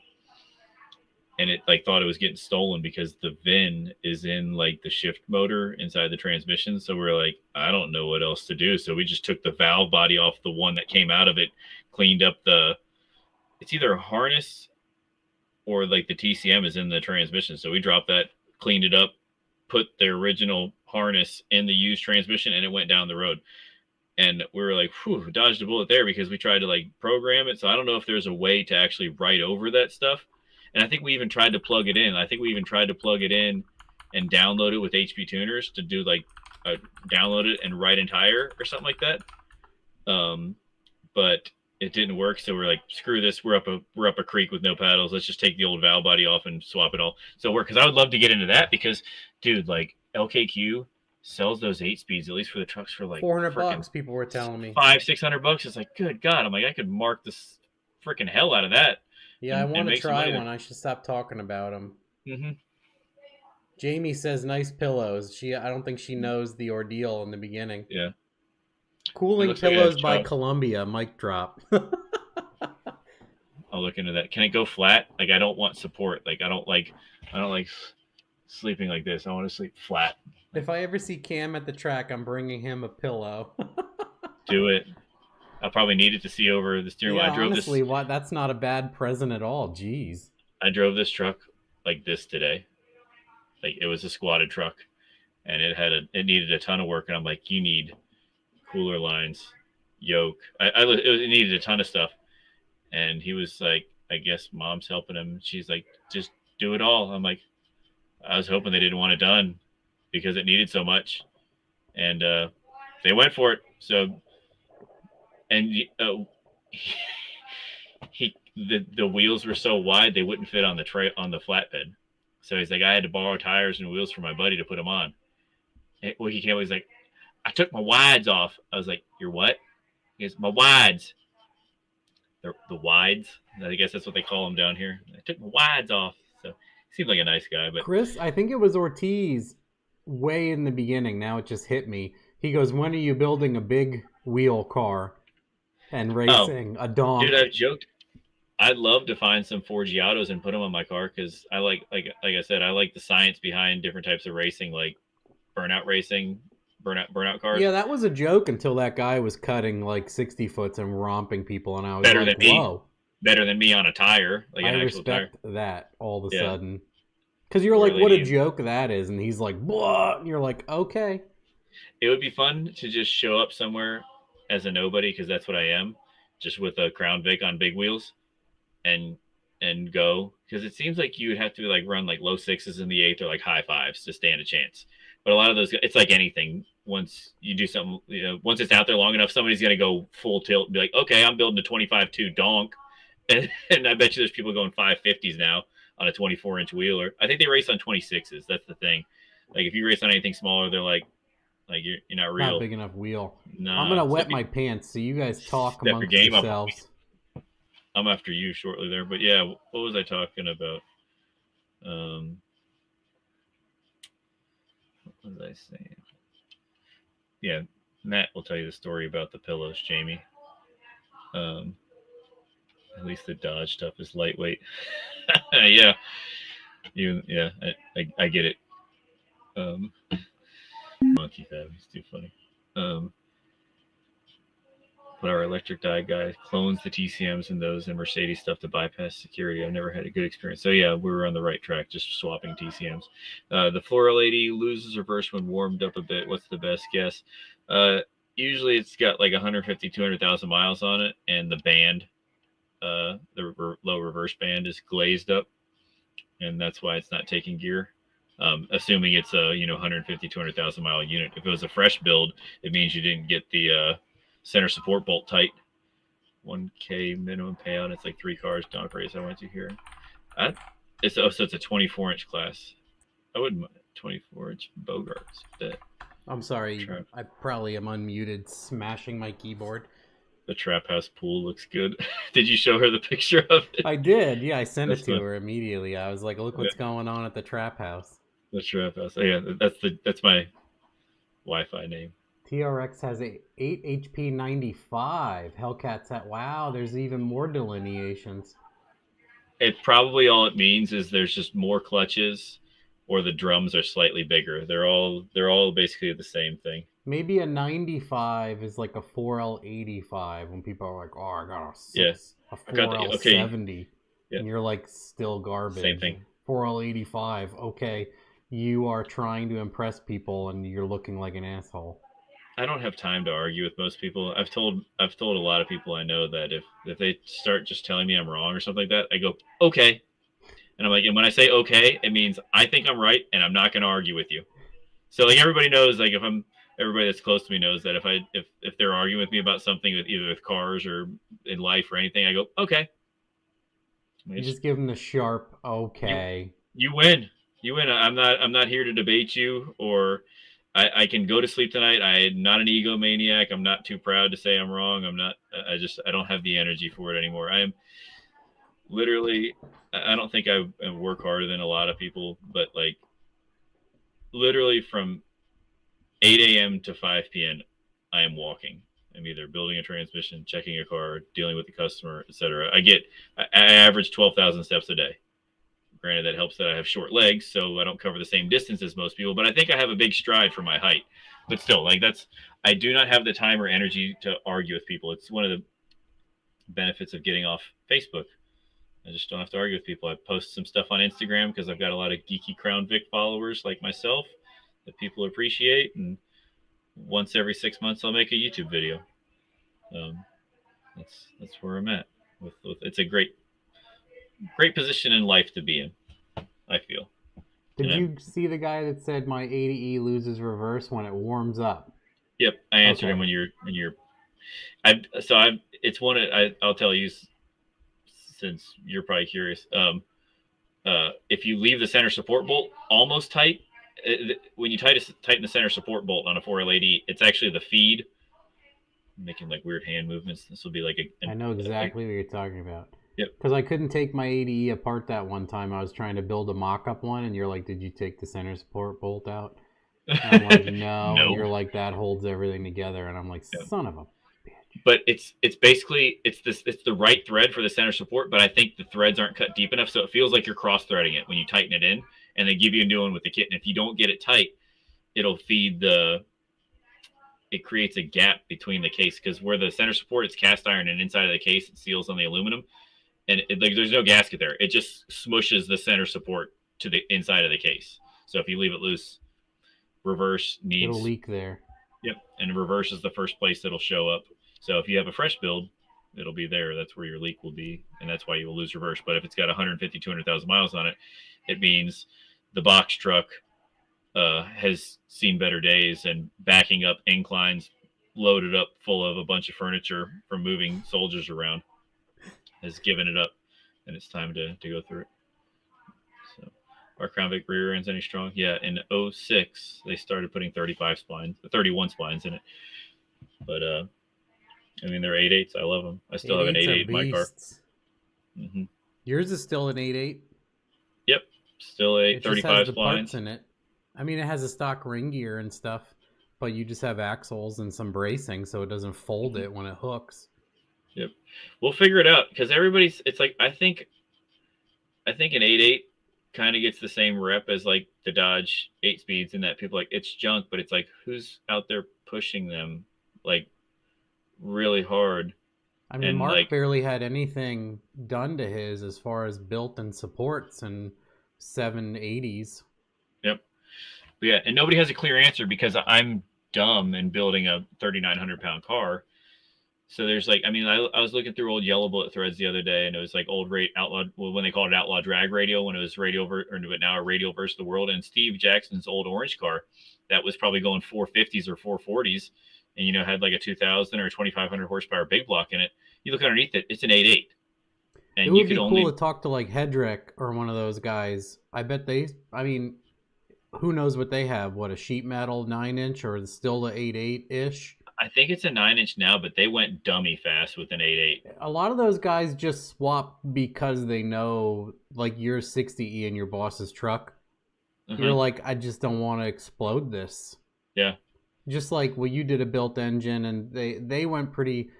Speaker 2: And it like thought it was getting stolen because the VIN is in like the shift motor inside the transmission. So we're like, I don't know what else to do. So we just took the valve body off the one that came out of it, cleaned up it's either a harness or like the TCM is in the transmission. So we dropped that, cleaned it up, put the original harness in the used transmission, and it went down the road. And we were like, whew, dodged a bullet there, because we tried to like program it. So I don't know if there's a way to actually write over that stuff. And I think we even tried to plug it in. And download it with HP tuners to do like download it and write entire or something like that. But it didn't work. So we're like, screw this. We're up a creek with no paddles. Let's just take the old valve body off and swap it all. So because I would love to get into that, because dude, like LKQ sells those 8-speeds, at least for the trucks, for like
Speaker 1: $400. People were telling me
Speaker 2: $500-$600. It's like, good God. I'm like, I could mark this freaking hell out of that.
Speaker 1: Yeah, I want to try one. I should stop talking about them.
Speaker 2: Mm-hmm.
Speaker 1: Jamie says nice pillows. I don't think she knows the ordeal in the beginning.
Speaker 2: Yeah.
Speaker 1: Cooling pillows by Columbia. Mic drop.
Speaker 2: I'll look into that. Can it go flat? Like, I don't want support. Like, I don't like sleeping like this. I want to sleep flat.
Speaker 1: If I ever see Cam at the track, I'm bringing him a pillow.
Speaker 2: Do it. I'll probably need it to see over the steering wheel.
Speaker 1: Honestly, that's not a bad present at all. Jeez.
Speaker 2: I drove this truck like this today. Like, it was a squatted truck, and it needed a ton of work. And I'm like, you need cooler lines, yoke. It needed a ton of stuff. And he was like, I guess mom's helping him. She's like, just do it all. I'm like, I was hoping they didn't want it done because it needed so much. And they went for it. So, and the wheels were so wide they wouldn't fit on the flatbed. So he's like, I had to borrow tires and wheels from my buddy to put them on. And, well, he came. He's like, I took my wides off. I was like, your what? He goes, my wides. The wides. I guess that's what they call them down here. I took my wides off. So he seemed like a nice guy. But
Speaker 1: Chris, I think it was Ortiz way in the beginning. Now it just hit me. He goes, when are you building a big wheel car and racing a donk?
Speaker 2: Dude, I've joked. I'd love to find some Forgiatos and put them on my car because I like I said, I like the science behind different types of racing, like burnout racing, burnout cars.
Speaker 1: Yeah, that was a joke until that guy was cutting like 60 foots and romping people, and I was
Speaker 2: Better
Speaker 1: like,
Speaker 2: than me.
Speaker 1: whoa.
Speaker 2: Better than me on a tire, like an
Speaker 1: I
Speaker 2: actual tire.
Speaker 1: respect that all of a sudden. Because you're like, what a joke that is. And he's like, blah. And you're like, okay.
Speaker 2: It would be fun to just show up somewhere as a nobody, because that's what I am, just with a Crown Vic on big wheels and go. Because it seems like you would have to like run like low sixes in the eighth or like high fives to stand a chance. But a lot of those, it's like anything. Once you do something, once it's out there long enough, somebody's going to go full tilt and be like, okay, I'm building a 25.2 donk. And I bet you there's people going 550s now on a 24-inch wheeler. I think they race on 26s. That's the thing. Like if you race on anything smaller, they're like you're not real.
Speaker 1: Not big enough wheel.
Speaker 2: No,
Speaker 1: I'm going to wet my pants so you guys talk amongst yourselves.
Speaker 2: I'm after you shortly there. But yeah, what was I talking about? What was I saying? Yeah, Matt will tell you the story about the pillows, Jamie. At least the Dodge stuff is lightweight. Yeah, I get it. Monkey Fab, he's too funny. But our electric die guy clones the TCMs and those and Mercedes stuff to bypass security. I've never had a good experience. So yeah, we were on the right track, just swapping TCMs. The floral lady loses reverse when warmed up a bit. What's the best guess? Usually it's got like 150, 200,000 miles on it, and the band, the low reverse band is glazed up, and that's why it's not taking gear. Assuming it's a 150, 200,000 mile unit. If it was a fresh build, it means you didn't get the center support bolt tight. 1K minimum payout. It's like 3 cars. Donk race I went to here. So it's a 24-inch class. I wouldn't 24-inch Bogarts. That
Speaker 1: I'm sorry. I probably am unmuted, smashing my keyboard.
Speaker 2: The trap house pool looks good. Did you show her the picture of it?
Speaker 1: I did. Yeah, I sent it to her immediately. I was like, look what's going on at the trap house.
Speaker 2: The trap house. Oh, yeah, that's my Wi-Fi name.
Speaker 1: TRX has a 8 HP 95. Hellcat's at, wow, there's even more delineations.
Speaker 2: It probably all it means is there's just more clutches, or the drums are slightly bigger. They're all basically the same thing.
Speaker 1: Maybe a 95 is like a 4L85 when people are like, oh, I got a 4L70. Yeah. And you're like, still garbage.
Speaker 2: Same thing.
Speaker 1: 4L85. Okay, you are trying to impress people and you're looking like an asshole.
Speaker 2: I don't have time to argue with most people. I've told a lot of people I know that if they start just telling me I'm wrong or something like that, I go, okay. And I'm like, and when I say okay, it means I think I'm right and I'm not going to argue with you. So like everybody knows, like everybody that's close to me knows that if they're arguing with me about something with either with cars or in life or anything, I go, okay.
Speaker 1: You just give them the sharp okay.
Speaker 2: You win. You win. I'm not here to debate you, or I can go to sleep tonight. I'm not an egomaniac. I'm not too proud to say I'm wrong. I don't have the energy for it anymore. I am literally, I don't think I work harder than a lot of people, but like literally from 8 a.m. to 5 p.m. I am walking. I'm either building a transmission, checking a car, dealing with the customer, etc. I average 12,000 steps a day. Granted, that helps that I have short legs, so I don't cover the same distance as most people, but I think I have a big stride for my height. But still, I do not have the time or energy to argue with people. It's one of the benefits of getting off Facebook. I just don't have to argue with people. I post some stuff on Instagram because I've got a lot of geeky Crown Vic followers like myself that people appreciate, and once every 6 months I'll make a YouTube video. That's where I'm at. It's a great position in life to be in, I feel.
Speaker 1: Did you see the guy that said my 80E loses reverse when it warms up?
Speaker 2: Yep, I answered him when you're. I'll tell you, since you're probably curious. if you leave the center support bolt almost tight, when you tighten the center support bolt on a 4L80, it's actually the feed. I'm making like weird hand movements. This will be like
Speaker 1: I know exactly what you're talking about.
Speaker 2: Yep.
Speaker 1: Because I couldn't take my 80E apart that one time. I was trying to build a mock-up one, and you're like, did you take the center support bolt out? And I'm like, no.
Speaker 2: No.
Speaker 1: And you're like, that holds everything together. And I'm like, son of a bitch.
Speaker 2: But it's basically it's the right thread for the center support, but I think the threads aren't cut deep enough, so it feels like you're cross-threading it when you tighten it in, and they give you a new one with the kit. And if you don't get it tight, it'll feed it creates a gap between the case, because where the center support is cast iron and inside of the case it seals on the aluminum, and like there's no gasket there. It just smushes the center support to the inside of the case. So if you leave it loose, reverse needs
Speaker 1: it'll leak there.
Speaker 2: Yep, and reverse is the first place that'll show up. So if you have a fresh build, it'll be there. That's where your leak will be, and that's why you will lose reverse. But if it's got 150, 200,000 miles on it, it means the box truck has seen better days, and backing up inclines loaded up full of a bunch of furniture from moving soldiers around has given it up, and it's time to go through it. So our Crown Vic rear end's any strong? Yeah, in 06 they started putting 31 splines in it. But I mean, they're 8.8s. I love them. I still have an 8.8 in my car. Mm-hmm.
Speaker 1: Yours is still an 8.8?
Speaker 2: Yep, still a
Speaker 1: it
Speaker 2: 35
Speaker 1: just has the
Speaker 2: splines
Speaker 1: parts in it. I mean, it has a stock ring gear and stuff, but you just have axles and some bracing so it doesn't fold it when it hooks.
Speaker 2: Yep, we'll figure it out, because it's like I think an 8.8 kind of gets the same rep as like the Dodge 8-speeds, in that people like it's junk, but it's like, who's out there pushing them like really hard?
Speaker 1: I mean, Mark barely had anything done to his as far as built and supports and 780s.
Speaker 2: Yep. But yeah, and nobody has a clear answer, because I'm dumb in building a 3,900 pound car. So there's like, I mean, I was looking through old Yellow Bullet threads the other day, and it was like old outlaw, when they called it outlaw drag radio, when it was but now a radio versus the world. And Steve Jackson's old orange car that was probably going 450s or 440s, and had like a 2,000 or 2,500 horsepower big block in it. You look underneath it, it's an 8.8. And
Speaker 1: it would be cool to talk to like Hedrick or one of those guys. I bet I mean, who knows what they have? What, a sheet metal 9-inch or still the 8.8-ish?
Speaker 2: I think it's a 9-inch now, but they went dummy fast with an 8.8.
Speaker 1: A lot of those guys just swap because they know, like, you're 60E in your boss's truck. Mm-hmm. You're like, I just don't want to explode this.
Speaker 2: Yeah.
Speaker 1: Just like, well, you did a built engine, and they went pretty...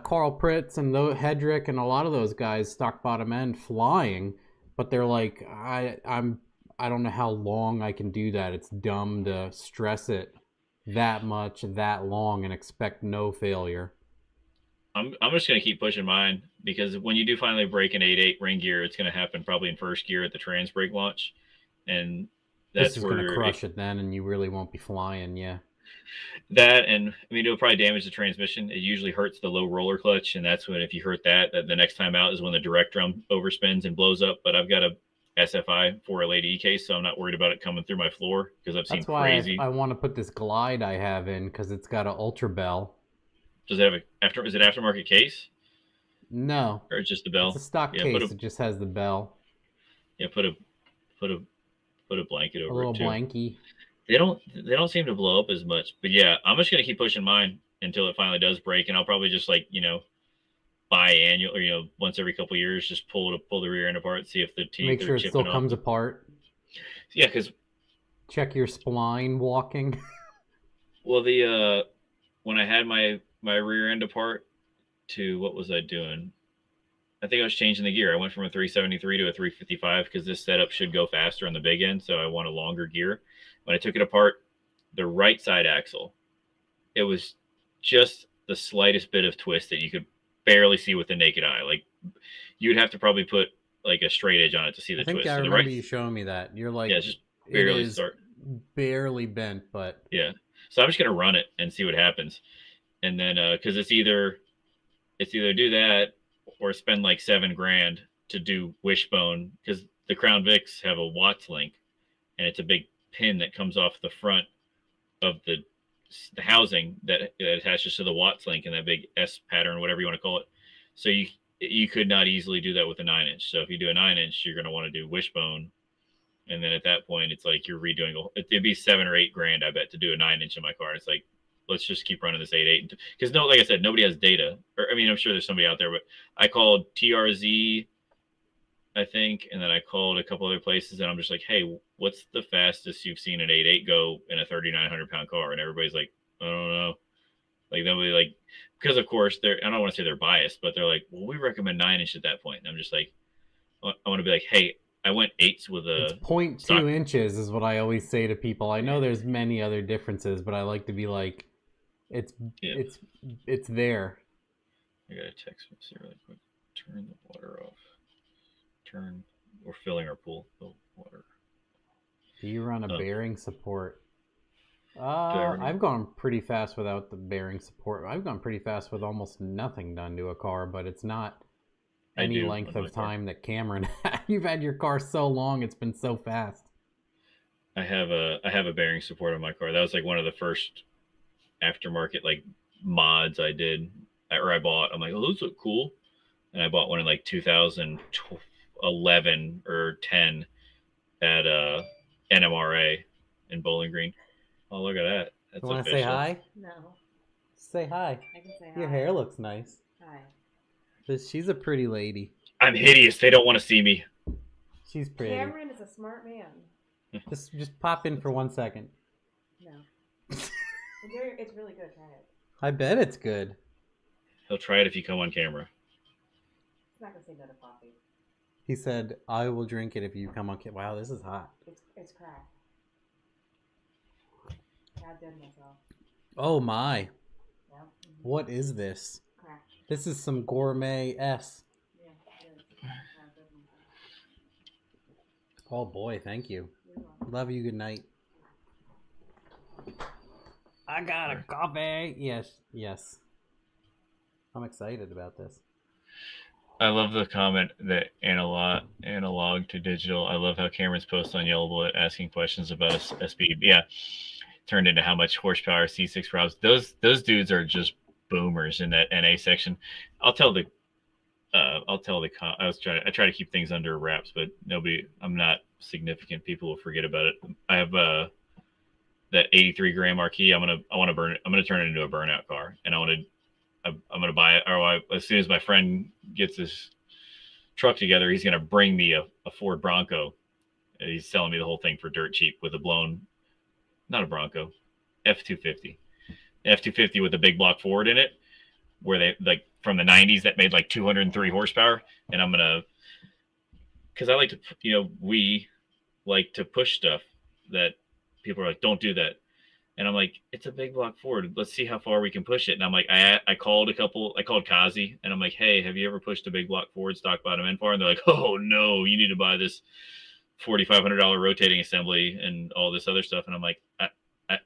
Speaker 1: Carl Pritz and Hedrick and a lot of those guys, stock bottom end, flying, but they're like, I don't know how long I can do that. It's dumb to stress it that much, that long, and expect no failure.
Speaker 2: I'm just gonna keep pushing mine, because when you do finally break an 8.8 ring gear, it's gonna happen probably in first gear at the trans brake launch, and that's
Speaker 1: where gonna crush it then, and you really won't be flying. Yeah.
Speaker 2: That, and I mean, it'll probably damage the transmission. It usually hurts the low roller clutch, and that's when, if you hurt that the next time out is when the direct drum overspins and blows up. But I've got a SFI 4L80E case, so I'm not worried about it coming through my floor, because I've seen crazy.
Speaker 1: That's why I want to put this Glide I have in, because it's got an Ultra Bell.
Speaker 2: Does it have is it aftermarket case?
Speaker 1: No.
Speaker 2: Or just the bell?
Speaker 1: It's a stock case. It just has the bell.
Speaker 2: Yeah, put a blanket over it too.
Speaker 1: A little blankie.
Speaker 2: They don't seem to blow up as much. But yeah, I'm just gonna keep pushing mine until it finally does break, and I'll probably just biannual, or once every couple of years, just pull the rear end apart, see if the teeth
Speaker 1: make sure it still comes apart.
Speaker 2: Yeah, because
Speaker 1: check your spline walking.
Speaker 2: Well, when I had my rear end apart, to what was I doing? I think I was changing the gear. I went from a 373 to a 355, because this setup should go faster on the big end, so I want a longer gear. When I took it apart, the right side axle, it was just the slightest bit of twist that you could barely see with the naked eye. Like, you'd have to probably put like a straight edge on it to see the twist.
Speaker 1: I remember you showing me that. You're like,
Speaker 2: yeah, just barely
Speaker 1: barely bent, but
Speaker 2: yeah. So I'm just gonna run it and see what happens, and then because it's either do that or spend like $7,000 to do wishbone, because the Crown Vics have a Watts link, and it's a big pin that comes off the front of the housing that attaches to the Watts link, and that big S pattern, whatever you want to call it. So you could not easily do that with a 9-inch. So if you do a 9-inch, you're going to want to do wishbone. And then at that point, it's like you're redoing. It'd be $7 or $8 I bet to do a 9-inch in my car. It's like, let's just keep running this 8.8 because like I said, nobody has data. Or I mean, I'm sure there's somebody out there, but I called TRZ, I think, and then I called a couple other places, and I'm just like, hey, what's the fastest you've seen an 8.8 go in a 3,900-pound car? And everybody's like, I don't know. Like nobody like, because of course I don't want to say they're biased, but they're like, well, we recommend 9-inch at that point. And I'm just like, I want to be like, hey, I went 8s with a
Speaker 1: 0.2 inches is what I always say to people. I know there's many other differences, but I like to be like, it's there.
Speaker 2: I got a text message really quick. Turn the water off. We're filling our pool. The water.
Speaker 1: Do you run a bearing support? I've gone pretty fast without the bearing support. I've gone pretty fast with almost nothing done to a car, but it's not any length of time that Cameron had. You've had your car so long, it's been so fast.
Speaker 2: I have a bearing support on my car. That was like one of the first aftermarket like mods I did or I bought. I'm like, oh, those look cool. And I bought one in like 2011 or 10 at NMRA in Bowling Green. Oh, look at that. That's
Speaker 1: you want to say hi?
Speaker 3: No.
Speaker 1: Say hi.
Speaker 3: I can say hi.
Speaker 1: Your hair looks nice.
Speaker 3: Hi.
Speaker 1: She's a pretty lady.
Speaker 2: I'm hideous. They don't want to see me.
Speaker 1: She's pretty.
Speaker 3: Cameron is a smart man.
Speaker 1: Just pop in for 1 second.
Speaker 3: No. It's really good. Try it.
Speaker 1: I bet it's good.
Speaker 2: He'll try it if you come on camera.
Speaker 3: He's not going to say no to coffee.
Speaker 1: He said, I will drink it if you come on camera. Wow, this is hot.
Speaker 3: It's crack. God damn myself.
Speaker 1: Oh my.
Speaker 3: Yeah. Mm-hmm.
Speaker 1: What is this?
Speaker 3: Crack.
Speaker 1: This is some gourmet S.
Speaker 3: Yeah, it is.
Speaker 1: Oh boy, thank you. Love you, good night. I got a coffee. Yes. I'm excited about this.
Speaker 2: I love the comment that analog to digital. I love how Cameron's post on Yellow Bullet asking questions about SP. Yeah, turned into how much horsepower C6 robs. Those dudes are just boomers in that NA section. I try to keep things under wraps, but I'm not significant. People will forget about it. I have that 83 gram marquee. I want to burn it. I'm going to turn it into a burnout car, and I'm going to buy it. Or as soon as my friend gets his truck together, he's going to bring me a Ford Bronco. He's selling me the whole thing for dirt cheap with not a Bronco, F-250. F-250 with a big block Ford in it, where they like from the 90s that made like 203 horsepower. And I'm going to, because I like to, we like to push stuff that people are like, don't do that. And I'm like, it's a big block Ford. Let's see how far we can push it. And I'm like, I called Kazi, and I'm like, hey, have you ever pushed a big block Ford stock bottom end bar? And they're like, oh no, you need to buy this $4,500 rotating assembly and all this other stuff. And I'm like, I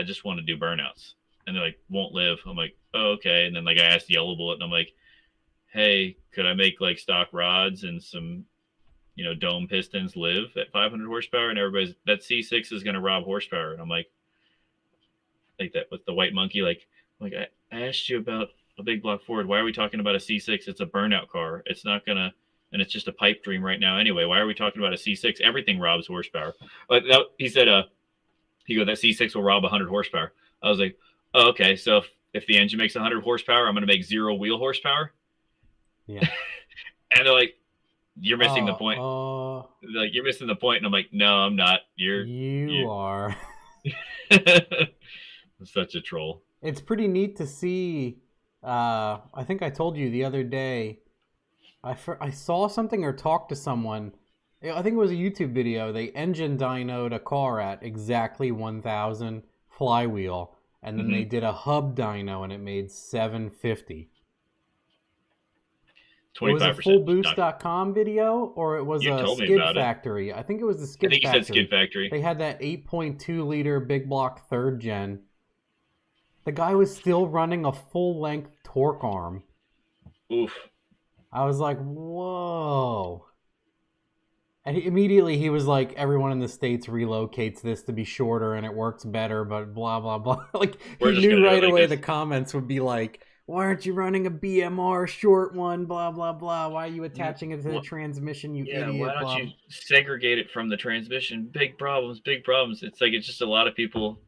Speaker 2: just want to do burnouts. And they're like, won't live. I'm like, oh, okay. And then like I asked Yellow Bullet, and I'm like, hey, could I make like stock rods and some, dome pistons live at 500 horsepower? And everybody's, that C6 is going to rob horsepower. And I'm like that with the white monkey, like I asked you about a big block Ford. Why are we talking about a C6? It's a burnout car. It's not gonna, and it's just a pipe dream right now anyway. Why are we talking about a C6? Everything robs horsepower. But he said, that C6 will rob 100 horsepower. I was like, oh, okay. So if the engine makes 100 horsepower, I'm gonna make 0 wheel horsepower.
Speaker 1: Yeah.
Speaker 2: And they're like, you're missing the point. Like, you're missing the point. And I'm like, no, I'm not. You
Speaker 1: are.
Speaker 2: Such a troll.
Speaker 1: It's pretty neat to see. I think I told you the other day, I saw something or talked to someone. I think it was a YouTube video. They engine dynoed a car at exactly 1,000 flywheel, and then they did a hub dyno, and it made 750. 25%. It was a fullboost.com video, or it was a Skid Factory. I think it was the Skid Factory.
Speaker 2: I think you said Skid Factory.
Speaker 1: They had that 8.2 liter big block 3rd gen. The guy was still running a full-length torque arm.
Speaker 2: Oof.
Speaker 1: I was like, whoa. And immediately he was like, everyone in the States relocates this to be shorter and it works better, but blah, blah, blah. Like, he knew right away the comments would be like, why aren't you running a BMR short one? Blah, blah, blah. Why are you attaching it to the transmission, you idiot?
Speaker 2: Why don't
Speaker 1: blah.
Speaker 2: you segregate it from the transmission? Big problems, big problems. It's like, it's just a lot of people.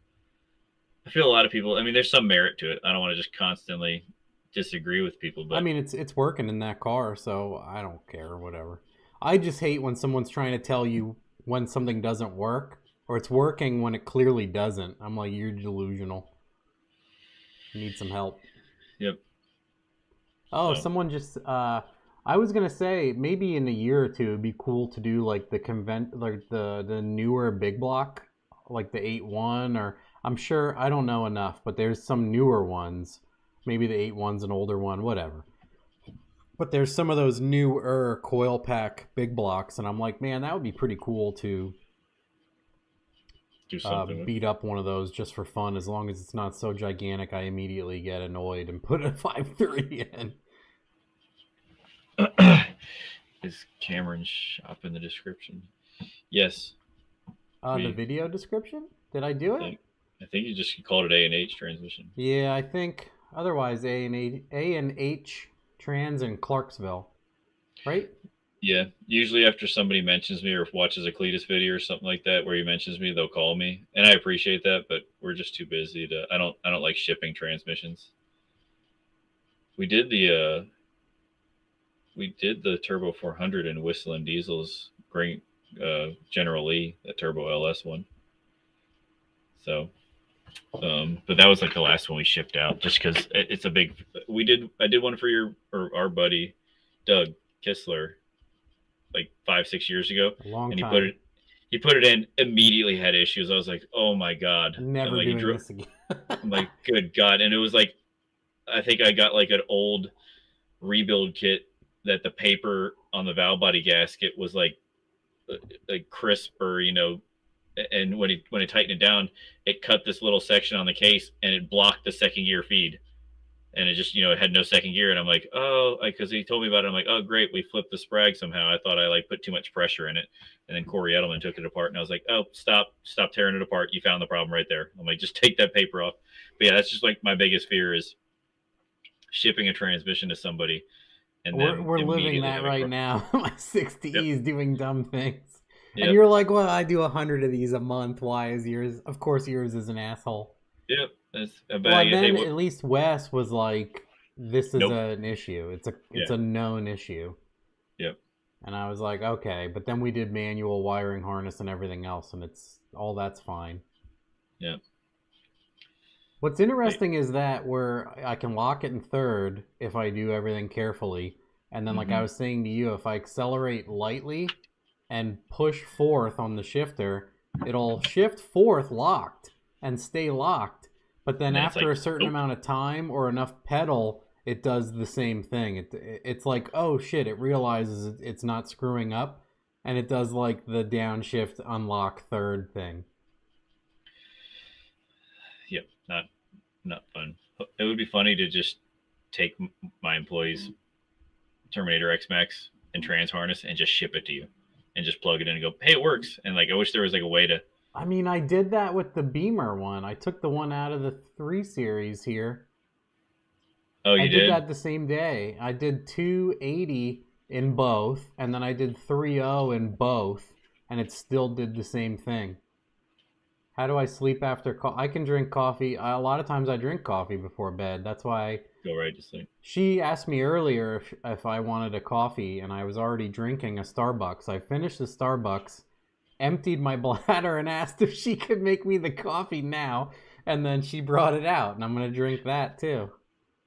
Speaker 2: I feel a lot of people, I mean, there's some merit to it. I don't want to just constantly disagree with people, but
Speaker 1: I mean, it's working in that car, so I don't care, whatever. I just hate when someone's trying to tell you when something doesn't work, or it's working when it clearly doesn't. I'm like, you're delusional. You need some help.
Speaker 2: Yep.
Speaker 1: Oh, so. Someone just I was gonna say maybe in a year or two it'd be cool to do like the newer big block, like the 8.1, or I'm sure, I don't know enough, but there's some newer ones. Maybe the 8.1's an older one, whatever. But there's some of those newer coil pack big blocks, and I'm like, man, that would be pretty cool to
Speaker 2: do something
Speaker 1: beat up one of those just for fun. As long as it's not so gigantic, I immediately get annoyed and put a 5.3 in.
Speaker 2: Is Cameron's shop in the description? Yes.
Speaker 1: The video description? Did I do it?
Speaker 2: I think you just called it A&H Transmission.
Speaker 1: Yeah, I think otherwise A&H Trans in Clarksville, right?
Speaker 2: Yeah, usually after somebody mentions me or watches a Cletus video or something like that where he mentions me, they'll call me, and I appreciate that, but we're just too busy to. I don't like shipping transmissions. We did the Turbo 400 in Whistling Diesel's great General Lee, that Turbo LS one. So, but that was like the last one we shipped out, just because it's a big. I did one for our buddy Doug Kistler, like 5-6 years ago,
Speaker 1: and
Speaker 2: he put it in, immediately had issues. I was like, oh my god,
Speaker 1: never
Speaker 2: like,
Speaker 1: doing this again.
Speaker 2: I'm like, good god. And it was like, I think I got like an old rebuild kit that the paper on the valve body gasket was like crisp, or and when it tightened it down, it cut this little section on the case and it blocked the second gear feed. And it just, it had no second gear. And I'm like, oh, because he told me about it. I'm like, oh, great. We flipped the sprag somehow. I thought I put too much pressure in it. And then Corey Edelman took it apart. And I was like, oh, stop tearing it apart. You found the problem right there. I'm like, just take that paper off. But yeah, that's just like my biggest fear is shipping a transmission to somebody. And
Speaker 1: we're living that right now. My 60E is doing dumb things.
Speaker 2: Yep.
Speaker 1: And you're like, well, I do 100 of these a month. Why is yours? Of course, yours is an asshole.
Speaker 2: Yep.
Speaker 1: Well, and then at least Wes was like, this is an issue. It's a known issue.
Speaker 2: Yep.
Speaker 1: And I was like, okay. But then we did manual wiring harness and everything else, and that's fine.
Speaker 2: Yep.
Speaker 1: What's interesting is that where I can lock it in third if I do everything carefully. And then, like I was saying to you, if I accelerate lightly and push fourth on the shifter, it'll shift fourth locked and stay locked. But then after a certain amount of time or enough pedal, it does the same thing. It's like, oh shit, it realizes it's not screwing up, and it does like the downshift unlock third thing.
Speaker 2: Yep, not fun. It would be funny to just take my employees' Terminator X-Max and trans harness and just ship it to you and just plug it in and go, hey, it works. And like, I wish there was like a way to.
Speaker 1: I mean, I did that with the Beamer one. I took the one out of the 3 Series here.
Speaker 2: Oh, you did?
Speaker 1: I did that the same day. I did 280 in both, and then I did 3.0 in both, and it still did the same thing. How do I sleep after I can drink coffee. A lot of times I drink coffee before bed. That's why
Speaker 2: go right to sleep.
Speaker 1: She asked me earlier if I wanted a coffee, and I was already drinking a Starbucks. I finished the Starbucks, emptied my bladder, and asked if she could make me the coffee now, and then she brought it out, and I'm going to drink that too.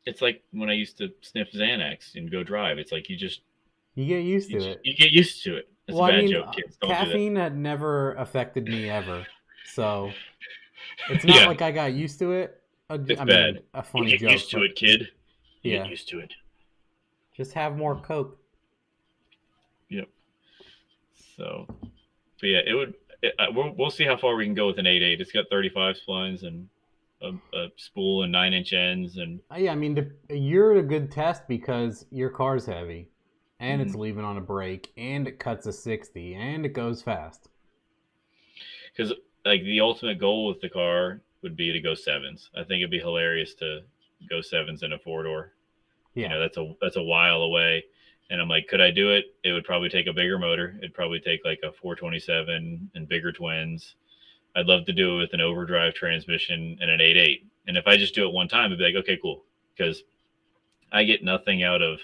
Speaker 2: It's like when I used to sniff Xanax and go drive. It's like you get used to it. You get used to it. It's a bad joke, kids. Don't
Speaker 1: caffeine had never affected me ever, so it's not like I got used to it.
Speaker 2: It's bad.
Speaker 1: A funny
Speaker 2: you get
Speaker 1: joke.
Speaker 2: Used to it, kid. You get used to it.
Speaker 1: Just have more Coke.
Speaker 2: Yep. So, but yeah, it would. We'll see how far we can go with an 8.8. It's got 35 splines and a spool and 9-inch ends, and
Speaker 1: yeah, I mean, you're a good test because your car's heavy, and it's leaving on a brake, and it cuts a 60, and it goes fast.
Speaker 2: Because like the ultimate goal with the car would be to go 7s. I think it'd be hilarious to go sevens in a 4-door.
Speaker 1: Yeah.
Speaker 2: You know, that's a while away. And I'm like, could I do it? It would probably take a bigger motor. It'd probably take like a 427 and bigger twins. I'd love to do it with an overdrive transmission and an 8.8. And if I just do it one time, I'd be like, okay, cool. Because I get nothing out of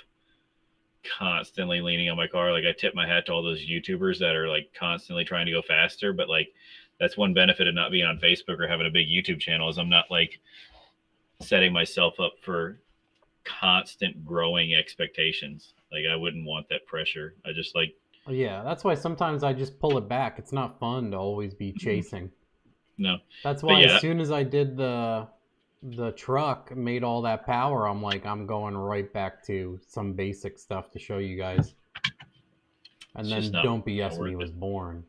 Speaker 2: constantly leaning on my car. Like, I tip my hat to all those YouTubers that are like constantly trying to go faster. But like, that's one benefit of not being on Facebook or having a big YouTube channel is I'm not like setting myself up for constant growing expectations. Like, I wouldn't want that pressure. I just like,
Speaker 1: Yeah, that's why sometimes I just pull it back. It's not fun to always be chasing.
Speaker 2: no.
Speaker 1: That's
Speaker 2: But
Speaker 1: why
Speaker 2: yeah,
Speaker 1: as soon as I did the truck, made all that power, I'm like, I'm going right back to some basic stuff to show you guys. And
Speaker 2: It's
Speaker 1: then
Speaker 2: just not-
Speaker 1: Don't BS
Speaker 2: not
Speaker 1: Me
Speaker 2: worth
Speaker 1: was
Speaker 2: it.
Speaker 1: born.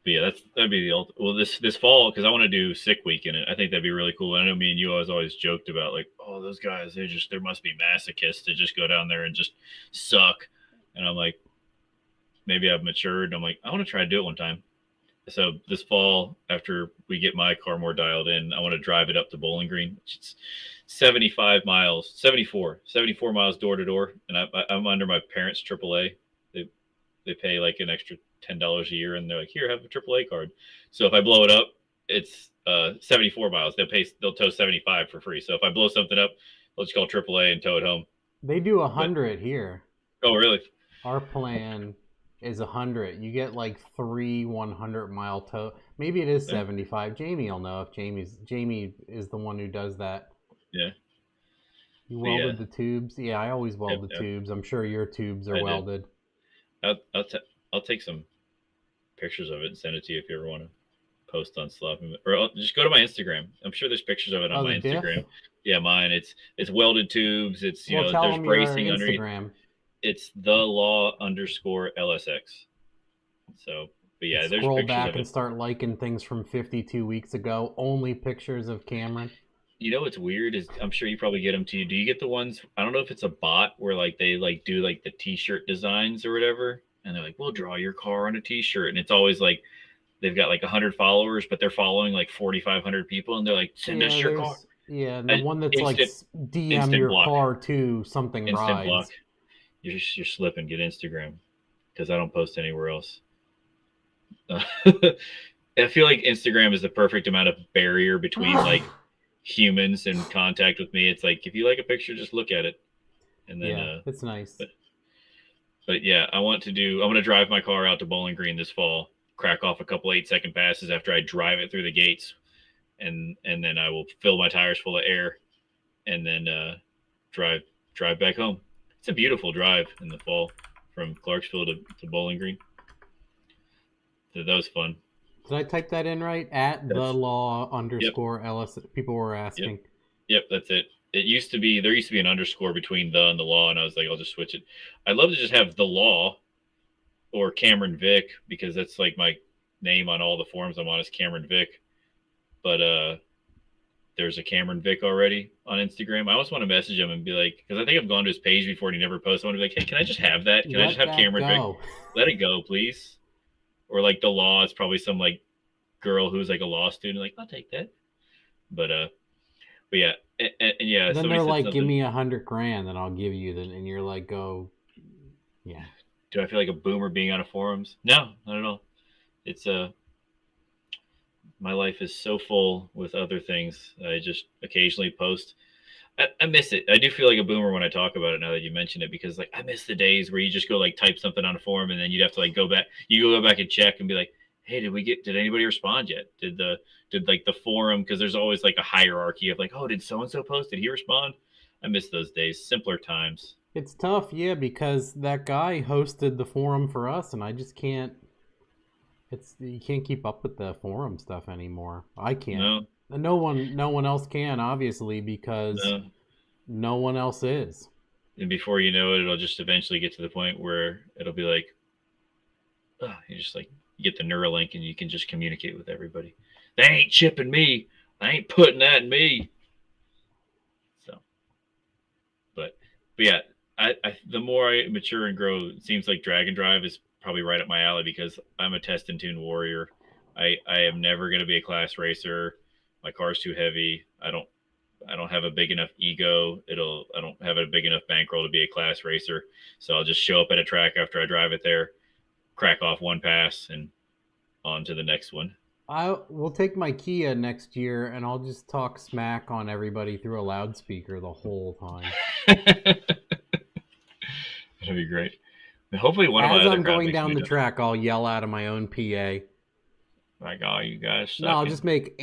Speaker 2: But yeah, that'd be the ultimate. Well, this fall, because I want to do sick week in it. I think that'd be really cool. I know me and you always joked about like, oh, those guys, there must be masochists to just go down there and just suck. And I'm like, maybe I've matured. I'm like, I want to try to do it one time. So this fall, after we get my car more dialed in, I want to drive it up to Bowling Green, which is 74 miles door to door. And I'm under my parents' AAA. They pay like an extra $10 a year, and they're like, here, have a AAA card. So if I blow it up, it's 74 miles. They'll tow 75 for free. So if I blow something up, they'll just call AAA and tow it home.
Speaker 1: They do 100 here.
Speaker 2: Oh, really?
Speaker 1: Our plan is 100. You get like 3 100-mile tow. Maybe it is 75. Jamie will know if Jamie is the one who does that.
Speaker 2: Yeah.
Speaker 1: You welded the tubes? Yeah, I always weld the tubes. I'm sure your tubes are welded.
Speaker 2: I'll take some pictures of it and send it to you if you ever want to post on Sloppy, or just go to my Instagram. I'm sure there's pictures of it on my Instagram. Diff? Yeah, mine. It's welded tubes. It's there's bracing underneath. It's _LSX. So, but yeah, there's
Speaker 1: scroll
Speaker 2: pictures
Speaker 1: back
Speaker 2: of it.
Speaker 1: And start liking things from 52 weeks ago. Only pictures of Cameron.
Speaker 2: You know what's weird is I'm sure you probably get them to you. Do you get the ones? I don't know if it's a bot where like they like do like the T-shirt designs or whatever, and they're like, "We'll draw your car on a T-shirt," and it's always like they've got like 100 followers, but they're following like 4,500 people, and they're like, "Send us your car."
Speaker 1: Yeah, and the one that's like DM your car to something
Speaker 2: instant
Speaker 1: rides.
Speaker 2: Block. You're slipping. Get Instagram because I don't post anywhere else. I feel like Instagram is the perfect amount of barrier between like humans and contact with me. It's like if you like a picture, just look at it, and then
Speaker 1: it's nice.
Speaker 2: But yeah, I'm going to drive my car out to Bowling Green this fall, crack off a couple 8-second passes after I drive it through the gates, and then I will fill my tires full of air, and then drive back home. It's a beautiful drive in the fall from Clarksville to Bowling Green. So that was fun.
Speaker 1: Did I type that in right? At the law _LS. People were asking.
Speaker 2: Yep, that's it. There used to be an underscore between the and the law, and I was like, I'll just switch it. I'd love to just have the law or Cameron Vick, because that's like my name on all the forums I'm on is Cameron Vick. But there's a Cameron Vick already on Instagram. I always want to message him and be like, because I think I've gone to his page before and he never posts. I want to be like, hey, can I just have that? Can I just have Cameron Vick? Let it go, please. Or like the law, it's probably some like girl who's like a law student. Like, I'll take that. But yeah, and yeah.
Speaker 1: Then they're like, give me $100,000 and I'll give you that, and you're like, go, yeah.
Speaker 2: Do I feel like a boomer being on a forums? No, not at all. It's my life is so full with other things. I just occasionally post. I miss it. I do feel like a boomer when I talk about it now that you mention it, because like I miss the days where you just go like type something on a forum and then you'd have to like go back. You go back and check and be like, hey, did anybody respond yet? Did like the forum, because there's always like a hierarchy of like, oh, did so and so post? Did he respond? I miss those days. Simpler times.
Speaker 1: It's tough, yeah, because that guy hosted the forum for us, and I just can't. You can't keep up with the forum stuff anymore. I can't.
Speaker 2: No.
Speaker 1: No one else can, obviously, because no one else is.
Speaker 2: And before you know it, it'll just eventually get to the point where it'll be like, you just like you get the Neuralink and you can just communicate with everybody. They ain't chipping me. I ain't putting that in me. So, but yeah, I the more I mature and grow, it seems like drag and drive is probably right up my alley, because I'm a test and tune warrior. I am never going to be a class racer. My car's too heavy. I I don't have a big enough ego. I don't have a big enough bankroll to be a class racer. So I'll just show up at a track after I drive it there, crack off one pass, and on to the next one.
Speaker 1: I will take my Kia next year, and I'll just talk smack on everybody through a loudspeaker the whole time.
Speaker 2: That'd be great. And hopefully, one of my
Speaker 1: As
Speaker 2: other
Speaker 1: I'm going
Speaker 2: graphics
Speaker 1: down
Speaker 2: we
Speaker 1: the
Speaker 2: do-
Speaker 1: track, I'll yell out of my own PA.
Speaker 2: Like, oh, you guys suck.
Speaker 1: No, I'll just make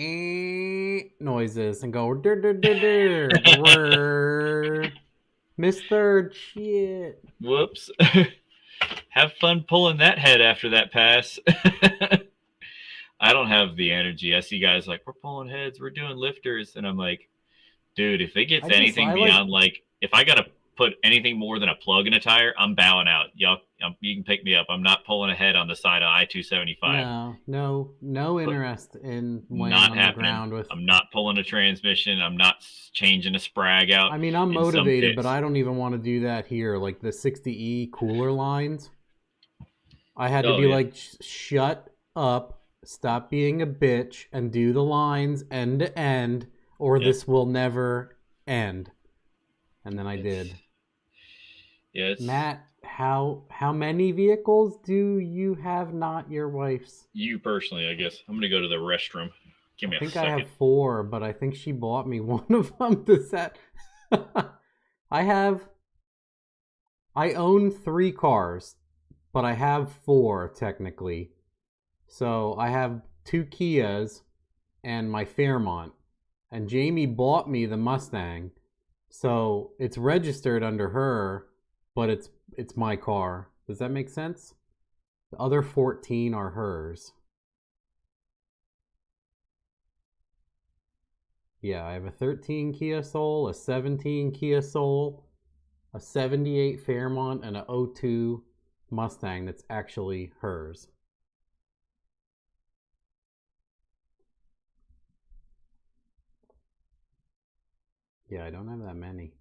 Speaker 1: noises and go "Durr, Miss Third, shit.
Speaker 2: Whoops. Have fun pulling that head after that pass. I don't have the energy. I see guys like, we're pulling heads, we're doing lifters. And I'm like, dude, if it gets anything beyond if I got to put anything more than a plug in a tire, I'm bowing out. Y'all, you can pick me up. I'm not pulling a head on the side of I-275.
Speaker 1: No interest in laying
Speaker 2: Not
Speaker 1: on
Speaker 2: happening.
Speaker 1: the ground with.
Speaker 2: I'm not pulling a transmission. I'm not changing a sprag out.
Speaker 1: I mean, I'm
Speaker 2: in some
Speaker 1: motivated,
Speaker 2: pits.
Speaker 1: but I don't even want to do that here. Like the 60E cooler lines, I had to be like, shut up, stop being a bitch, and do the lines end to end, or this will never end. And then I did.
Speaker 2: Yes.
Speaker 1: Matt, how many vehicles do you have? Not your wife's.
Speaker 2: You personally, I guess. I'm gonna go to the restroom. Give me a second.
Speaker 1: I have 4, but I think she bought me one of them to set. I own 3 cars, but I have 4 technically. So I have 2 Kias and my Fairmont. And Jamie bought me the Mustang. So it's registered under her, but it's my car. Does that make sense? The other 14 are hers. Yeah, I have a 13 Kia Soul, a 17 Kia Soul, a 78 Fairmont, and a 02 Mustang that's actually hers. Yeah, I don't have that many.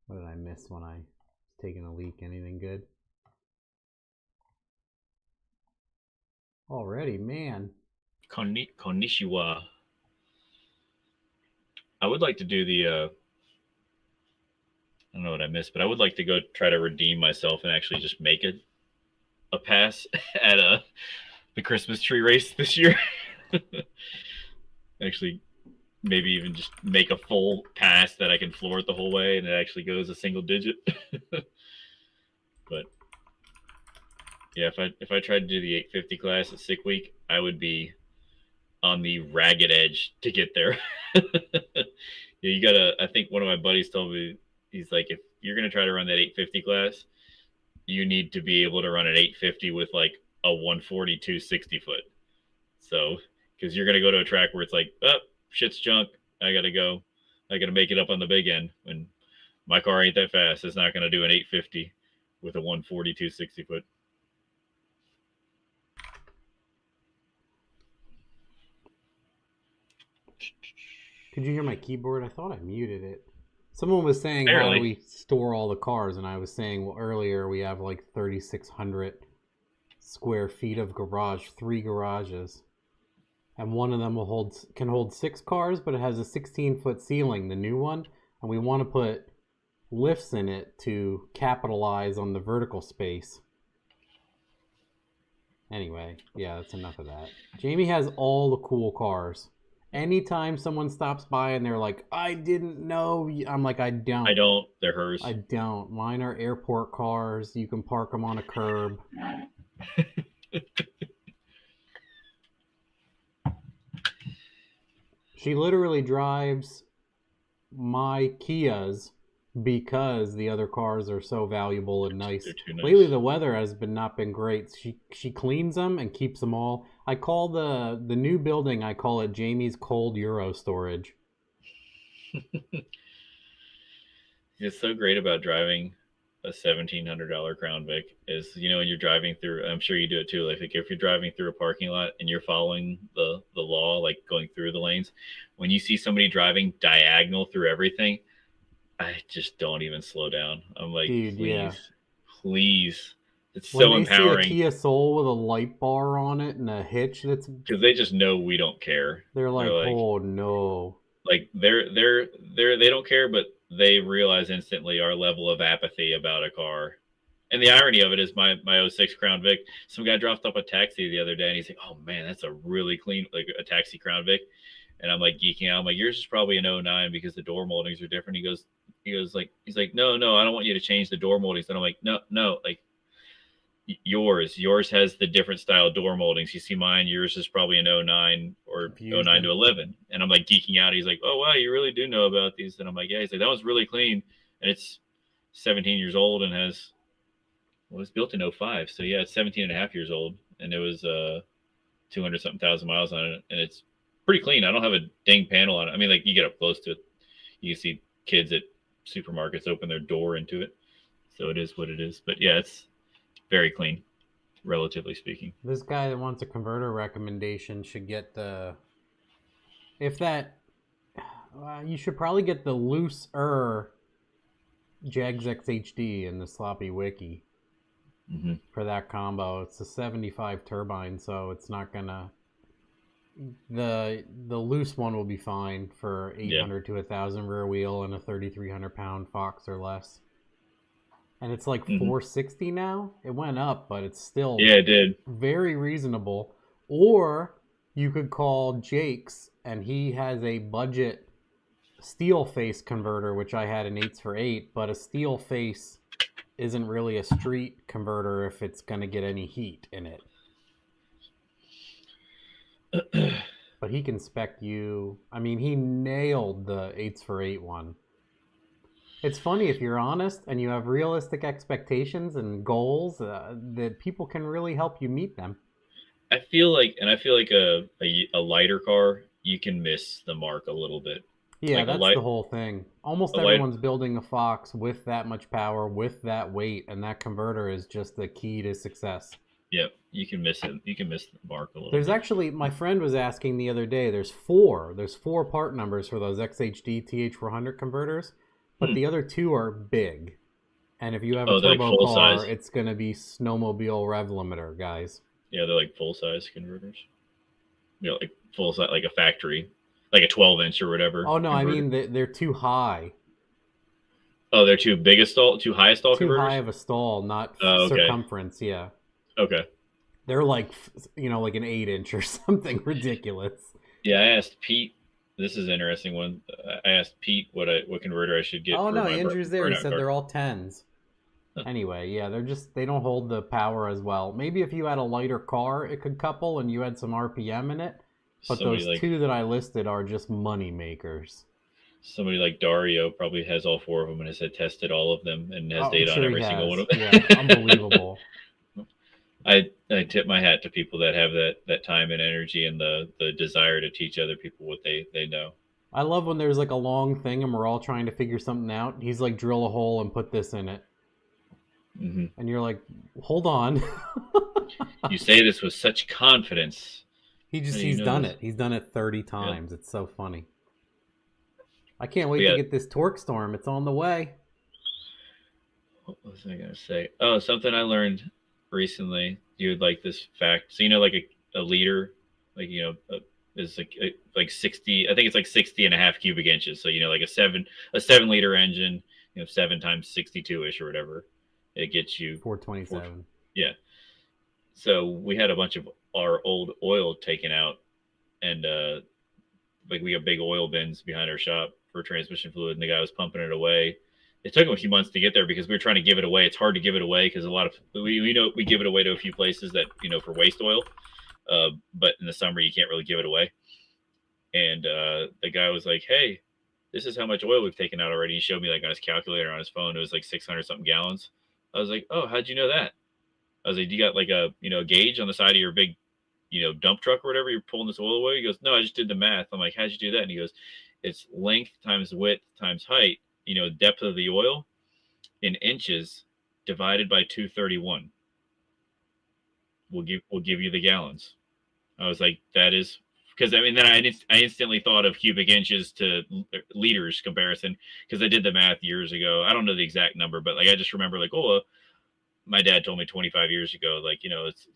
Speaker 1: What did I miss when I was taking a leak? Anything good? Already, man.
Speaker 2: Konnichiwa. I would like to do the I don't know what I missed, but I would like to go try to redeem myself and actually just make a pass at the Christmas tree race this year. Actually, maybe even just make a full pass that I can floor it the whole way and it actually goes a single digit. But yeah, if I tried to do the 850 class at Sick Week, I would be on the ragged edge to get there. Yeah, you gotta. I think one of my buddies told me, he's like, if you're gonna try to run that 850 class, you need to be able to run an 850 with like a 142 60 foot. So, because you're gonna go to a track where it's like, oh, shit's junk. I gotta go. I gotta make it up on the big end. When my car ain't that fast, it's not gonna do an 850 with a 142 60 foot.
Speaker 1: Could you hear my keyboard? I thought I muted it. Someone was saying, how do we store all the cars? And I was saying, well, earlier we have like 3,600 square feet of garage, 3 garages. And one of them can hold 6 cars, but it has a 16-foot ceiling, the new one. And we want to put lifts in it to capitalize on the vertical space. Anyway, yeah, that's enough of that. Jamie has all the cool cars. Anytime someone stops by and they're like, I didn't know, I'm like, I don't.
Speaker 2: I don't. They're hers.
Speaker 1: I don't. Mine are airport cars. You can park them on a curb. She literally drives my Kias because the other cars are so valuable and nice.
Speaker 2: They're too nice.
Speaker 1: Lately, the weather has not been great. She cleans them and keeps them all. I call the new building, I call it Jamie's Cold Euro Storage.
Speaker 2: It's so great about driving a $1,700 Crown Vic is, when you're driving through, I'm sure you do it too. Like if you're driving through a parking lot and you're following the law, like going through the lanes, when you see somebody driving diagonal through everything, I just don't even slow down. I'm like, dude, please It's
Speaker 1: When
Speaker 2: so
Speaker 1: they see a
Speaker 2: empowering
Speaker 1: Kia Soul with a light bar on it and a hitch,
Speaker 2: because they just know we don't care.
Speaker 1: they're like,
Speaker 2: They're
Speaker 1: oh no.
Speaker 2: they don't care, but they realize instantly our level of apathy about a car. And the irony of it is my '06 Crown Vic, some guy dropped off a taxi the other day and he's like, oh man, that's a really clean, like a taxi Crown Vic. And I'm like geeking out. I'm like, yours is probably an '09 because the door moldings are different. He's like, no, I don't want you to change the door moldings. And I'm like, no, like yours has the different style door moldings. You see mine, yours is probably an '09 or '09 to '11. And I'm like geeking out. He's like, oh wow, you really do know about these. And I'm like, yeah. He's like, that one's really clean. And it's 17 years old and has, well, it was built in '05. So yeah, it's 17 and a half years old. And it was 200 something thousand miles on it. And it's pretty clean. I don't have a ding panel on it. I mean, like you get up close to it, you can see kids at supermarkets open their door into it. So it is what it is. But yeah, it's very clean, relatively speaking.
Speaker 1: This guy that wants a converter recommendation should get you should probably get the looser Jags XHD in the sloppy wiki for that combo. It's a 75 turbine, so it's not gonna. The loose one will be fine for 800 to 1,000 rear wheel and a 3,300 pound Fox or less. And it's like 460 now. It went up, but it's still
Speaker 2: it did
Speaker 1: very reasonable. Or you could call Jake's, and he has a budget steel face converter, which I had an 8s for 8. But a steel face isn't really a street converter if it's going to get any heat in it. But he can spec you. I mean, he nailed the 8s for 8 one. It's funny, if you're honest and you have realistic expectations and goals, that people can really help you meet them.
Speaker 2: I feel like a lighter car, you can miss the mark a little bit.
Speaker 1: Yeah, like that's the whole thing. Almost everyone's building a Fox with that much power, with that weight, and that converter is just the key to success.
Speaker 2: Yep, you can miss it. You can miss the mark a little
Speaker 1: bit. Actually, my friend was asking the other day, there's four part numbers for those XHD TH400 converters. But the other two are big. And if you have a turbo
Speaker 2: like
Speaker 1: car,
Speaker 2: size.
Speaker 1: It's going to be snowmobile rev limiter, guys.
Speaker 2: Yeah, they're like full-size converters. You know, like full-size, like a factory. Like a 12-inch or whatever.
Speaker 1: Oh, no, converter. I mean, they're too high.
Speaker 2: Oh, they're too big a stall? Too high a stall converters?
Speaker 1: Too high of a stall, not circumference, yeah.
Speaker 2: Okay.
Speaker 1: They're like, like an 8-inch or something ridiculous.
Speaker 2: Yeah, I asked Pete. This is an interesting one. I asked Pete what converter I should get.
Speaker 1: Oh no, Andrew's there. He said they're all 10s. Anyway, yeah, they don't hold the power as well. Maybe if you had a lighter car, it could couple and you had some RPM in it. But those two that I listed are just money makers.
Speaker 2: Somebody like Dario probably has all four of them and has tested all of them and has data on every single one of them.
Speaker 1: Yeah, unbelievable.
Speaker 2: I tip my hat to people that have that time and energy and the desire to teach other people what they know.
Speaker 1: I love when there's like a long thing and we're all trying to figure something out. He's like, drill a hole and put this in it. And you're like, hold on.
Speaker 2: You say this with such confidence.
Speaker 1: He's done it. He's done it 30 times. Yeah. It's so funny. I can't wait to get this torque storm. It's on the way.
Speaker 2: What was I going to say? Oh, something I learned recently. You would like this fact. So like a liter, like is like 60. I think it's like 60 and a half cubic inches. So like a 7 liter engine, 7 times 62 ish or whatever, it gets you
Speaker 1: 427.
Speaker 2: Yeah. So we had a bunch of our old oil taken out, and like we have big oil bins behind our shop for transmission fluid, and the guy was pumping it away. It took him a few months to get there because we were trying to give it away. It's hard to give it away because a lot of we give it away to a few places that for waste oil, but in the summer you can't really give it away. And the guy was like, "Hey, this is how much oil we've taken out already." He showed me like on his calculator on his phone. It was like 600 something gallons. I was like, "Oh, how'd you know that?" I was like, "Do you got like a gauge on the side of your big dump truck or whatever? You're pulling this oil away?" He goes, "No, I just did the math." I'm like, "How'd you do that?" And he goes, "It's length times width times height. Depth of the oil in inches divided by 231 will give you the gallons." I was like, that is because then I instantly thought of cubic inches to liters comparison because I did the math years ago. I don't know the exact number, but like I just remember like, my dad told me 25 years ago, like, it's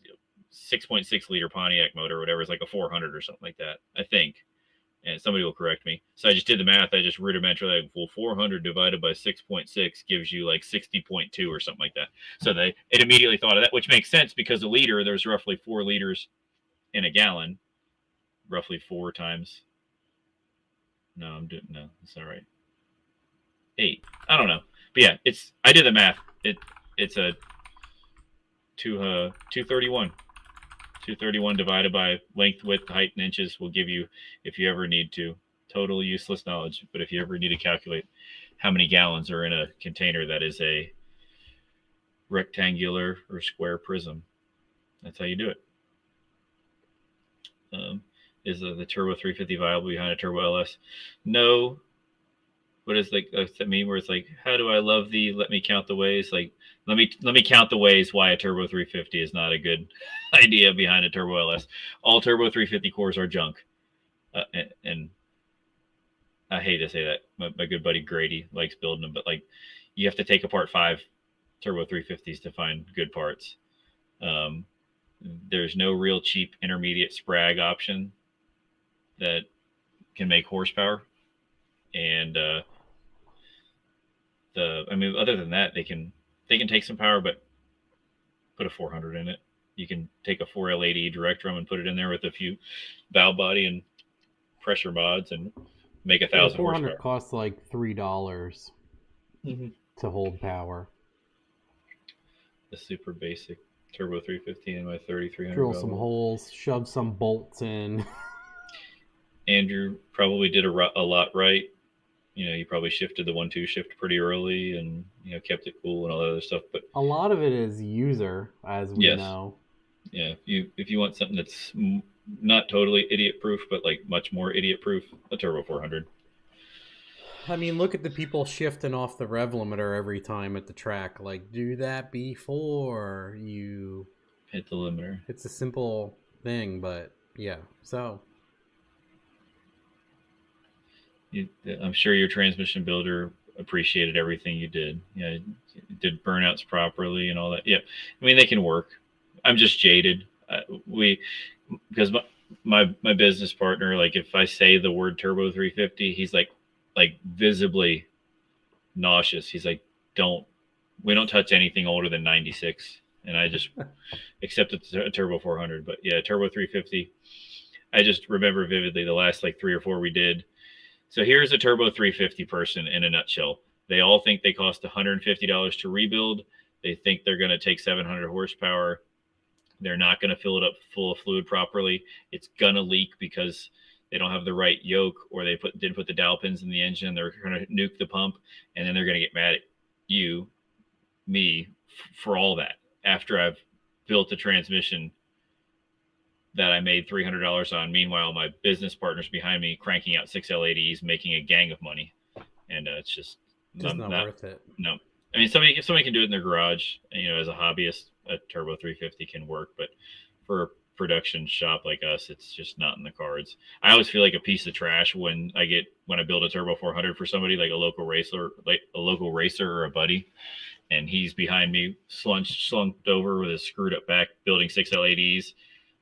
Speaker 2: 6.6 liter Pontiac motor or whatever. It's like a 400 or something like that, I think. And somebody will correct me. So I just did the math. I just rudimentarily, like, well, 400 divided by 6.6 gives you like 60.2 or something like that. So it immediately thought of that, which makes sense because a liter, there's roughly 4 liters in a gallon, roughly 4 times. No, that's not right. 8. I don't know. But yeah, I did the math. It's a 231. 231 divided by length, width, height, and inches will give you, if you ever need to, totally useless knowledge. But if you ever need to calculate how many gallons are in a container that is a rectangular or square prism, that's how you do it. Is the Turbo 350 viable behind a Turbo LS? No. What is like that meme where it's like, how do I love thee? Let me count the ways. Like, let me count the ways why a Turbo 350 is not a good idea behind a Turbo LS. All Turbo 350 cores are junk, and I hate to say that. My good buddy Grady likes building them, but like, you have to take apart 5 Turbo 350s to find good parts. There's no real cheap intermediate Sprag option that can make horsepower, and other than that, they can take some power, but put a 400 in it. You can take a 4L80 direct drum and put it in there with a few valve body and pressure mods and make 1,000
Speaker 1: 400
Speaker 2: horsepower.
Speaker 1: costs like $3 to hold power.
Speaker 2: The super basic Turbo 350 in my 3300.
Speaker 1: Drill some holes, shove some bolts in.
Speaker 2: Andrew probably did a lot right. You probably shifted the 1-2 shift pretty early and, kept it cool and all that other stuff. But
Speaker 1: a lot of it is user, as we know.
Speaker 2: Yeah. If you want something that's not totally idiot proof, but like much more idiot proof, a Turbo 400.
Speaker 1: I mean, look at the people shifting off the rev limiter every time at the track. Like, do that before you
Speaker 2: hit the limiter.
Speaker 1: It's a simple thing, but yeah. So
Speaker 2: I'm sure your transmission builder appreciated everything you did. You did burnouts properly and all that. Yeah, I mean, they can work. I'm just jaded. Because my business partner, like, if I say the word Turbo 350, he's like visibly nauseous. He's like, we don't touch anything older than 96. And I just accept it's a Turbo 400. But yeah, Turbo 350. I just remember vividly the last like 3 or 4 we did. So here's a Turbo 350 person in a nutshell. They all think they cost $150 to rebuild. They think they're going to take 700 horsepower. They're not going to fill it up full of fluid properly. It's going to leak because they don't have the right yoke, or they didn't put the dowel pins in the engine. They're going to nuke the pump, and then they're going to get mad at me for all that after I've built a transmission that I made $300 on. Meanwhile, my business partner's behind me cranking out 6L80s, making a gang of money. And it's just
Speaker 1: not worth it.
Speaker 2: No. I mean, if somebody can do it in their garage, as a hobbyist, a Turbo 350 can work. But for a production shop like us, it's just not in the cards. I always feel like a piece of trash when I build a Turbo 400 for somebody, like a local racer or a buddy. And he's behind me, slumped over with his screwed up back, building 6L80s,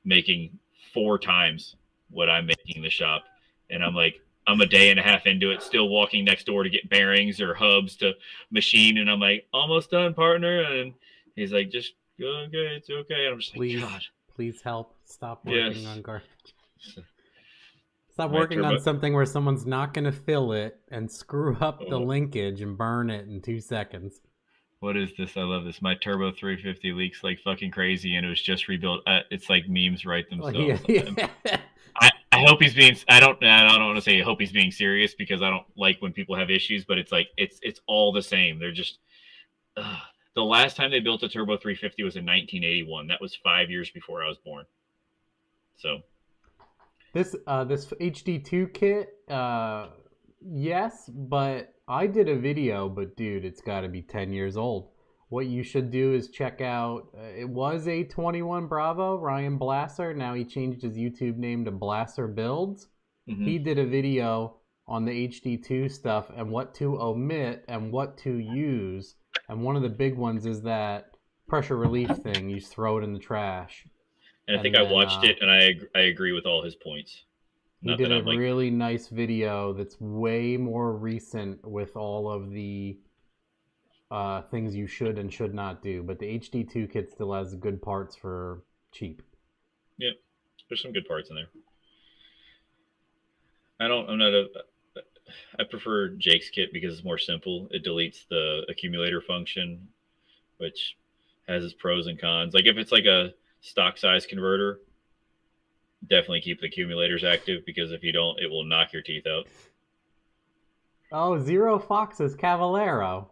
Speaker 2: making 4 times what I'm making in the shop. And I'm like, I'm a day and a half into it, still walking next door to get bearings or hubs to machine. And I'm like, almost done, partner. And he's like, just go, okay, it's okay. And I'm just like, God.
Speaker 1: Please help. Stop working on garbage. Stop working on something where someone's not going to fill it and screw up the linkage and burn it in 2 seconds.
Speaker 2: What is this? I love this. My Turbo 350 leaks like fucking crazy, and it was just rebuilt. It's like memes write themselves. Yeah. I hope he's being. I don't want to say I hope he's being serious, because I don't like when people have issues. But it's like it's all the same. They're just. The last time they built a Turbo 350 was in 1981. That was 5 years before I was born. So. This
Speaker 1: HD2 kit, yes, but I did a video, but dude, it's got to be 10 years old. What you should do is check out, it was a 21 Bravo, Ryan Blasser. Now he changed his YouTube name to Blasser Builds. Mm-hmm. He did a video on the HD2 stuff and what to omit and what to use. And one of the big ones is that pressure relief thing. You just throw it in the trash.
Speaker 2: And I think I watched it, and I agree with all his points.
Speaker 1: He did a really nice video that's way more recent with all of the things you should and should not do. But the HD2 kit still has good parts for cheap.
Speaker 2: Yeah, there's some good parts in there. I prefer Jake's kit because it's more simple. It deletes the accumulator function, which has its pros and cons. Like if it's like a stock size converter, definitely keep the accumulators active, because if you don't, it will knock your teeth out.
Speaker 1: Oh, Zero Fox's Cavallero.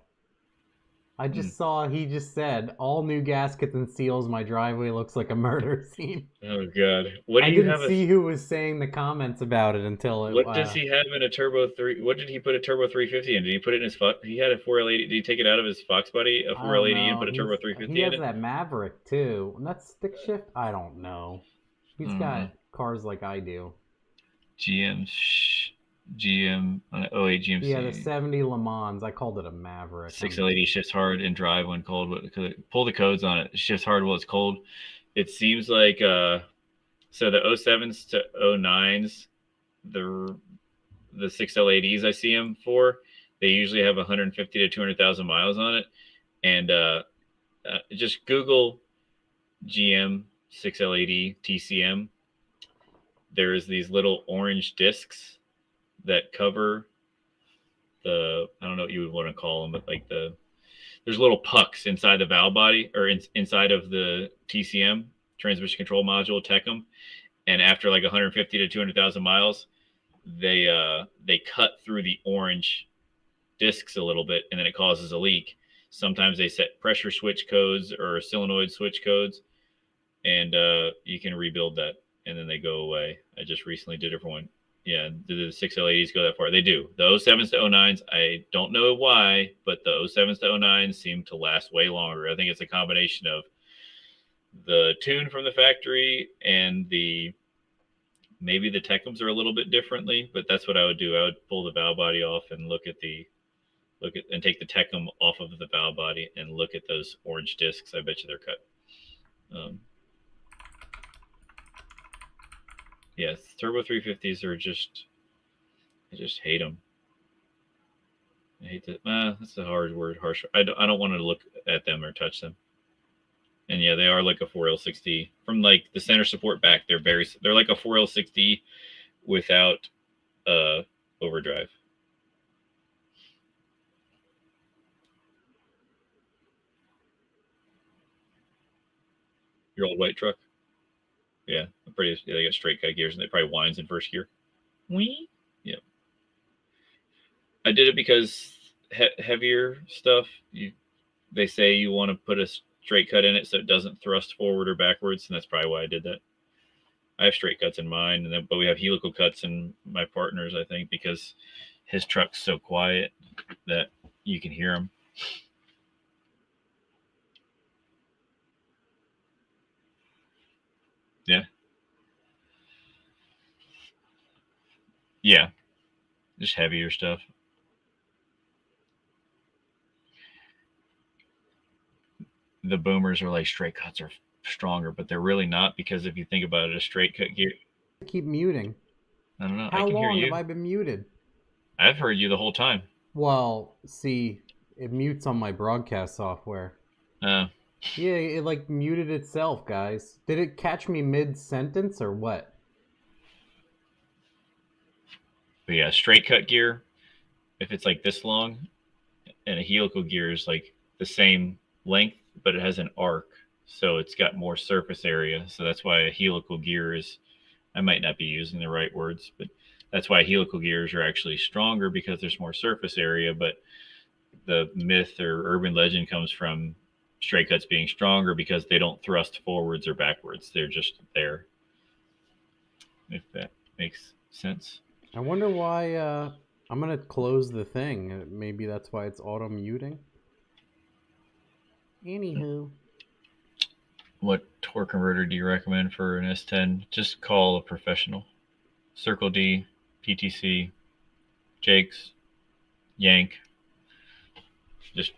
Speaker 1: I just saw he just said, all new gaskets and seals, my driveway looks like a murder scene.
Speaker 2: Oh, God.
Speaker 1: I didn't see who was saying the comments about it until it...
Speaker 2: What does he have in a Turbo 3? What did he put a Turbo 350 in? Did he put it in his... He had a 4L80. Did he take it out of his Fox Buddy, a 4L80 and put a Turbo 350 in it?
Speaker 1: He has that Maverick, too. And that's stick shift? I don't know. He's got cars like I do.
Speaker 2: GM 08 GMC.
Speaker 1: Yeah, the 70 Le Mans. I called it a Maverick.
Speaker 2: 6L80 shifts hard in drive when cold. Pull the codes on it. It shifts hard while it's cold. It seems like so the 07s to 09s, the 6L80s I see them for, they usually have 150 to 200,000 miles on it. And just Google GM 6L80 TCM. There's these little orange discs that cover the, I don't know what you would want to call them, but like there's little pucks inside the valve body, or inside of the TCM, transmission control module, TECM. And after like 150 to 200,000 miles, they cut through the orange discs a little bit, and then it causes a leak. Sometimes they set pressure switch codes or solenoid switch codes, and you can rebuild that, and then they go away. I just recently did it for one. Yeah, do the 6L80s go that far? They do. The 07s to 09s, I don't know why, but the 07s to 09s seem to last way longer. I think it's a combination of the tune from the factory and maybe the TECMs are a little bit differently, but that's what I would do. I would pull the valve body off and and take the TECM off of the valve body and look at those orange discs. I bet you they're cut. Yes, Turbo 350s are I just hate them. I hate that. That's a hard word, harsh. I don't want to look at them or touch them. And yeah, they are like a 4L60 from like the center support back. They're like a 4L60 without overdrive. Your old white truck. Yeah, they got straight cut gears, and they probably whines in first gear. Wee. Yeah. I did it because heavier stuff, they say you want to put a straight cut in it so it doesn't thrust forward or backwards, and that's probably why I did that. I have straight cuts in mine, but we have helical cuts in my partner's, I think, because his truck's so quiet that you can hear him. Yeah. Yeah. Just heavier stuff. The boomers are like straight cuts are stronger, but they're really not, because if you think about it, a straight cut gear.
Speaker 1: Keep muting.
Speaker 2: I don't know.
Speaker 1: How long have I been muted?
Speaker 2: I've heard you the whole time.
Speaker 1: Well, see, it mutes on my broadcast software. Yeah, it like muted itself, guys. Did it catch me mid-sentence or what?
Speaker 2: But yeah, straight cut gear, if it's like this long, and a helical gear is like the same length, but it has an arc, so it's got more surface area. So that's why a helical gear is, I might not be using the right words, but that's why helical gears are actually stronger, because there's more surface area. But the myth or urban legend comes from straight cuts being stronger because they don't thrust forwards or backwards. They're just there. If that makes sense.
Speaker 1: I wonder why, I'm going to close the thing. Maybe that's why it's auto muting. Anywho.
Speaker 2: What torque converter do you recommend for an S10? Just call a professional. Circle D, PTC, Jake's, Yank. Just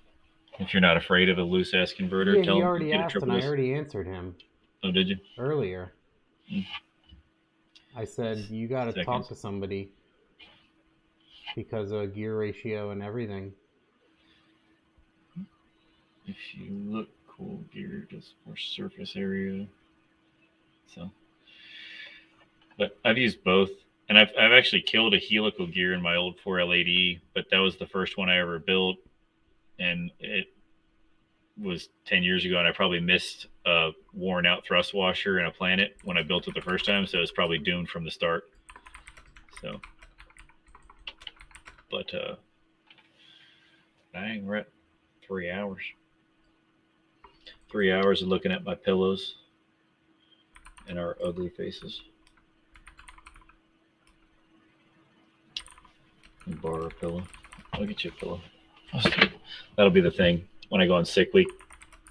Speaker 2: If you're not afraid of a loose ass converter,
Speaker 1: Yeah,
Speaker 2: tell
Speaker 1: he
Speaker 2: him
Speaker 1: already
Speaker 2: get a
Speaker 1: asked, and
Speaker 2: triple
Speaker 1: I
Speaker 2: S.
Speaker 1: already answered him
Speaker 2: Oh, did you?
Speaker 1: earlier. I said, you got to talk to somebody because of gear ratio and everything.
Speaker 2: If you look cool, gear does more surface area. So, but I've used both, and I've actually killed a helical gear in my old 4L80, but that was the first one I ever built, and it was 10 years ago, and I probably missed a worn out thrust washer and a planet when I built it the first time, so it's probably doomed from the start. So, but dang, we're at 3 hours. 3 hours of looking at my pillows and our ugly faces. I'll borrow a pillow. I'll get you a pillow. That'll be the thing. When I go on sick week,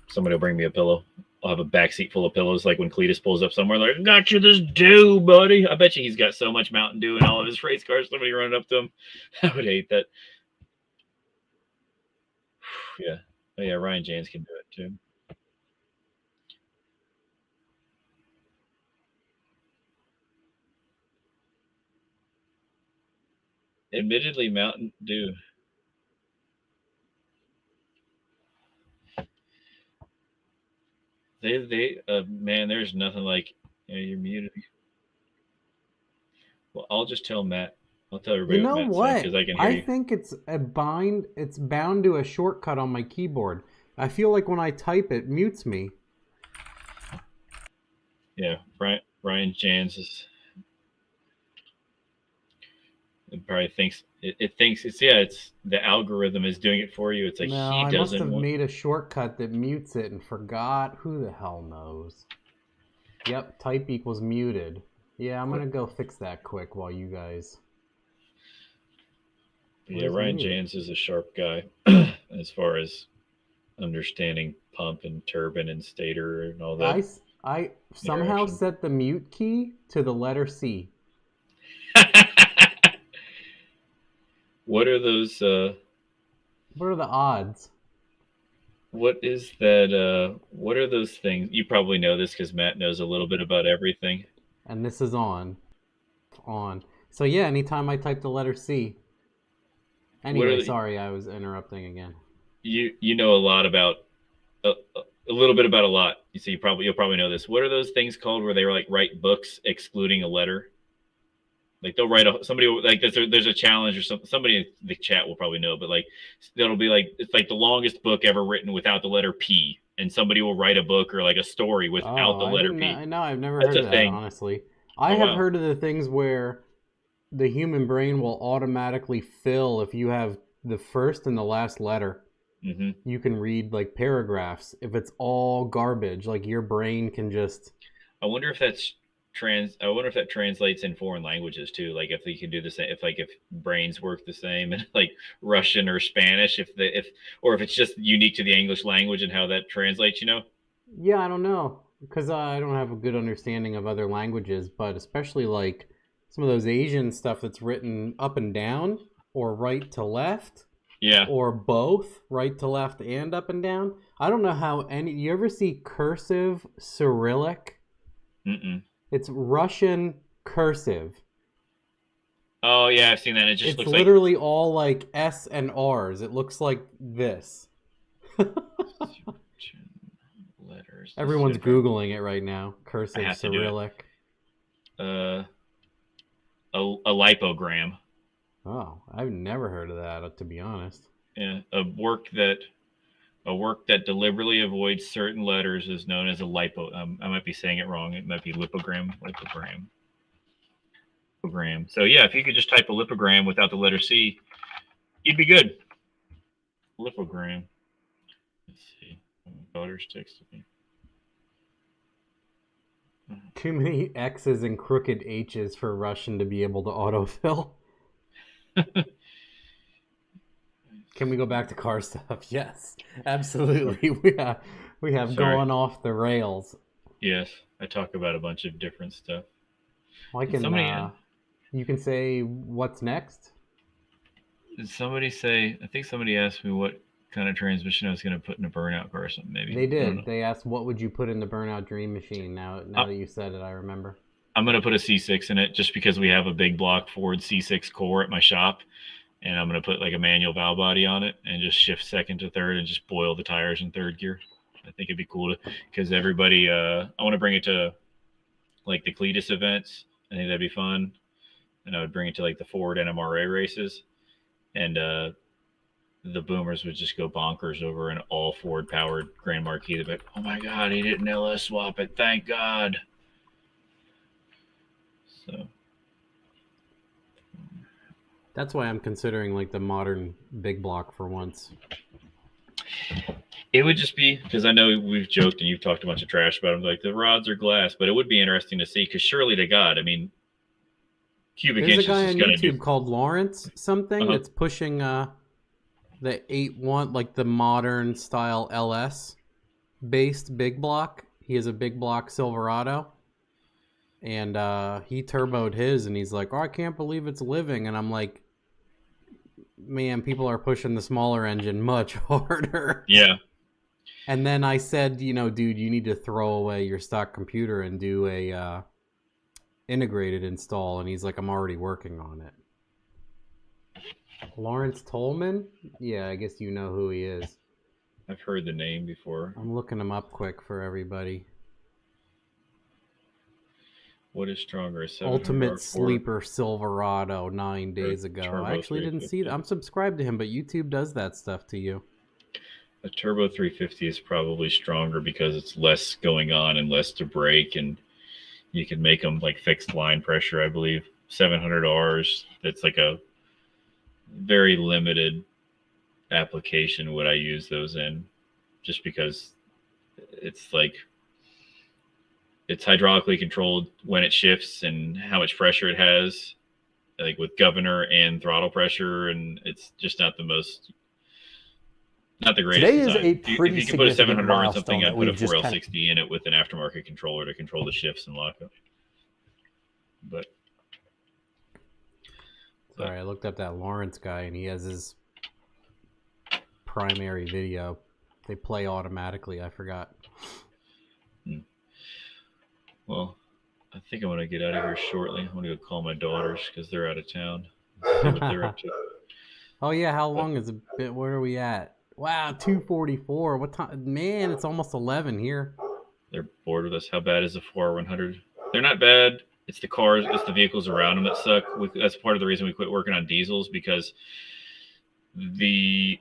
Speaker 2: somebody will bring me a pillow. I'll have a backseat full of pillows, like when Cletus pulls up somewhere, like, got you this dew, buddy. I bet you he's got so much Mountain Dew in all of his race cars, somebody running up to him. I would hate that. Yeah. Oh, yeah, Ryan James can do it, too. Admittedly, Mountain Dew. Man, there's nothing like, you're muted. Well, I'll just tell Matt. I'll tell everybody
Speaker 1: You know
Speaker 2: what Matt's
Speaker 1: what?
Speaker 2: saying because I can hear you.
Speaker 1: think it's it's bound to a shortcut on my keyboard. I feel like when I type it mutes me.
Speaker 2: Yeah, Ryan Jans is. It probably thinks it thinks it's the algorithm is doing it for you. It's like
Speaker 1: No,
Speaker 2: he
Speaker 1: I must
Speaker 2: doesn't
Speaker 1: have
Speaker 2: want.
Speaker 1: made a shortcut that mutes it and forgot. Who the hell knows? Yep, type equals muted. Yeah, I'm gonna go fix that quick while you guys.
Speaker 2: Yeah, Ryan Jans is a sharp guy as far as understanding pump and turbine and stator and all that.
Speaker 1: I somehow
Speaker 2: interaction.
Speaker 1: set the mute key to the letter C.
Speaker 2: What are those?
Speaker 1: What are the odds?
Speaker 2: What is that? What are those things? You probably know this because Matt knows a little bit about everything.
Speaker 1: And this is on. So yeah, anytime I type the letter C. Anyway, sorry, I was interrupting again.
Speaker 2: You know a lot about a little bit about a lot. So you'll probably know this. What are those things called where they like write books excluding a letter? Like they'll write somebody like there's a challenge or something. Somebody in the chat will probably know, but like that'll be like it's like the longest book ever written without the letter P, and somebody will write a book or like a story without the letter P.
Speaker 1: No, I've never heard of that. Honestly, I have heard of the things where the human brain will automatically fill if you have the first and the last letter.
Speaker 2: Mm-hmm.
Speaker 1: You can read like paragraphs. If it's all garbage, like your brain can just.
Speaker 2: I wonder if that's I wonder if that translates in foreign languages too. Like if you can do the same, if brains work the same in like Russian or Spanish, or if it's just unique to the English language and how that translates, you know?
Speaker 1: Yeah, I don't know because I don't have a good understanding of other languages, but especially like some of those Asian stuff that's written up and down or right to left.
Speaker 2: Yeah.
Speaker 1: Or both, right to left and up and down. I don't know how you ever see cursive Cyrillic?
Speaker 2: Mm-mm.
Speaker 1: It's Russian cursive.
Speaker 2: Oh yeah, I've seen that. It just looks
Speaker 1: literally all like S and R's. It looks like this.
Speaker 2: Letters.
Speaker 1: Everyone's Googling it right now. Cursive Cyrillic.
Speaker 2: A lipogram.
Speaker 1: Oh, I've never heard of that, to be honest.
Speaker 2: Yeah, a work that deliberately avoids certain letters is known as a lipo. I might be saying it wrong. It might be lipogram. So yeah, if you could just type a lipogram without the letter C, you'd be good. Lipogram. Let's see. My daughter's texted me.
Speaker 1: Too many X's and crooked H's for Russian to be able to autofill. Can we go back to car stuff? Yes, absolutely. We have gone off the rails.
Speaker 2: Yes, I talk about a bunch of different stuff.
Speaker 1: Well, you can say what's next.
Speaker 2: Did somebody say? I think somebody asked me what kind of transmission I was going to put in a burnout car or something, maybe.
Speaker 1: They did. They asked, what would you put in the Burnout Dream Machine? Now that you said it, I remember.
Speaker 2: I'm going to put a C6 in it just because we have a big block Ford C6 core at my shop. And I'm going to put like a manual valve body on it and just shift second to third and just boil the tires in third gear. I think it'd be cool because everybody, I want to bring it to like the Cletus events. I think that'd be fun. And I would bring it to like the Ford NMRA races. And the boomers would just go bonkers over an all Ford powered Grand Marquis. They'd be like, oh my God, he didn't LS swap it. Thank God. So.
Speaker 1: That's why I'm considering like the modern big block for once.
Speaker 2: It would just be because I know we've joked and you've talked a bunch of trash about them. Like the rods are glass, but it would be interesting to see because surely to God, I mean, cubic
Speaker 1: There's
Speaker 2: inches
Speaker 1: a guy
Speaker 2: is
Speaker 1: on
Speaker 2: going to
Speaker 1: YouTube called Lawrence something that's pushing the 8.1, like the modern style LS based big block. He has a big block Silverado. And he turboed his, and he's like, oh, I can't believe it's living. And I'm like, man, people are pushing the smaller engine much harder.
Speaker 2: Yeah.
Speaker 1: And then I said, dude, you need to throw away your stock computer and do a integrated install. And he's like, I'm already working on it. Lawrence Tolman? Yeah, I guess you know who he is.
Speaker 2: I've heard the name before.
Speaker 1: I'm looking him up quick for everybody.
Speaker 2: What is stronger?
Speaker 1: Ultimate Sleeper Silverado 9 days ago. I actually didn't see that. I'm subscribed to him, but YouTube does that stuff to you.
Speaker 2: A turbo 350 is probably stronger because it's less going on and less to brake, and you can make them like fixed line pressure, I believe. 700Rs, that's like a very limited application would I use those in, just because it's like it's hydraulically controlled when it shifts and how much pressure it has, like with governor and throttle pressure, and it's just not the greatest.
Speaker 4: Today is
Speaker 2: design.
Speaker 4: a pretty
Speaker 2: if you could put a 700 on something, I'd put a
Speaker 4: milestone
Speaker 2: 4L60 in it with an aftermarket controller to control the shifts and lockup. But
Speaker 1: sorry, I looked up that Lawrence guy, and he has his primary video. They play automatically. I forgot.
Speaker 2: Well, I think I'm going to get out of here shortly. I'm going to go call my daughters because they're out of town. See what they're up to.
Speaker 1: Oh, yeah. How long is it? Where are we at? Wow, 2:44. What time? Man, it's almost 11 here.
Speaker 2: They're bored with us. How bad is the 4R100? They're not bad. It's the cars, it's the vehicles around them that suck. That's part of the reason we quit working on diesels, because the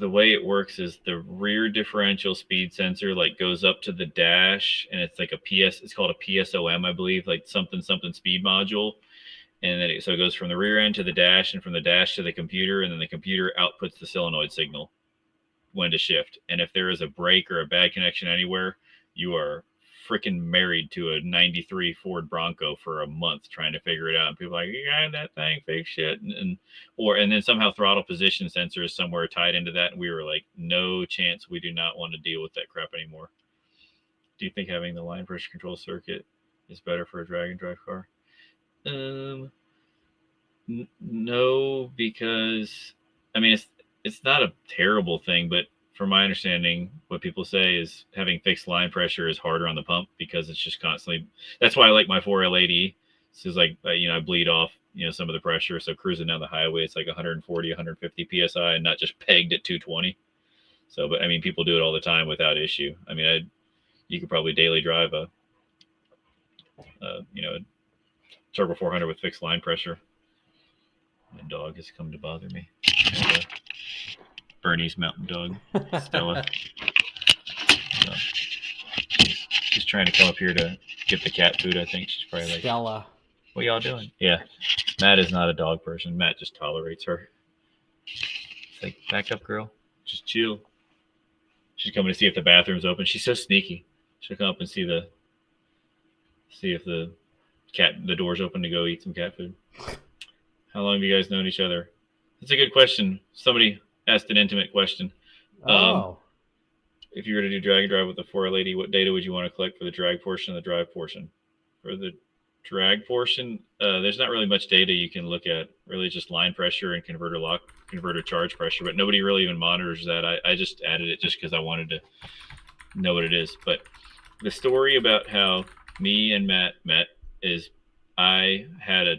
Speaker 2: way it works is the rear differential speed sensor like goes up to the dash, and it's like it's called a PSOM, I believe, like something speed module. And then so it goes from the rear end to the dash, and from the dash to the computer, and then the computer outputs the solenoid signal when to shift. And if there is a break or a bad connection anywhere, you are freaking married to a 93 Ford Bronco for a month trying to figure it out. And people are like, you got that thing, fake shit. And then somehow throttle position sensor is somewhere tied into that. And we were like, no chance. We do not want to deal with that crap anymore. Do you think having the line pressure control circuit is better for a drag and drive car? No, because I mean, it's not a terrible thing, but from my understanding, what people say is having fixed line pressure is harder on the pump because it's just constantly. That's why I like my 4L80. It's just like, I bleed off, some of the pressure. So cruising down the highway, it's like 140, 150 PSI and not just pegged at 220. So, but I mean, people do it all the time without issue. I mean, you could probably daily drive a Turbo 400 with fixed line pressure. My dog has come to bother me. Bernie's mountain dog, Stella. She's trying to come up here to get the cat food. I think she's probably like,
Speaker 1: Stella.
Speaker 2: What y'all doing? Yeah. Matt is not a dog person. Matt just tolerates her. It's like, back up, girl. Just chill. She's coming to see if the bathroom's open. She's so sneaky. She'll come up and see if the door's open to go eat some cat food. How long have you guys known each other? That's a good question. Somebody asked an intimate question. If you were to do drag and drive with the 4L80, what data would you want to collect for the drag portion and the drive portion? For the drag portion, there's not really much data you can look at. Really, just line pressure and converter charge pressure. But nobody really even monitors that. I just added it just because I wanted to know what it is. But the story about how me and Matt met is I had a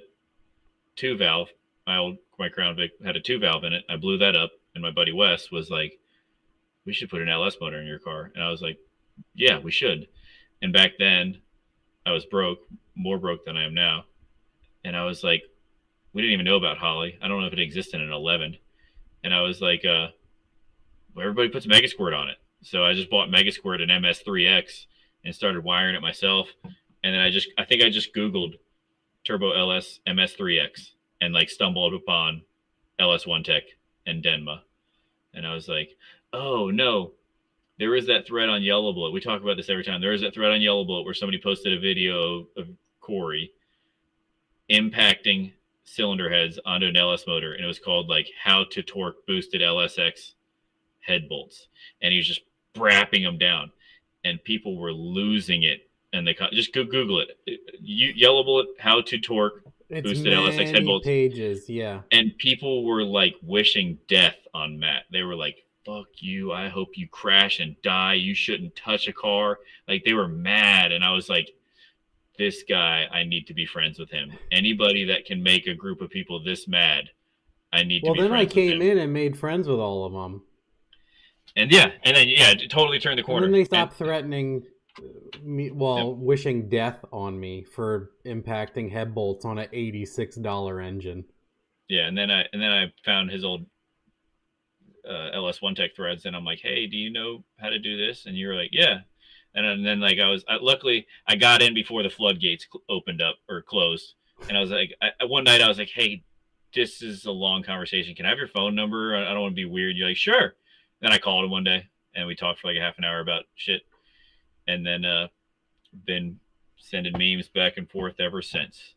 Speaker 2: 2-valve. My Crown Vic had a 2-valve in it. I blew that up, and my buddy Wes was like, "We should put an LS motor in your car." And I was like, "Yeah, we should." And back then, I was broke, more broke than I am now. And I was like, we didn't even know about Holly. I don't know if it existed in 11. And I was like, well, everybody puts Megasquirt on it. So I just bought Megasquirt and MS3X and started wiring it myself. And then I think I just Googled Turbo LS MS3X and like stumbled upon LS One Tech and Denma. And I was like, oh no, there is that thread on Yellow Bullet. We talk about this every time. There is that thread on Yellow Bullet where somebody posted a video of Corey impacting cylinder heads onto an LS motor, and it was called like how to torque boosted LSX head bolts, and he was just brapping them down, and people were losing it. And they just go Google it. Yellow Bullet, how to torque boosted LSX head bolts.
Speaker 1: Pages, yeah.
Speaker 2: And people were like wishing death on Matt. They were like, "Fuck you! I hope you crash and die. You shouldn't touch a car." Like they were mad, and I was like, this guy, I need to be friends with him. Anybody that can make a group of people this mad, I need to be friends with him.
Speaker 1: Well, then I came in and made friends with all of them.
Speaker 2: And then it totally turned the corner.
Speaker 1: And then they stopped threatening me, wishing death on me for impacting head bolts on an $86 engine. Yeah,
Speaker 2: and then I found his old LS One Tech threads, and I'm like, hey, do you know how to do this? And you were like, yeah. And then like luckily I got in before the floodgates opened up or closed. And I was like, one night I was like, hey, this is a long conversation. Can I have your phone number? I don't want to be weird. You're like, sure. Then I called him one day and we talked for like a half an hour about shit. And then been sending memes back and forth ever since.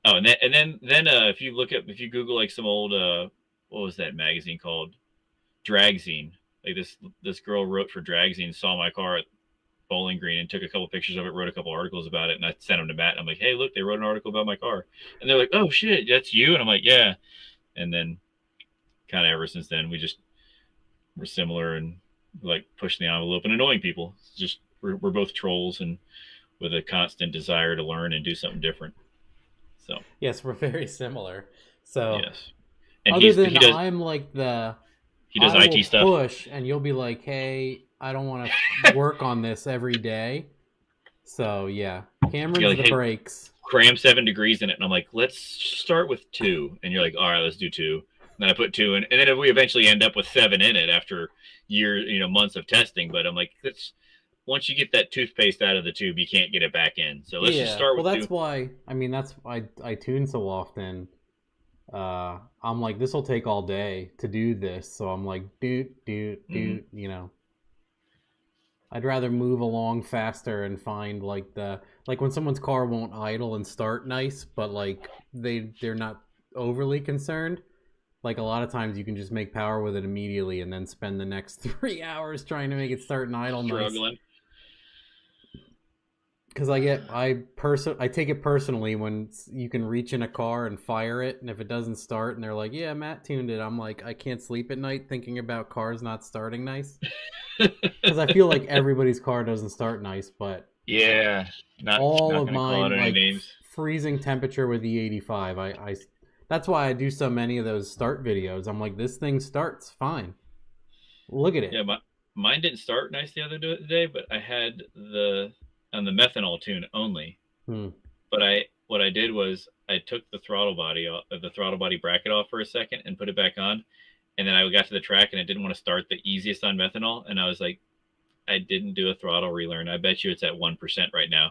Speaker 2: Oh, and then if you Google like some old what was that magazine called? Dragzine. Like this girl wrote for Dragzine, saw my car at Bowling Green and took a couple pictures of it, wrote a couple articles about it, and I sent them to Matt. And I'm like, hey, look, they wrote an article about my car. And they're like, oh shit, that's you? And I'm like, yeah. And then kind of ever since then, we're similar and like pushing the envelope and annoying people. It's just we're both trolls and with a constant desire to learn and do something different. So
Speaker 1: yes, we're very similar. So
Speaker 2: yes, and
Speaker 1: I'm like
Speaker 2: he does IT stuff.
Speaker 1: Push, and you'll be like, hey, I don't want to work on this every day. So yeah, Cameron's like, the brakes.
Speaker 2: Cram 7 degrees in it, and I'm like, let's start with 2. And you're like, all right, let's do 2. And then I put 2 in, and then if we eventually end up with 7 in it after years, months of testing. But I'm like, once you get that toothpaste out of the tube, you can't get it back in. So let's just start with 2.
Speaker 1: Well, that's why. I mean, that's why I tune so often. I'm like, this will take all day to do this. So I'm like, doot, I'd rather move along faster and find like when someone's car won't idle and start nice, but like they're not overly concerned. Like a lot of times you can just make power with it immediately and then spend the next 3 hours trying to make it start and idle nice. Because I take it personally when you can reach in a car and fire it, and if it doesn't start, and they're like, "Yeah, Matt tuned it," I'm like, I can't sleep at night thinking about cars not starting nice. Because I feel like everybody's car doesn't start nice, but
Speaker 2: yeah,
Speaker 1: all of mine like freezing temperature with the 85. I that's why I do so many of those start videos. I'm like, this thing starts fine. Look at it.
Speaker 2: Yeah, mine didn't start nice the other day, but I had on the methanol tune only. But what I did was I took the throttle body bracket off for a second and put it back on, and then I got to the track and I didn't want to start the easiest on methanol, and I was like, I didn't do a throttle relearn. I bet you it's at 1% right now.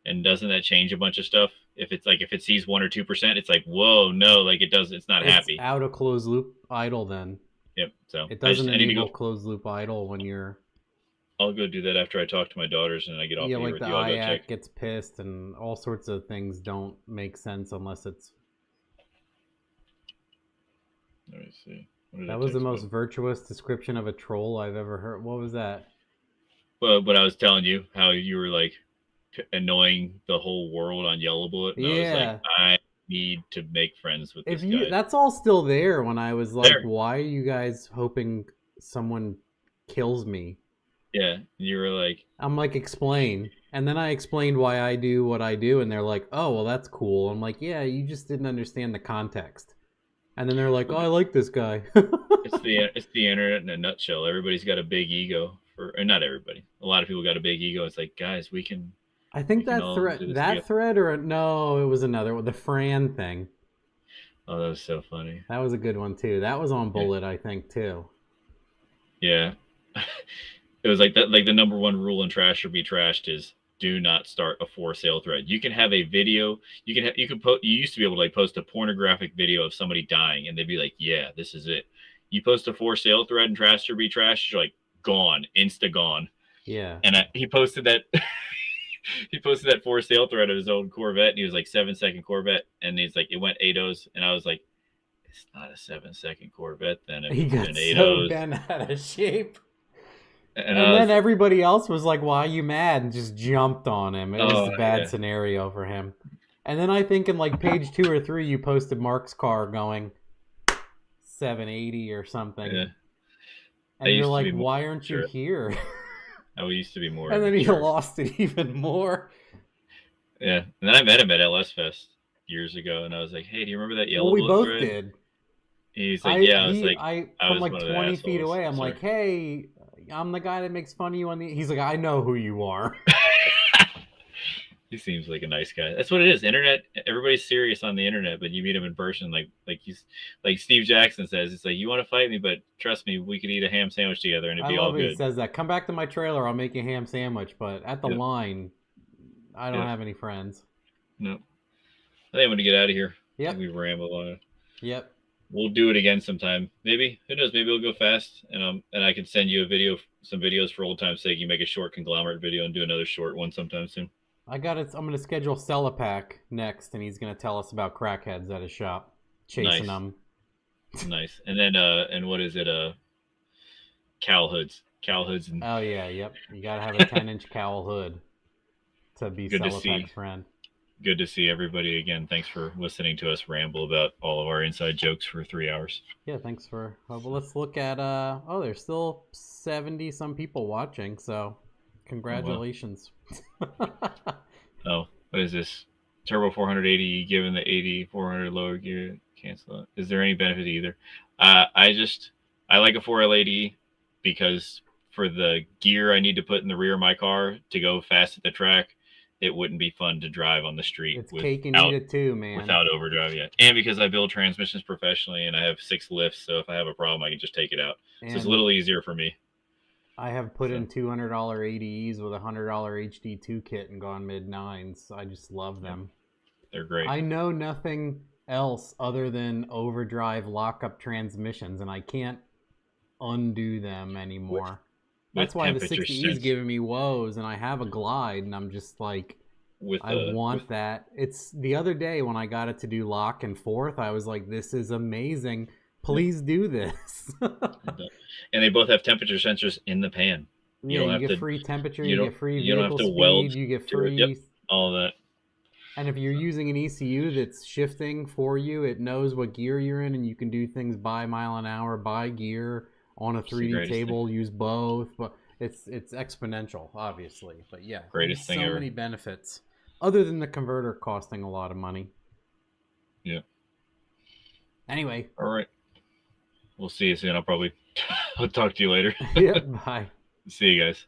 Speaker 2: And doesn't that change a bunch of stuff? If it sees 1 or 2%, it's like, whoa, no, like it's not happy.
Speaker 1: It's out of closed loop idle then.
Speaker 2: Yep. So
Speaker 1: it doesn't enable closed loop idle when you're.
Speaker 2: I'll go do that after I talk to my daughters and I get off here
Speaker 1: like
Speaker 2: with
Speaker 1: the
Speaker 2: you. I'll go
Speaker 1: IAC
Speaker 2: check.
Speaker 1: gets pissed and all sorts of things don't make sense unless it's.
Speaker 2: Let me see.
Speaker 1: That was the most virtuous description of a troll I've ever heard. What was that?
Speaker 2: Well, but I was telling you how you were like, annoying the whole world on Yellow Bullet. And I was like, I need to make friends with this guy.
Speaker 1: That's all still there when I was like,
Speaker 2: There.
Speaker 1: why are you guys hoping someone kills me?
Speaker 2: Yeah, and you were like...
Speaker 1: I'm like, explain. And then I explained why I do what I do, and they're like, oh, well, that's cool. I'm like, yeah, you just didn't understand the context. And then they're like, oh, I like this guy.
Speaker 2: It's the internet in a nutshell. Everybody's got a big ego. Or not everybody. A lot of people got a big ego. It's like, guys, we can...
Speaker 1: I think that thread, or no, it was another one, the Fran thing.
Speaker 2: Oh, that was so funny.
Speaker 1: That was a good one, too. That was on Bullet, I think, too.
Speaker 2: Yeah. It was like that. Like the number one rule in Trash or Be Trashed is do not start a for sale thread. You can have a video. You used to be able to like post a pornographic video of somebody dying, and they'd be like, "Yeah, this is it." You post a for sale thread in Trash or Be Trashed, you're like, gone, insta gone.
Speaker 1: Yeah.
Speaker 2: And he posted that. He posted that for sale thread of his own Corvette, and he was like 7-second Corvette, and he's like, it went 8.0s, and I was like, it's not a 7-second Corvette then.
Speaker 1: He got so bent out of shape. And then everybody else was like, why are you mad? And just jumped on him. It was a bad scenario for him. And then I think in like page 2 or 3, you posted Mark's car going 780 or something. Yeah. And you're like, why aren't you here?
Speaker 2: I used to be more.
Speaker 1: And then he lost it even more.
Speaker 2: Yeah. And then I met him at LS Fest years ago. And I was like, hey, do you remember that yellow
Speaker 1: we both
Speaker 2: thread?
Speaker 1: did.
Speaker 2: He's like, I was like,
Speaker 1: from like 20 feet away, I'm like, hey... I'm the guy that makes fun of you on the... He's like, I know who you are.
Speaker 2: He seems like a nice guy. That's what it is. Internet, everybody's serious on the internet, but you meet him in person, like he's like Steve Jackson says, it's like, you want to fight me, but trust me, we could eat a ham sandwich together and it'd be all good.
Speaker 1: He says that. Come back to my trailer, I'll make you a ham sandwich, but at the line, I don't have any friends.
Speaker 2: No. I think I'm gonna get out of here.
Speaker 1: Yep.
Speaker 2: We ramble on it.
Speaker 1: Yep.
Speaker 2: We'll do it again sometime. Maybe. Who knows? Maybe it'll go fast. And I can send you some videos for old time's sake. You make a short conglomerate video and do another short one sometime soon.
Speaker 1: I'm going to schedule Cellapack next, and he's going to tell us about crackheads at his shop. Chasing them.
Speaker 2: Nice. And then, and what is it? Cowl hoods.
Speaker 1: Oh, yeah. Yep. You got to have a 10-inch cowl hood to be Cellapack's friend.
Speaker 2: Good to see everybody again. Thanks for listening to us ramble about all of our inside jokes for 3 hours.
Speaker 1: Yeah, thanks for... well, let's look at... there's still 70 some people watching, so congratulations.
Speaker 2: Oh, what is this? Turbo 480 given the 80 400 lower gear. Cancel it. Is there any benefit either? I like a 4L80 because for the gear I need to put in the rear of my car to go fast at the track, it wouldn't be fun to drive on the street.
Speaker 1: It's cake and eat it too, man.
Speaker 2: Without overdrive yet. And because I build transmissions professionally and I have 6 lifts, so if I have a problem, I can just take it out. So it's a little easier for me.
Speaker 1: I have put in $200 ADEs with a $100 HD2 kit and gone mid-9s. I just love them.
Speaker 2: They're great.
Speaker 1: I know nothing else other than overdrive lockup transmissions, and I can't undo them anymore. That's why the 60E is giving me woes, and I have a Glide, and I'm just like, I want that. It's the other day when I got it to do lock and forth, I was like, this is amazing. Please do this.
Speaker 2: And they both have temperature sensors in the pan.
Speaker 1: You get free temperature, you get free vehicle speed, you get free...
Speaker 2: all of that.
Speaker 1: And if you're using an ECU that's shifting for you, it knows what gear you're in, and you can do things by mile an hour, by gear, on a 3D table, use both. But it's exponential, obviously. But yeah,
Speaker 2: greatest thing ever.
Speaker 1: So many benefits, other than the converter costing a lot of money.
Speaker 2: Yeah.
Speaker 1: Anyway.
Speaker 2: All right. We'll see you soon. I'll talk to you later.
Speaker 1: Yep. Bye.
Speaker 2: See you guys.